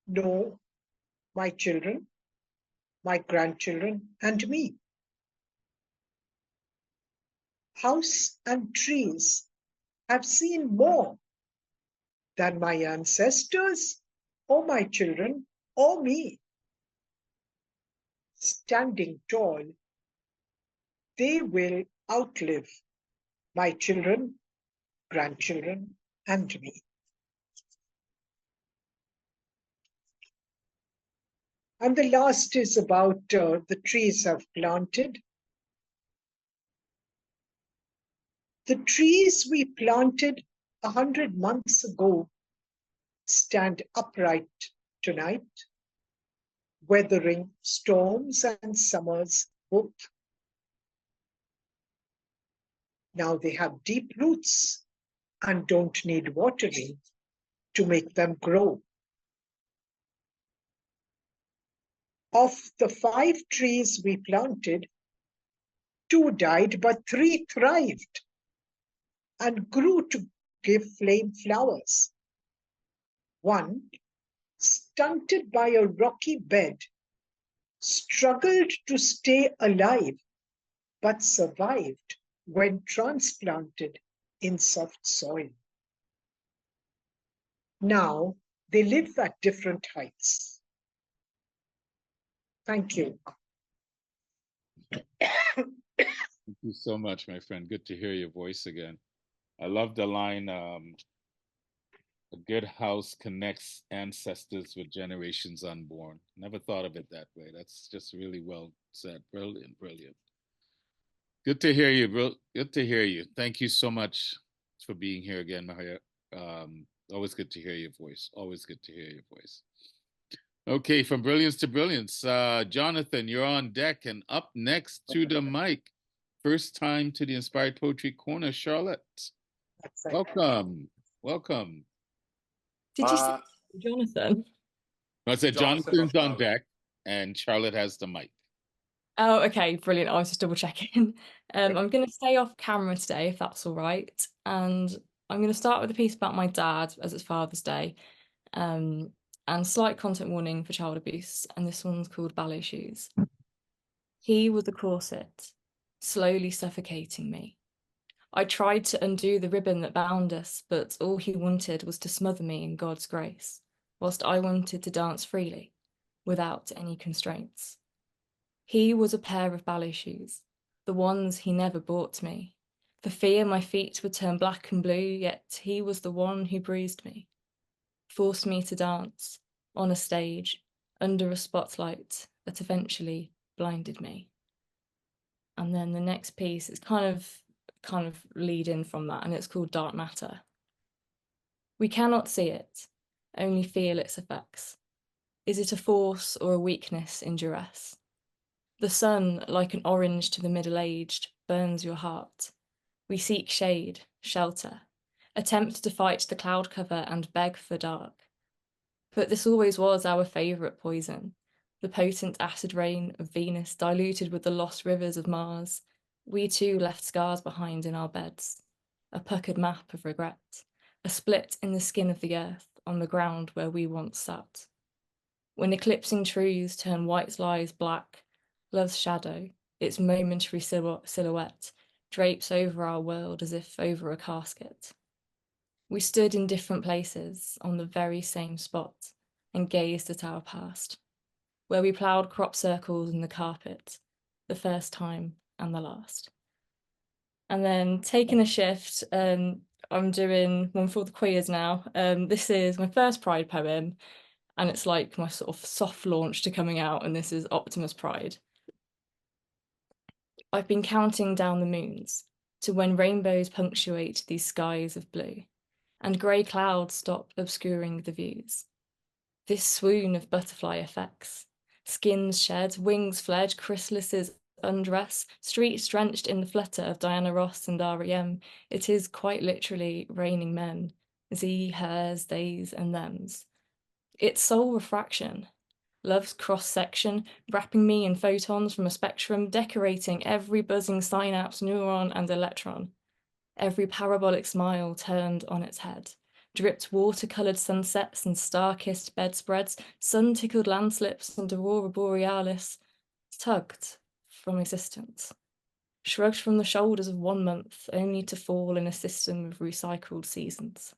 know my children, my grandchildren, and me. House and trees have seen more than my ancestors or my children or me. Standing tall, they will outlive my children, grandchildren, and me. And the last is about the trees I've planted. The trees we planted 100 months ago stand upright tonight, weathering storms and summers both. Now they have deep roots and don't need watering to make them grow. Of the 5 trees we planted, 2 died, but 3 thrived and grew to give flame flowers. One, stunted by a rocky bed, struggled to stay alive, but survived when transplanted in soft soil. Now they live at different heights. Thank you.
Thank you so much, my friend. Good to hear your voice again. I love the line, a good house connects ancestors with generations unborn. Never thought of it that way. That's just really well said. Brilliant, brilliant. Good to hear you, bro. Good to hear you. Thank you so much for being here again, Maria. Always good to hear your voice. Always good to hear your voice. Okay, from brilliance to brilliance. Jonathan, you're on deck, and up next to the mic. First time to the Inspired Poetry Corner, Charlotte. Welcome. Welcome.
Did you say Jonathan?
I said Jonathan's on deck, and Charlotte has the mic.
Oh, okay, brilliant. I was just double checking. I'm going to stay off camera today, if that's all right. And I'm going to start with a piece about my dad, as it's Father's Day. And slight content warning for child abuse. And this one's called Ballet Shoes. He was a corset, slowly suffocating me. I tried to undo the ribbon that bound us, but all he wanted was to smother me in God's grace, whilst I wanted to dance freely, without any constraints. He was a pair of ballet shoes, the ones he never bought me. For fear my feet would turn black and blue, yet he was the one who bruised me, forced me to dance on a stage under a spotlight that eventually blinded me. And then the next piece is kind of lead in from that, and it's called Dark Matter. We cannot see it, only feel its effects. Is it a force or a weakness in duress? The sun, like an orange to the middle-aged, burns your heart. We seek shade, shelter, attempt to fight the cloud cover and beg for dark. But this always was our favourite poison, the potent acid rain of Venus diluted with the lost rivers of Mars. We too left scars behind in our beds, a puckered map of regret, a split in the skin of the earth on the ground where we once sat. When eclipsing truths turn white lies black, love's shadow, its momentary silhouette, drapes over our world as if over a casket. We stood in different places on the very same spot and gazed at our past, where we ploughed crop circles in the carpet, the first time and the last. And then taking a shift, I'm doing one for the queers now. This is my first Pride poem, and it's like my sort of soft launch to coming out, and this is Optimus Pride. I've been counting down the moons to when rainbows punctuate these skies of blue, and grey clouds stop obscuring the views. This swoon of butterfly effects, skins shed, wings fled, chrysalises undress, streets drenched in the flutter of Diana Ross and R.E.M. It is quite literally raining men, ze, hers, theys and thems. It's soul refraction, love's cross-section, wrapping me in photons from a spectrum, decorating every buzzing synapse, neuron and electron. Every parabolic smile turned on its head, dripped watercoloured sunsets and star-kissed bedspreads, sun-tickled landslips and aurora borealis, tugged from existence, shrugged from the shoulders of 1 month, only to fall in a system of recycled seasons.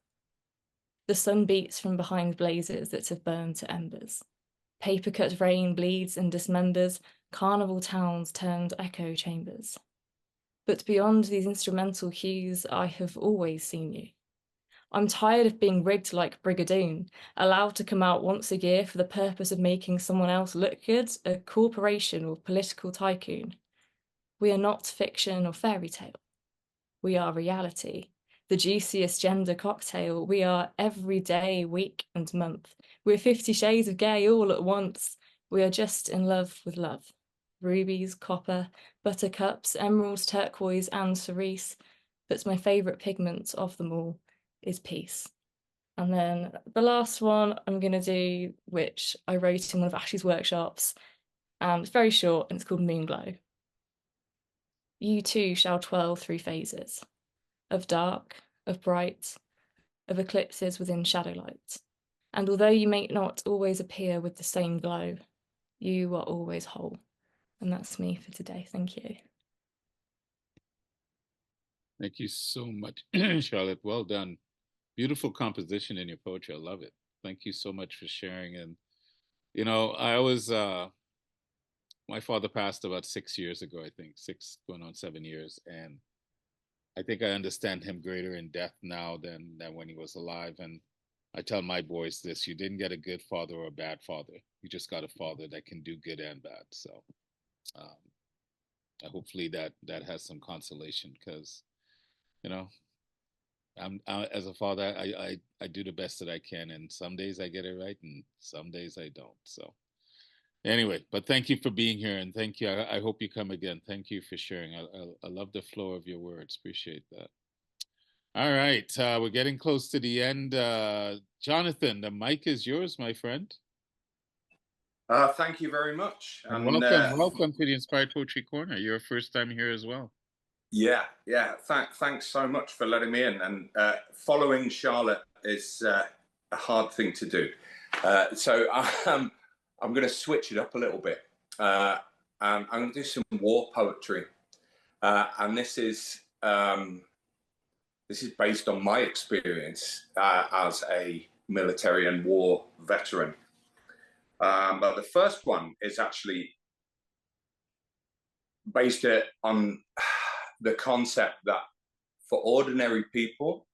The sun beats from behind blazes that have burned to embers. Paper-cut rain bleeds and dismembers, carnival towns turned echo chambers. But beyond these instrumental cues, I have always seen you. I'm tired of being rigged like Brigadoon, allowed to come out once a year for the purpose of making someone else look good, a corporation or political tycoon. We are not fiction or fairy tale. We are reality, the juiciest gender cocktail. We are every day, week and month. We're 50 shades of gay all at once. We are just in love with love. Rubies, copper, buttercups, emeralds, turquoise and cerise. But my favourite pigment of them all is peace. And then the last one I'm going to do, which I wrote in one of Ashley's workshops, and it's very short and it's called Moonglow. You too shall twirl through phases of dark, of bright, of eclipses within shadowlight. And although you may not always appear with the same glow, you are always whole. And that's me for today. Thank you.
Thank you so much, Charlotte. Well done. Beautiful composition in your poetry. I love it. Thank you so much for sharing. And, you know, I was, my father passed about 6 years ago, I think, 6 going on 7 years. And I think I understand him greater in death now than when he was alive. And I tell my boys this: you didn't get a good father or a bad father. You just got a father that can do good and bad. So hopefully that has some consolation, because, you know, as a father, I do the best that I can, and some days I get it right, and some days I don't. So anyway, but thank you for being here, and thank you. I hope you come again. Thank you for sharing. I love the flow of your words. Appreciate that. All right, we're getting close to the end. Jonathan, the mic is yours, my friend.
Thank you very much.
And welcome to the Inspired Poetry Corner. You're a first time here as well.
Yeah. Thanks so much for letting me in. And following Charlotte is a hard thing to do. So I'm going to switch it up a little bit. I'm going to do some war poetry. And this is based on my experience as a military and war veteran. But the first one is actually based on the concept that for ordinary people,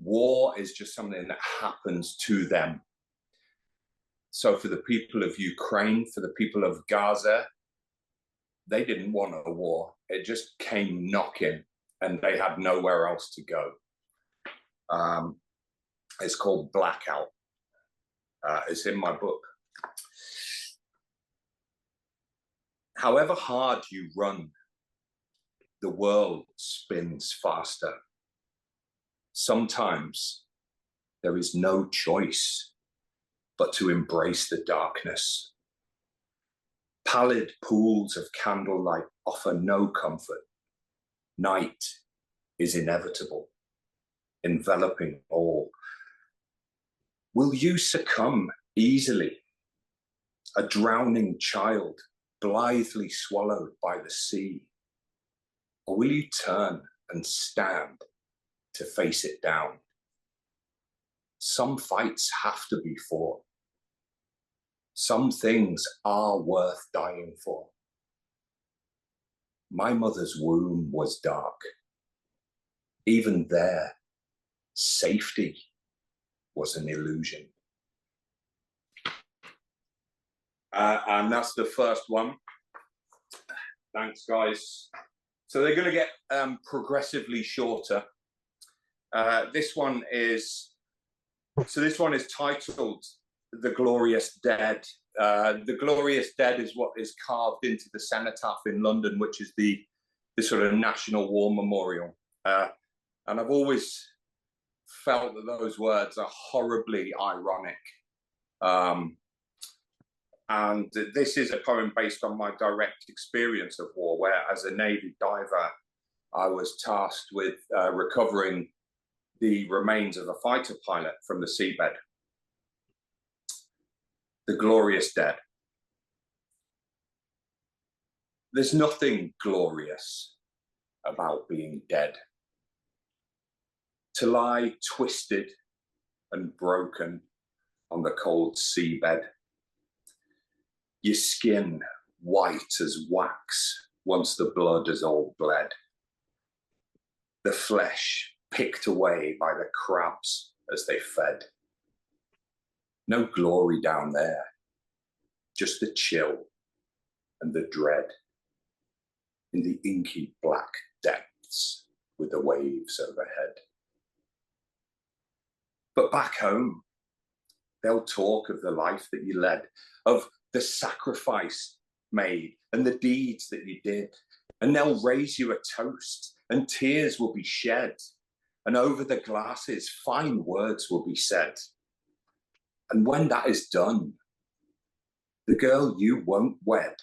war is just something that happens to them. So for the people of Ukraine, for the people of Gaza, they didn't want a war. It just came knocking and they had nowhere else to go. It's called Blackout. It's in my book. However hard you run, the world spins faster. Sometimes there is no choice but to embrace the darkness. Pallid pools of candlelight offer no comfort. Night is inevitable, enveloping all. Will you succumb easily, a drowning child blithely swallowed by the sea? Or will you turn and stand to face it down? Some fights have to be fought. Some things are worth dying for. My mother's womb was dark. Even there, safety was an illusion. And that's the first one. Thanks, guys. So they're going to get progressively shorter. This one is titled The Glorious Dead. The Glorious Dead is what is carved into the cenotaph in London, which is the sort of national war memorial. And I've always felt that those words are horribly ironic. And this is a poem based on my direct experience of war, where as a Navy diver, I was tasked with recovering the remains of a fighter pilot from the seabed. The Glorious Dead. There's nothing glorious about being dead. To lie twisted and broken on the cold seabed. Your skin white as wax once the blood has all bled. The flesh picked away by the crabs as they fed. No glory down there, just the chill and the dread in the inky black depths with the waves overhead. But back home, they'll talk of the life that you led, of the sacrifice made and the deeds that you did. And they'll raise you a toast and tears will be shed. And over the glasses, fine words will be said. And when that is done, the girl you won't wed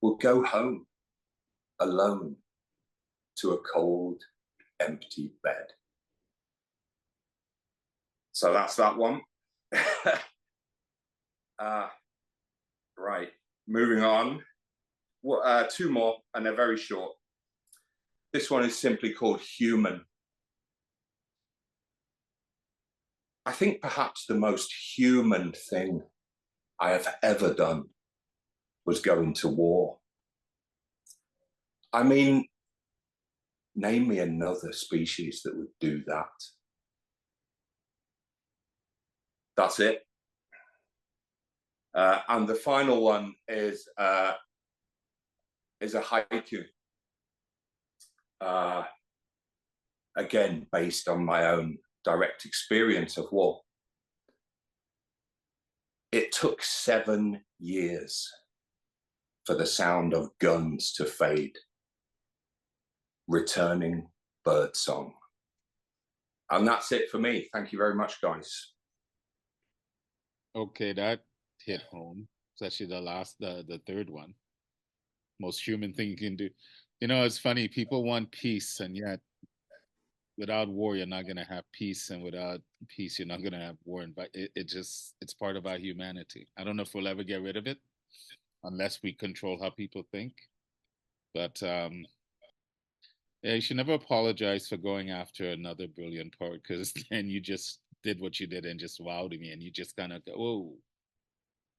will go home alone to a cold, empty bed. So that's that one. Right, moving on. Two more, and they're very short. This one is simply called Human. I think perhaps the most human thing I have ever done was going to war. I mean, name me another species that would do that. That's it. And the final one is a haiku. Again, based on my own direct experience of war. It took 7 years for the sound of guns to fade. Returning birdsong. And that's it for me. Thank you very much, guys.
Okay, that hit home. It's actually the third one. Most human thing you can do. You know, it's funny, people want peace, and yet without war, you're not going to have peace, and without peace, you're not going to have war. But it's part of our humanity. I don't know if we'll ever get rid of it unless we control how people think. But yeah, you should never apologize for going after another brilliant poet, because then you just did what you did and just wowed me, and you just kind of go, whoa.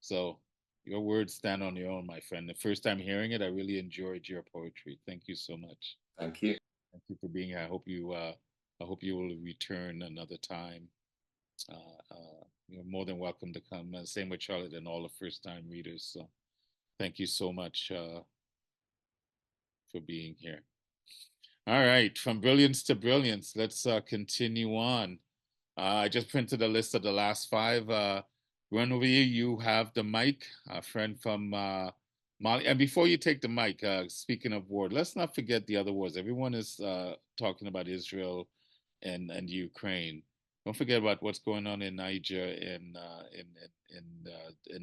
So your words stand on your own, my friend. The first time hearing it, I really enjoyed your poetry. Thank you so much.
Thank you.
Thank you for being here. I hope you will return another time. You're more than welcome to come. Same with Charlotte and all the first-time readers. So thank you so much for being here. All right, from brilliance to brilliance, let's continue on. I just printed a list of the last 5. Genevieve, you have the mic, a friend from Mali. And before you take the mic, speaking of war, let's not forget the other wars. Everyone is talking about Israel and Ukraine. Don't forget about what's going on in Niger, in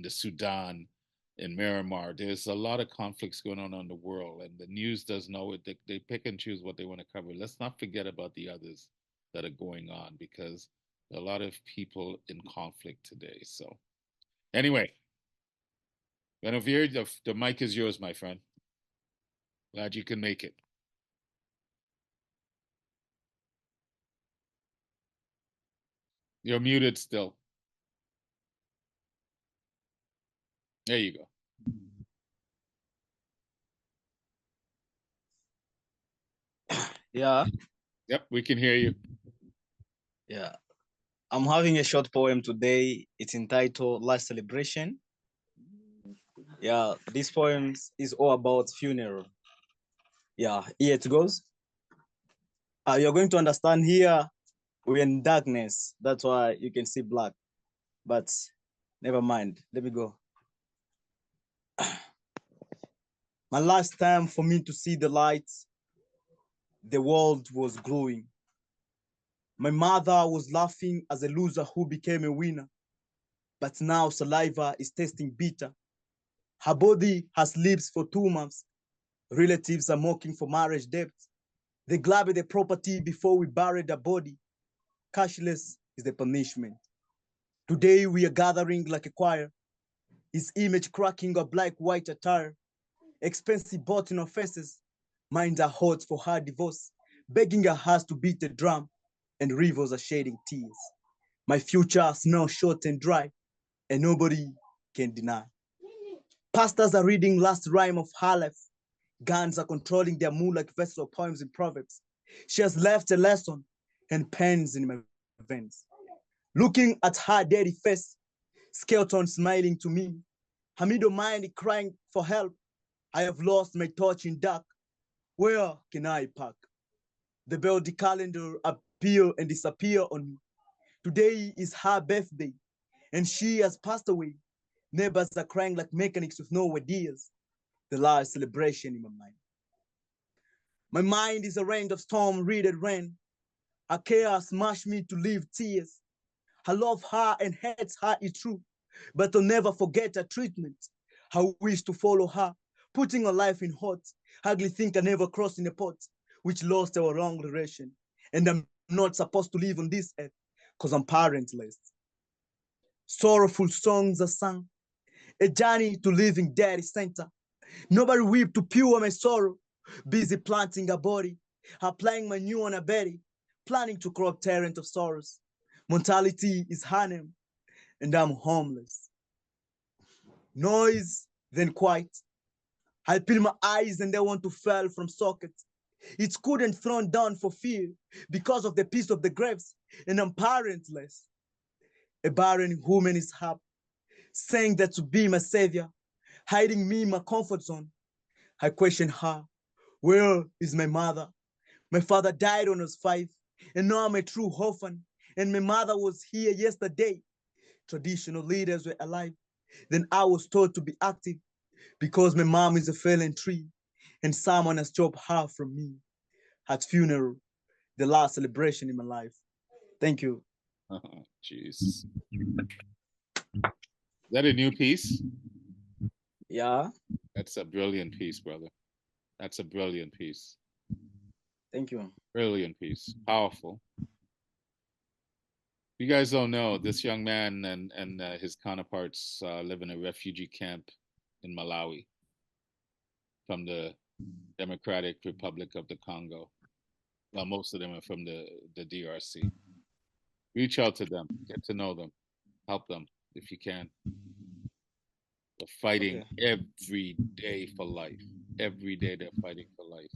the Sudan, in Myanmar. There's a lot of conflicts going on in the world, and the news does know it. They pick and choose what they want to cover. Let's not forget about the others that are going on, because there are a lot of people in conflict today. So anyway, Genevieve, the mic is yours, my friend. Glad you can make it. You're muted still. There you go.
Yeah.
Yep, we can hear you.
Yeah. I'm having a short poem today. It's entitled Last Celebration. Yeah, this poem is all about funeral. Yeah, here it goes. You're going to understand here we're in darkness. That's why you can see black. But never mind. Let me go. My last time for me to see the light, the world was glowing. My mother was laughing as a loser who became a winner. But now saliva is tasting bitter. Her body has lips for 2 months. Relatives are mocking for marriage debt. They grab the property before we bury the body. Cashless is the punishment. Today we are gathering like a choir. His image cracking a black white attire. Expensive bought in our faces. Minds are hot for her divorce. Begging her heart to beat the drum. And rivers are shedding tears. My future smells short and dry. And nobody can deny. Pastors are reading last rhyme of her life. Guns are controlling their mood like vessels of poems and proverbs. She has left a lesson and pens in my veins. Looking at her dirty face, skeleton smiling to me. Her middle mind crying for help. I have lost my torch in dark. Where can I park? The bell, the calendar appear and disappear on me. Today is her birthday and she has passed away. Neighbors are crying like mechanics with no ideas. The last celebration in my mind. My mind is a rain of storm-readed rain. Her care smashed me to leave tears. I love her and hate her is true, but I'll never forget her treatment. I wish to follow her, putting her life in hot. Ugly thing I never crossed in a pot, which lost our long duration. And I'm not supposed to live on this earth, because I'm parentless. Sorrowful songs are sung, a journey to living dead center. Nobody weep to pure my sorrow. Busy planting a body, applying manure on a belly, planning to crop torrent of sorrows. Mortality is her name, and I'm homeless. Noise, then quiet. I peel my eyes and they want to fall from sockets. It's couldn't thrown down for fear because of the peace of the graves, and I'm parentless. A barren woman is happy, saying that to be my savior, hiding me in my comfort zone. I question her, where is my mother? My father died when I was 5, and now I'm a true orphan, and my mother was here yesterday. Traditional leaders were alive. Then I was told to be active because my mom is a fallen tree, and someone has chopped her from me. At funeral, the last celebration in my life. Thank you.
Jeez. Is that a new piece?
Yeah.
That's a brilliant piece, brother. That's a brilliant piece.
Thank you.
Brilliant piece. Powerful. You guys don't know, this young man and his counterparts live in a refugee camp in Malawi from the Democratic Republic of the Congo. Well, most of them are from the DRC. Reach out to them, get to know them, help them if you can. They're fighting every day for life. Every day they're fighting for life,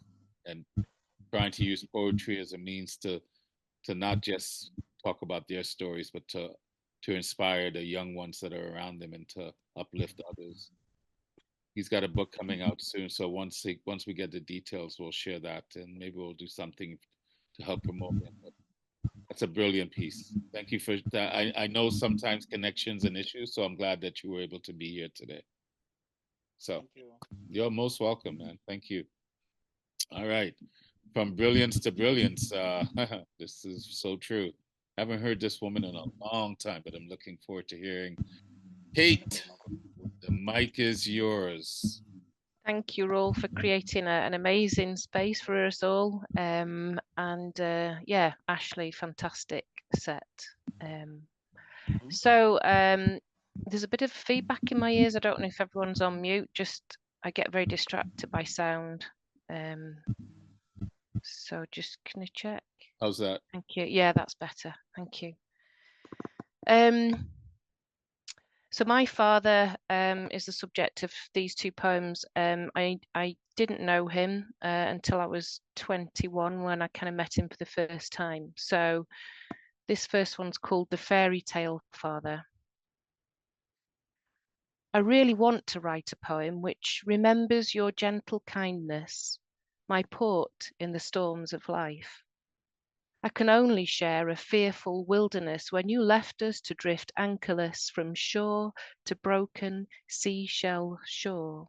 and trying to use poetry as a means to not just talk about their stories, but to inspire the young ones that are around them and to uplift others. He's got a book coming out soon, so once we get the details, we'll share that, and maybe we'll do something to help promote it. But that's a brilliant piece. Thank you for that. I know sometimes connections and issues, so I'm glad that you were able to be here today. So you're most welcome, man. Thank you. All right. From brilliance to brilliance. This is so true. Haven't heard this woman in a long time, but I'm looking forward to hearing. Kate, the mic is yours.
Thank you all for creating an amazing space for us all. Yeah, Ashley, fantastic set. So there's a bit of feedback in my ears. I don't know if everyone's on mute. Just I get very distracted by sound. So just can you check?
How's that?
Thank you. Yeah, that's better. Thank you. So my father is the subject of these two poems. I didn't know him until I was 21 when I kind of met him for the first time. So this first one's called The Fairy Tale Father. I really want to write a poem which remembers your gentle kindness, my port in the storms of life. I can only share a fearful wilderness when you left us to drift anchorless from shore to broken seashell shore.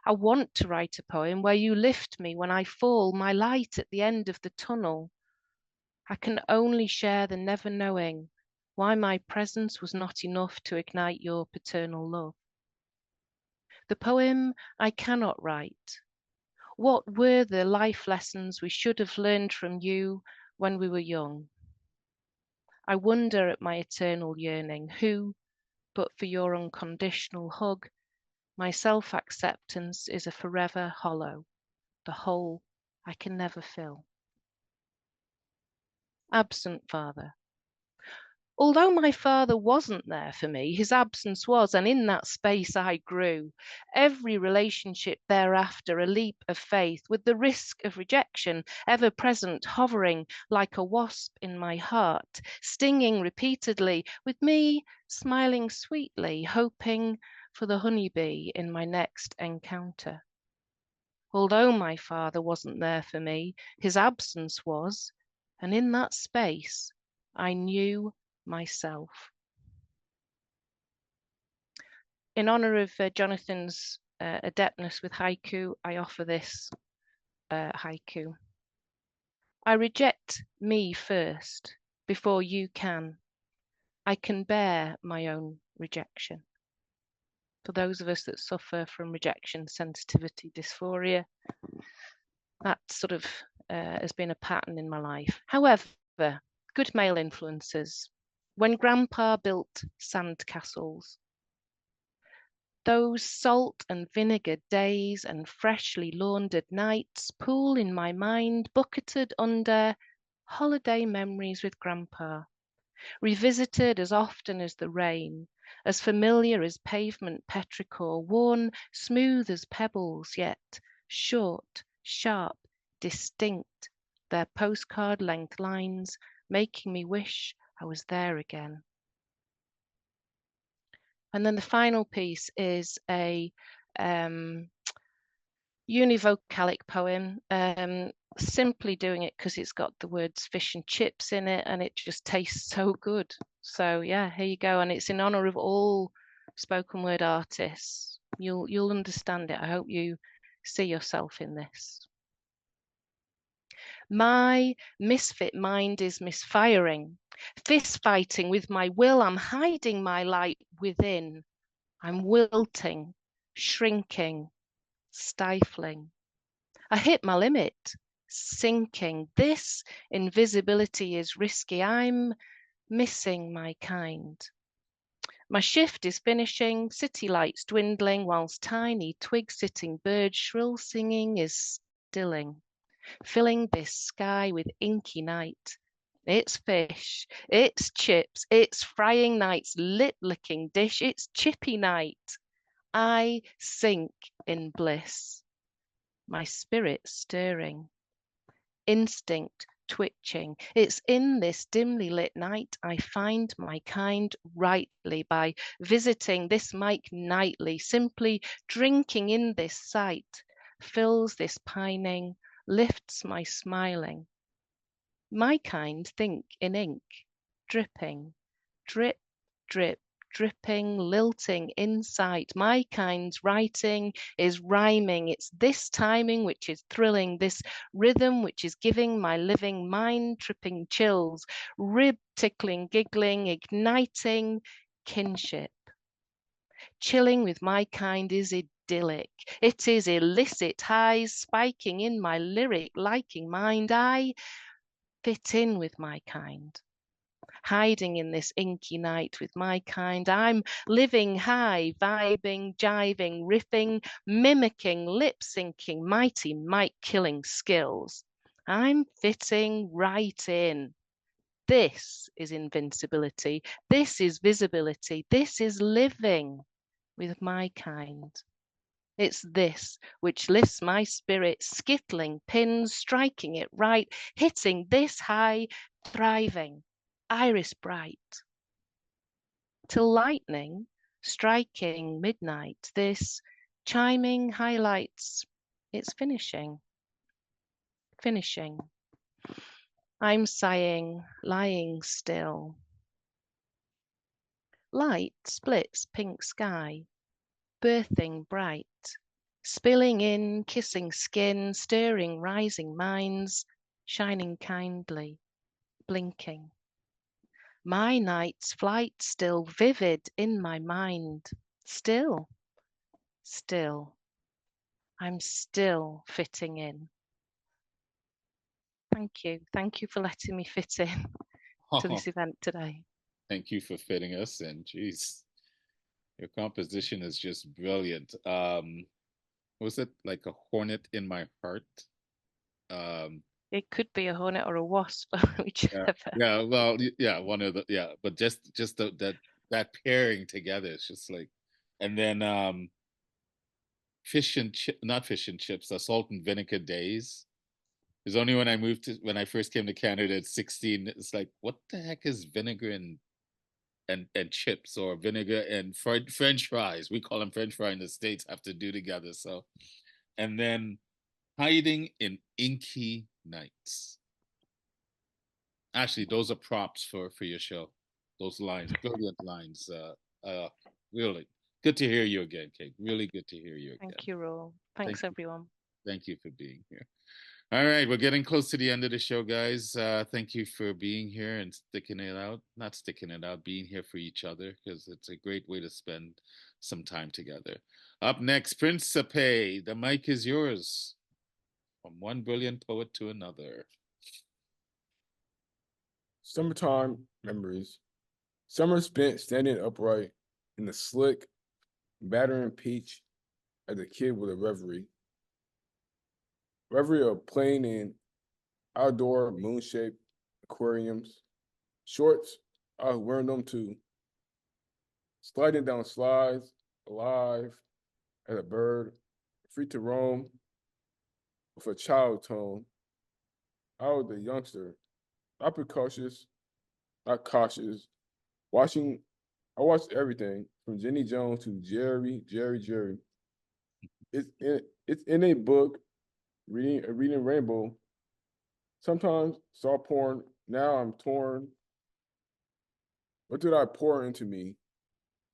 I want to write a poem where you lift me when I fall, my light at the end of the tunnel. I can only share the never knowing why my presence was not enough to ignite your paternal love. The poem I cannot write. What were the life lessons we should have learned from you when we were young? I wonder at my eternal yearning, who, but for your unconditional hug, my self-acceptance is a forever hollow, the hole I can never fill. Absent father. Although my father wasn't there for me, his absence was, and in that space I grew. Every relationship thereafter a leap of faith, with the risk of rejection ever present, hovering like a wasp in my heart, stinging repeatedly, with me smiling sweetly, hoping for the honeybee in my next encounter. Although my father wasn't there for me, his absence was, and in that space I knew myself. In honor of Jonathan's adeptness with haiku, I offer this haiku. I reject me first before you can. I can bear my own rejection. For those of us that suffer from rejection sensitivity dysphoria, that sort of has been a pattern in my life. However, good male influences. When Grandpa built sand castles, those salt and vinegar days and freshly laundered nights pool in my mind, bucketed under holiday memories with Grandpa, revisited as often as the rain, as familiar as pavement petrichor, worn smooth as pebbles, yet short, sharp, distinct, their postcard-length lines making me wish I was there again. And then the final piece is a univocalic poem, simply doing it because it's got the words fish and chips in it and it just tastes so good. So yeah, here you go. And it's in honor of all spoken word artists. You'll understand it. I hope you see yourself in this. My misfit mind is misfiring, fist fighting with my will. I'm hiding my light within. I'm wilting, shrinking, stifling. I hit my limit, sinking. This invisibility is risky. I'm missing my kind. My shift is finishing, city lights dwindling, whilst tiny twig-sitting birds shrill singing is stilling, filling this sky with inky night. It's fish, it's chips, it's frying night's lip-licking dish, it's chippy night. I sink in bliss, my spirit stirring, instinct twitching. It's in this dimly lit night I find my kind rightly by visiting this mic nightly, simply drinking in this sight, fills this pining, lifts my smiling. My kind think in ink, dripping, drip, drip, dripping, lilting insight. My kind's writing is rhyming. It's this timing which is thrilling, this rhythm which is giving my living mind-tripping chills, rib-tickling, giggling, igniting kinship. Chilling with my kind is idyllic. It is illicit highs spiking in my lyric liking mind. I fit in with my kind. Hiding in this inky night with my kind. I'm living high, vibing, jiving, riffing, mimicking, lip syncing, mighty mic killing skills. I'm fitting right in. This is invincibility. This is visibility. This is living with my kind. It's this which lifts my spirit, skittling pins, striking it right, hitting this high, thriving, iris bright. Till lightning, striking midnight, this chiming highlights its finishing. Finishing. I'm sighing, lying still. Light splits pink sky, birthing bright, spilling in, kissing skin, stirring rising minds, shining kindly, blinking. My night's flight still vivid in my mind, still, still, I'm still fitting in. Thank you for letting me fit in to this event today.
Thank you for fitting us in. Jeez, your composition is just brilliant. Was it like a hornet in my heart?
It could be a hornet or a wasp, whichever.
Yeah, well, yeah, one of the, yeah, but just that pairing together, it's just like, and then fish and chip, not fish and chips, the salt and vinegar days. It's only when I first came to Canada at 16, it's like, what the heck is vinegar and chips, or vinegar and French fries? We call them French fry in the States, have to do together. So, and then hiding in inky nights. Actually, those are props for your show. Those lines, brilliant lines. Really good to hear you again, Kate. Really good to hear you again.
Thank you, Ro. Thanks, everyone.
Thank you for being here. All right, we're getting close to the end of the show, guys. Thank you for being here and sticking it out. Not sticking it out, being here for each other, because it's a great way to spend some time together. Up next, Principe. The mic is yours. From one brilliant poet to another.
Summertime memories. Summer spent standing upright in the slick, battering peach as a kid with a reverie. Reverie of playing in outdoor moon-shaped aquariums. Shorts, I was wearing them too. Sliding down slides, alive as a bird, free to roam with a child tone. I was a youngster, not precocious, not cautious. I watched everything from Jenny Jones to Jerry. It's in a book, reading Rainbow. Sometimes saw porn, now I'm torn. What did I pour into me?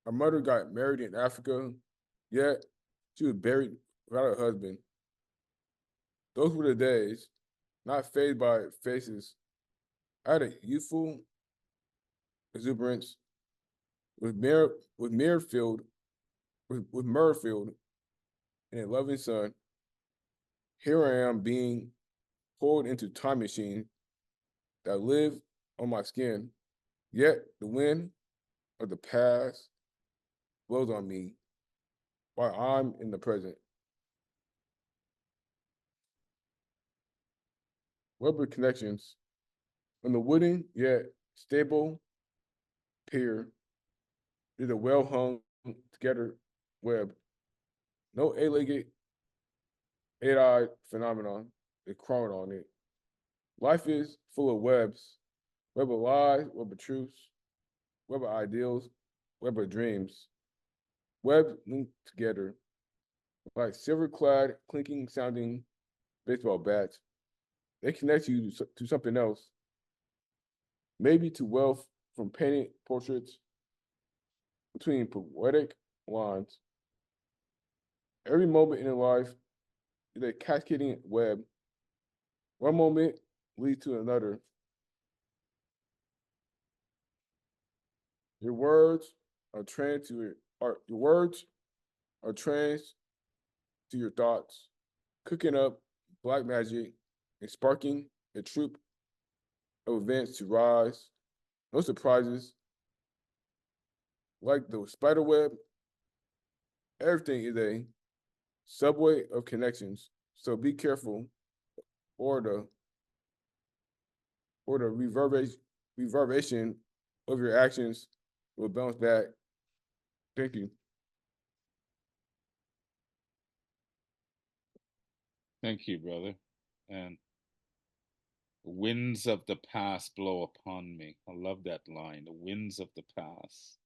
My mother got married in Africa, yet she was buried without a husband. Those were the days, not fazed by faces. I had a youthful exuberance with Muirfield and a loving son. Here I am being pulled into time machine that live on my skin, yet the wind of the past blows on me while I'm in the present. Rubber connections on the wooden yet stable pier is a well-hung together web. No eight-legged, eight-eyed phenomenon is crawling on it. Life is full of webs, web of lies, web of truths, web of ideals, web of dreams. Webs linked together like silver-clad, clinking-sounding baseball bats. They connect you to something else, maybe to wealth from painted portraits, between poetic lines. Every moment in your life is a cascading web. One moment leads to another. Your words are trans to your words are trans to your thoughts, cooking up black magic and sparking a troop of events to rise. No surprises. Like the spider web, everything is a subway of connections. So be careful, or the reverberation of your actions will bounce back. Thank you.
Thank you, brother. And the winds of the past blow upon me. I love that line. The winds of the past.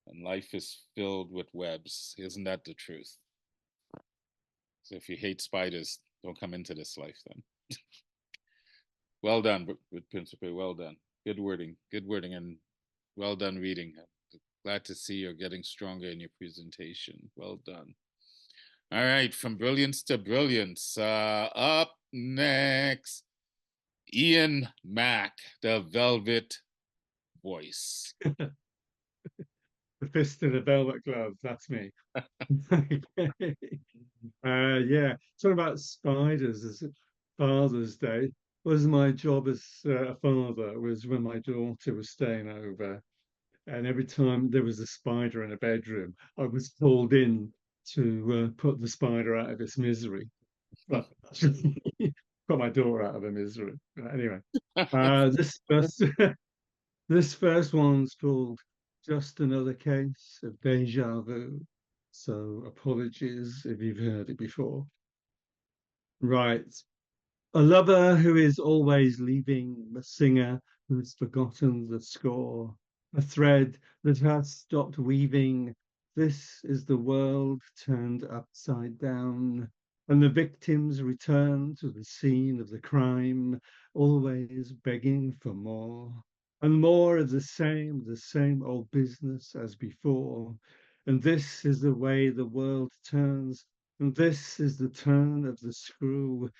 And life is filled with webs. Isn't that the truth? So if you hate spiders, don't come into this life then. Well done, with Principe. Well done. Good wording, and well done reading. Glad to see you're getting stronger in your presentation. Well done. All right, from brilliance to brilliance. Up next, Ian Mack, the Velvet Voice.
The fist in the velvet glove, that's me. Yeah, talking about spiders as Father's Day. Was my job as a father was when my daughter was staying over, and every time there was a spider in a bedroom, I was called in to put the spider out of its misery. But got my daughter out of her misery. But anyway, this first one's called Just Another Case of Deja Vu. So apologies if you've heard it before. Right. A lover who is always leaving, a singer who's forgotten the score, a thread that has stopped weaving. This is the world turned upside down, and the victims return to the scene of the crime, always begging for more. And more of the same old business as before. And this is the way the world turns, and this is the turn of the screw.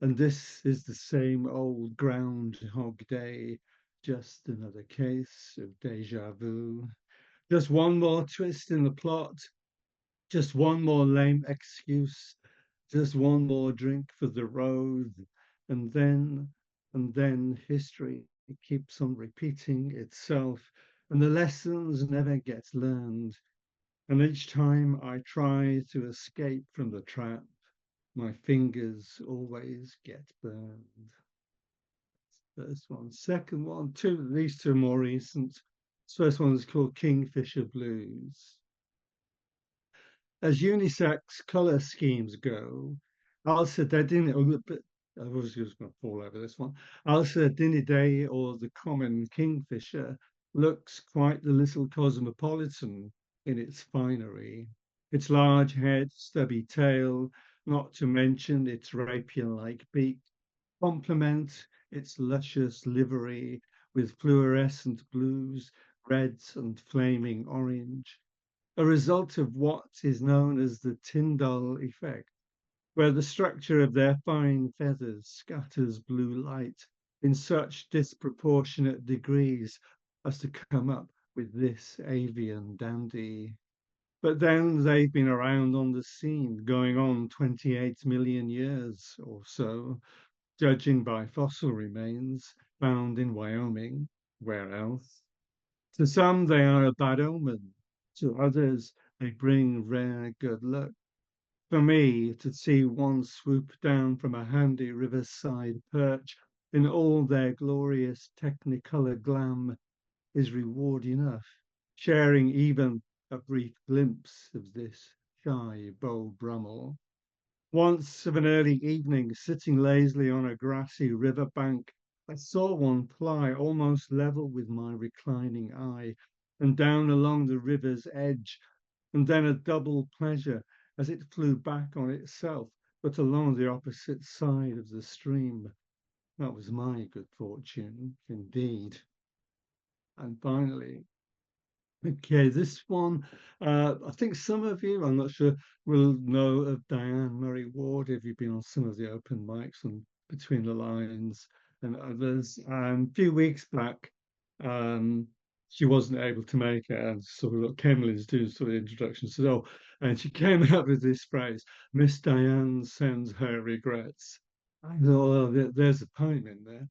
And this is the same old Groundhog Day, just another case of deja vu. Just one more twist in the plot, just one more lame excuse, just one more drink for the road, and then history keeps on repeating itself, and the lessons never get learned. And each time I try to escape from the trap, my fingers always get burned. First one. Second one, these two are more recent. First one is called Kingfisher Blues. As unisex colour schemes go, Alcedadinidae, I was just going to fall over this one. Alcedadinidae, or the common kingfisher, looks quite the little cosmopolitan in its finery. Its large head, stubby tail, not to mention its rapier-like beak, complement its luscious livery with fluorescent blues, reds, and flaming orange, a result of what is known as the Tyndall effect, where the structure of their fine feathers scatters blue light in such disproportionate degrees as to come up with this avian dandy. But then they've been around on the scene, going on 28 million years or so, judging by fossil remains found in Wyoming. Where else? To some, they are a bad omen. To others, they bring rare good luck. For me, to see one swoop down from a handy riverside perch in all their glorious technicolor glam is reward enough, sharing even a brief glimpse of this shy, bold Brummel. Once of an early evening, sitting lazily on a grassy river bank, I saw one fly almost level with my reclining eye, and down along the river's edge, and then a double pleasure as it flew back on itself, but along the opposite side of the stream. That was my good fortune, indeed. And finally, Okay, this one, I think some of you, I'm not sure, will know of Diane Murray Ward if you've been on some of the open mics and Between the Lines and others. And a few weeks back, she wasn't able to make it, and sort of came in to do sort of introduction. So, and she came out with this phrase, Miss Diane sends her regrets. I thought, oh, there's a poem in there.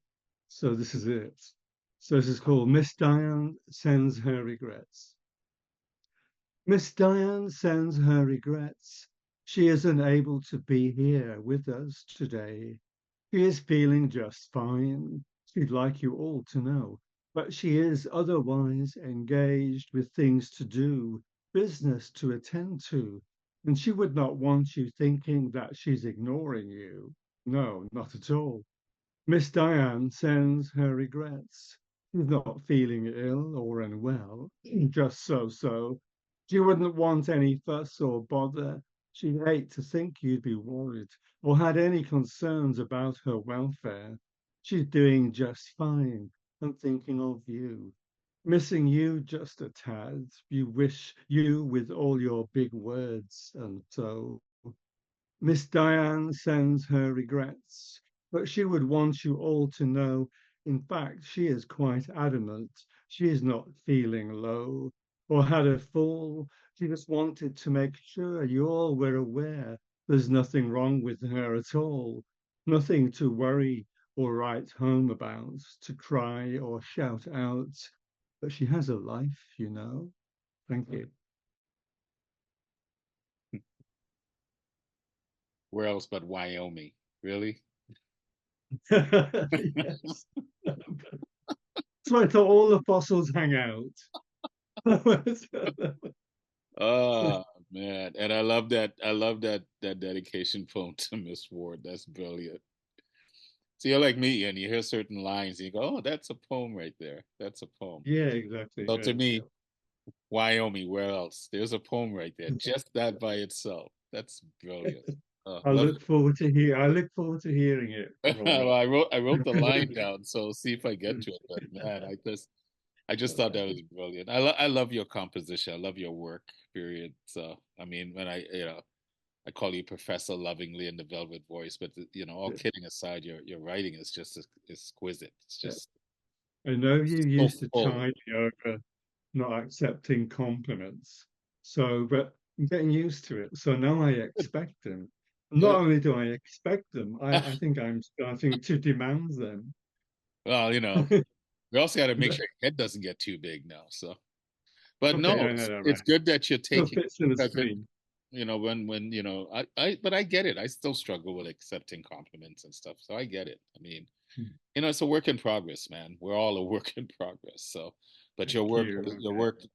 So this is it. So this is called Miss Diane Sends Her Regrets. Miss Diane sends her regrets. She isn't able to be here with us today. She is feeling just fine. She'd like you all to know. But she is otherwise engaged with things to do, business to attend to. And she would not want you thinking that she's ignoring you. No, not at all. Miss Diane sends her regrets. She's not feeling ill or unwell, just so. She wouldn't want any fuss or bother. She'd hate to think you'd be worried or had any concerns about her welfare. She's doing just fine and thinking of you. Missing you just a tad. You wish you with all your big words and so. Miss Diane sends her regrets, but she would want you all to know, in fact, she is quite adamant she is not feeling low or had a fall. She just wanted to make sure you all were aware there's nothing wrong with her at all, nothing to worry or write home about, to cry or shout out. But she has a life, you know. Thank you.
Where else but Wyoming? Really?
Yes. That's where I thought all the fossils hang out.
Oh man, and I love that. I love that dedication poem to Miss Ward. That's brilliant. So you're like me, and you hear certain lines, and you go, "Oh, that's a poem right there. That's a poem."
Yeah, exactly.
So
Yeah,
to me, Wyoming, where else? There's a poem right there. Just that by itself. That's brilliant.
I
Love
look forward to hearing it.
well, I wrote the line down, so see if I get to it. But man, I just thought that was brilliant. I love your composition. I love your work. Period. So I mean, when I call you Professor lovingly in the Velvet Voice, but all kidding aside, your writing is just exquisite. It's just
I know you
so
used to
full.
chide me over not accepting compliments. So, but I'm getting used to it. So now I expect them. Not only do I expect them, I think I'm starting to demand them.
Well, we also got to make sure your head doesn't get too big now. So, but no,
Okay, I know that,
it's
right.
good that you're
Still
taking
fits in the
because
screen.
but I get it. I still struggle with accepting compliments and stuff. So I get it. I mean,
Hmm.
it's a work in progress, man. We're all a work in progress. So, but your work,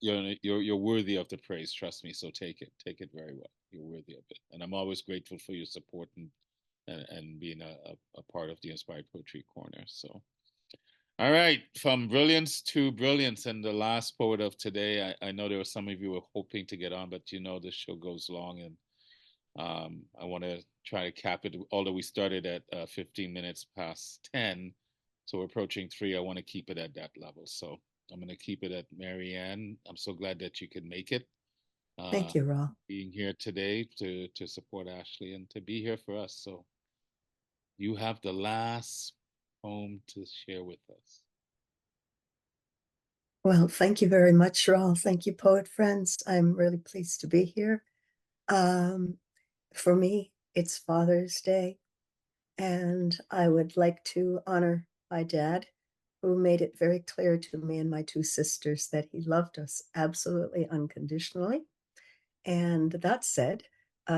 you're worthy of the praise. Trust me. So take it very well. You're worthy of it, and I'm always grateful for your support and being a part of the Inspired Poetry Corner. So, all right, from brilliance to brilliance, and the last poet of today. I know there were some of you were hoping to get on, but this show goes long, and I want to try to cap it. Although we started at 15 minutes past 10, so we're approaching 3. I want to keep it at that level, so I'm going to keep it at Marianne. I'm so glad that you could make it.
Thank you, Ra.
Being here today to support Ashley and to be here for us. So you have the last poem to share with us.
Well, thank you very much, Ra. Thank you, poet friends. I'm really pleased to be here. For me, it's Father's Day, and I would like to honor my dad, who made it very clear to me and my 2 sisters that he loved us absolutely unconditionally. And that said,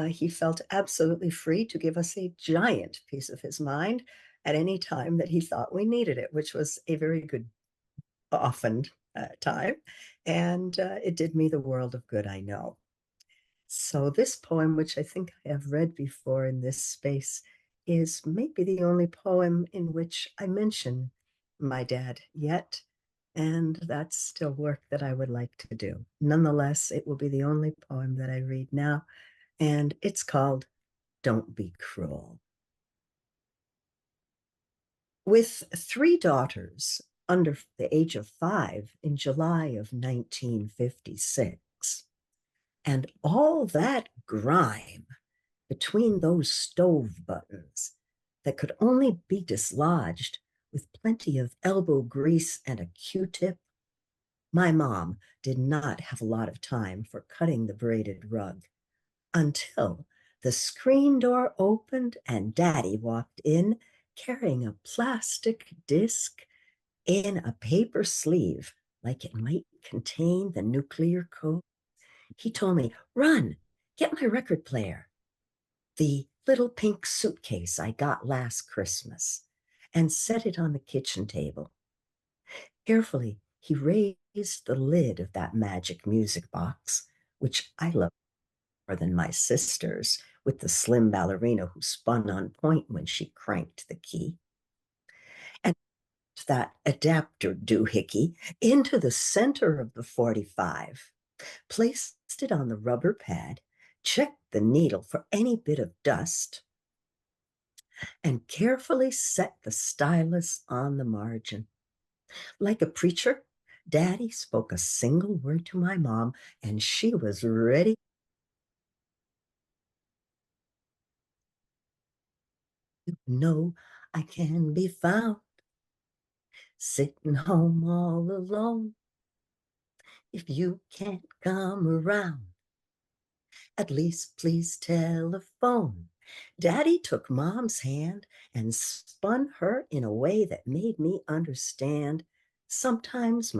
he felt absolutely free to give us a giant piece of his mind at any time that he thought we needed it, which was a very good, often time. And it did me the world of good, I know. So this poem, which I think I have read before in this space, is maybe the only poem in which I mention my dad yet. And that's still work that I would like to do. Nonetheless, it will be the only poem that I read now, and it's called Don't Be Cruel. With 3 daughters, under the age of 5 in July of 1956. And all that grime between those stove buttons that could only be dislodged with plenty of elbow grease and a Q-tip. My mom did not have a lot of time for cutting the braided rug until the screen door opened and Daddy walked in carrying a plastic disc in a paper sleeve like it might contain the nuclear code. He told me, "Run, get my record player." The little pink suitcase I got last Christmas, and set it on the kitchen table. Carefully, he raised the lid of that magic music box, which I love more than my sister's, with the slim ballerina who spun on point when she cranked the key. And that adapter doohickey into the center of the 45, placed it on the rubber pad, checked the needle for any bit of dust, and carefully set the stylus on the margin. Like a preacher, Daddy spoke a single word to my mom, and she was ready. You know I can be found sitting home all alone. If you can't come around, at least please telephone. Daddy took Mom's hand and spun her in a way that made me understand. Sometimes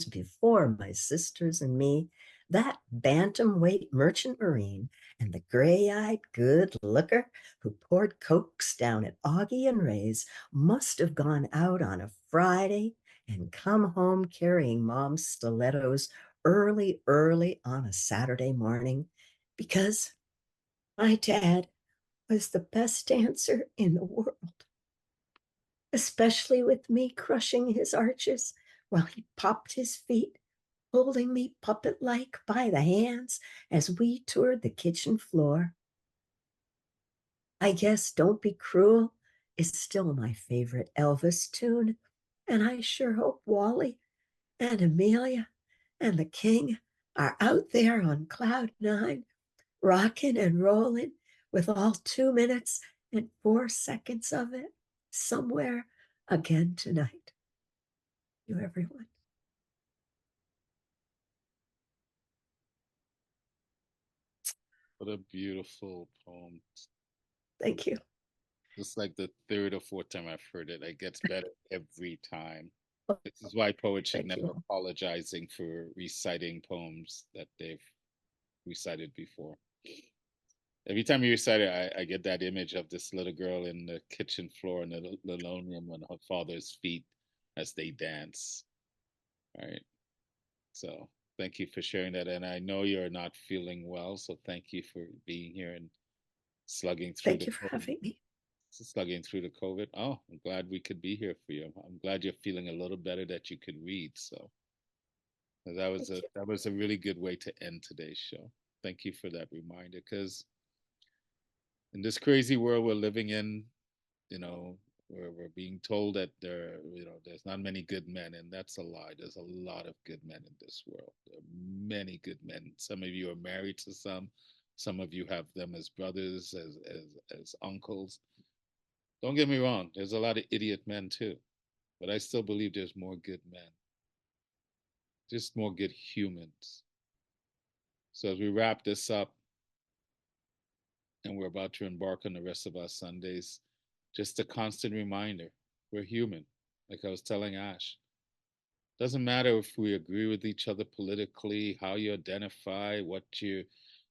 before my sisters and me, that bantamweight merchant marine and the gray-eyed good looker who poured cokes down at Augie and Ray's must have gone out on a Friday and come home carrying Mom's stilettos early on a Saturday morning, because my dad was the best dancer in the world, especially with me crushing his arches while he popped his feet, holding me puppet-like by the hands as we toured the kitchen floor. I guess Don't Be Cruel is still my favorite Elvis tune, and I sure hope Wally and Amelia and the King are out there on cloud 9, rocking and rolling with all 2 minutes and 4 seconds of it somewhere again tonight. You, everyone.
What a beautiful poem.
Thank you.
It's like the third or fourth time I've heard it. It gets better every time. This is why poets should never apologizing for reciting poems that they've recited before. Every time you recite it, I get that image of this little girl in the kitchen floor in the linoleum on her father's feet as they dance. All right. So thank you for sharing that. And I know you're not feeling well, so thank you for being here and slugging through.
Thank you for having me.
Slugging through the COVID. Oh, I'm glad we could be here for you. I'm glad you're feeling a little better, that you could read. So that was a really good way to end today's show. Thank you for that reminder, because in this crazy world we're living in, you know, we're being told that there's not many good men, and that's a lie. There's a lot of good men in this world. There are many good men. Some of you are married to some of you have them as brothers, as uncles. Don't get me wrong, there's a lot of idiot men too, but I still believe there's more good men, just more good humans. So as we wrap this up, and we're about to embark on the rest of our Sundays, just a constant reminder, we're human. Like I was telling Ash, doesn't matter if we agree with each other politically, how you identify, what you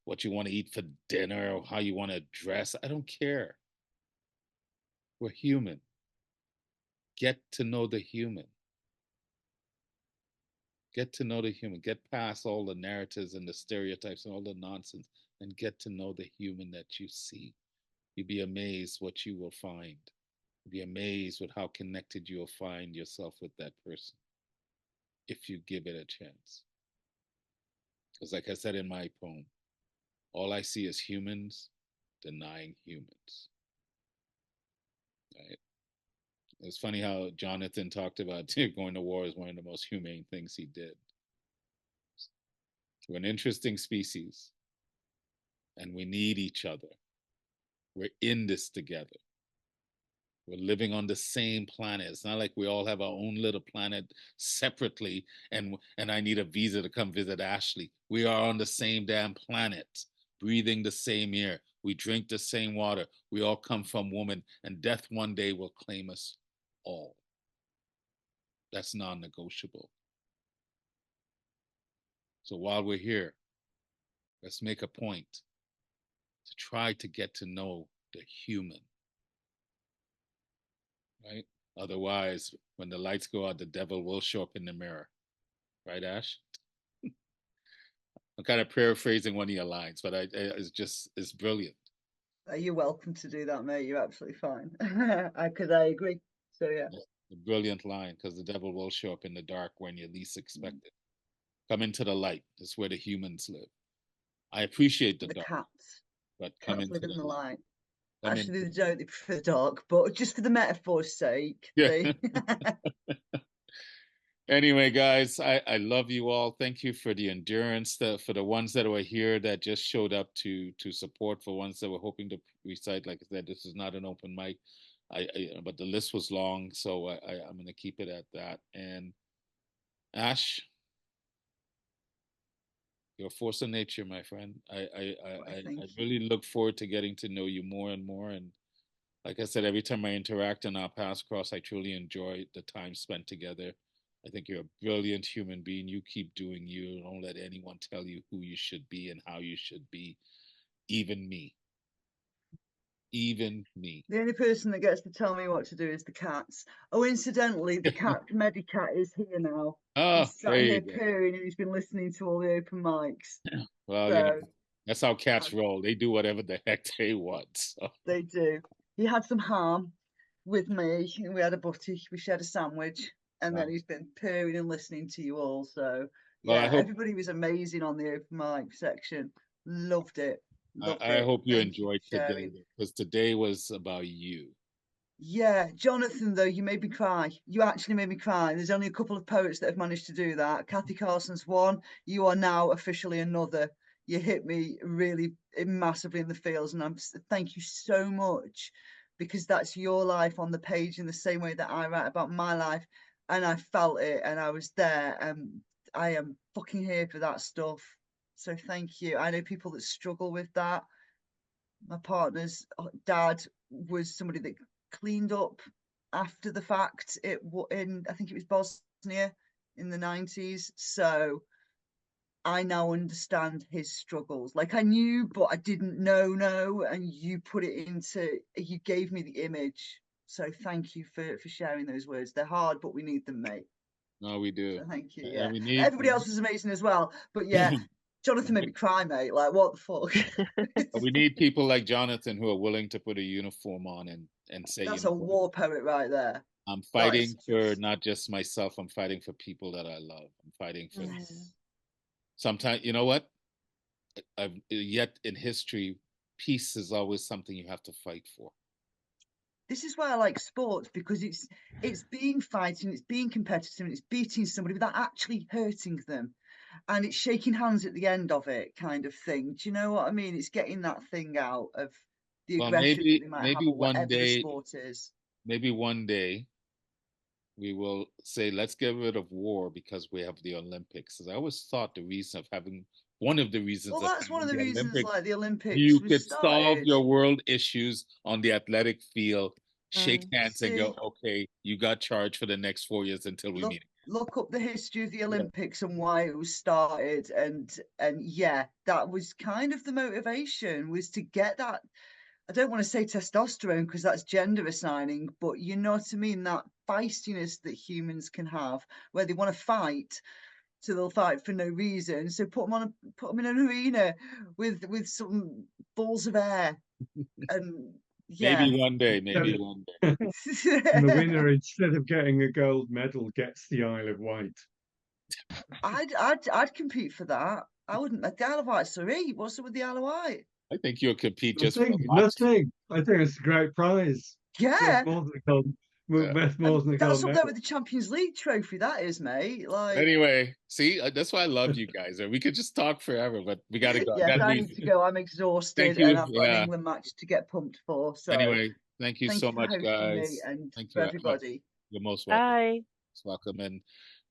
want to eat for dinner, or how you want to dress. I don't care. We're human. Get to know the human. Get to know the human. Get past all the narratives and the stereotypes and all the nonsense, and get to know the human that you see. You'll be amazed what you will find. You'll be amazed with how connected you'll find yourself with that person if you give it a chance. Because like I said in my poem, all I see is humans denying humans. Right? It's funny how Jonathan talked about going to war as one of the most humane things he did. We're an interesting species, and we need each other. We're in this together. We're living on the same planet. It's not like we all have our own little planet separately, and I need a visa to come visit Ashley. We are on the same damn planet, breathing the same air. We drink the same water. We all come from woman, and death one day will claim us all. That's non-negotiable. So while we're here, let's make a point to try to get to know the human, right? Otherwise, when the lights go out, the devil will show up in the mirror. Right, Ash? I'm kind of paraphrasing one of your lines, but it's brilliant.
You're welcome to do that, mate. You're absolutely fine. Because I agree. So, yeah.
A brilliant line, because the devil will show up in the dark when you least expect it. Come into the light. That's where the humans live. I appreciate the dark.
Cats.
But come
Cats
into
live in the light.
Come
Actually, they don't. They prefer the dark, but just for the metaphor's sake.
Yeah. Anyway, guys, I love you all. Thank you for the endurance. For the ones that were here that just showed up to support, for ones that were hoping to recite. Like I said, this is not an open mic. But the list was long, so I'm going to keep it at that. And Ash, you're a force of nature, my friend. I really look forward to getting to know you more and more. And like I said, every time I interact and our paths cross, I truly enjoy the time spent together. I think you're a brilliant human being. You keep doing you. Don't let anyone tell you who you should be and how you should be. Even me. Even me.
The only person that gets to tell me what to do is the cats. Oh, incidentally, the cat Medicat is here now.
Oh,
he's sat here purring and he's been listening to all the open mics.
Well,
so,
you know, that's how cats roll. They do whatever the heck they want. So.
They do. He had some ham with me. We had a butty. We shared a sandwich. And then he's been purring and listening to you all. So, yeah,
well,
everybody was amazing on the open mic section. Loved it.
I hope you enjoyed today, because today was about you.
Yeah, Jonathan, though, you made me cry. You actually made me cry. There's only a couple of poets that have managed to do that. Kathy Carson's one. You are now officially another. You hit me really massively in the feels, and thank you so much, because that's your life on the page in the same way that I write about my life. And I felt it, and I was there, and I am fucking here for that stuff. So thank you. I know people that struggle with that. My partner's dad was somebody that cleaned up after the fact. I think it was Bosnia in the 90s. So I now understand his struggles. Like I knew, but I didn't know. And you you gave me the image. So thank you for sharing those words. They're hard, but we need them, mate.
No, we do.
So thank you. Yeah. Everybody else was amazing as well. But yeah, Jonathan made me cry, mate. Like, what the fuck?
We need people like Jonathan who are willing to put a uniform on and say,
that's a war poet right there.
I'm fighting for not just myself. I'm fighting for people that I love. I'm fighting for sometimes, you know what? Yet in history, peace is always something you have to fight for.
This is why I like sports, because it's being fighting, it's being competitive, and it's beating somebody without actually hurting them, and it's shaking hands at the end of it, kind of thing. Do you know what I mean? It's getting that thing out of the aggression that they might have, or whatever the sport is.
Maybe one day we will say, let's get rid of war because we have the Olympics. Because I always thought one of the reasons.
Well, that's one of the reasons,
Olympics,
like the Olympics,
you could solve your world issues on the athletic field, shake hands, and go, okay, you got charged for the next 4 years until we meet.
Look up the history of the Olympics and why it was started, and yeah, that was kind of the motivation, was to get that. I don't want to say testosterone because that's gender assigning, but you know what I mean, that feistiness that humans can have, where they want to fight. So they'll fight for no reason. So put them in an arena with some balls of air, and yeah.
Maybe one day.
And the winner, instead of getting a gold medal, gets the Isle of Wight.
I'd compete for that. I wouldn't. The Isle of Wight, sorry. What's it with the Isle of Wight?
I think you'll compete just
nothing. I think it's a great prize.
Yeah.
More than a gold. Best Moors Nicole
That's up there
medal.
with the Champions League trophy. That is, mate. Like,
Anyway, see, that's why I love you guys. We could just talk forever, but we got to go.
yes,
Gotta
I
be-
need to go. I'm exhausted,
Thank you.
and I've got an
Yeah.
England match to get pumped for. So
Anyway, thank you so
for
much,
hosting
guys.
me and
Thank
for
you.
everybody.
You're most welcome.
Bye.
Most welcome. And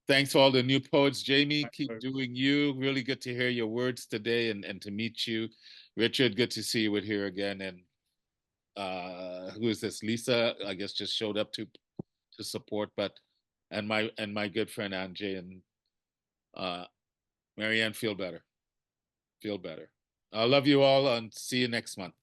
thanks to all the new poets. Jamie, keep doing you. Really good to hear your words today and to meet you. Richard, good to see you with here again. And who is this? Lisa, I guess, just showed up to support, but and my good friend Anjay and Marianne, feel better. Feel better. I love you all and see you next month.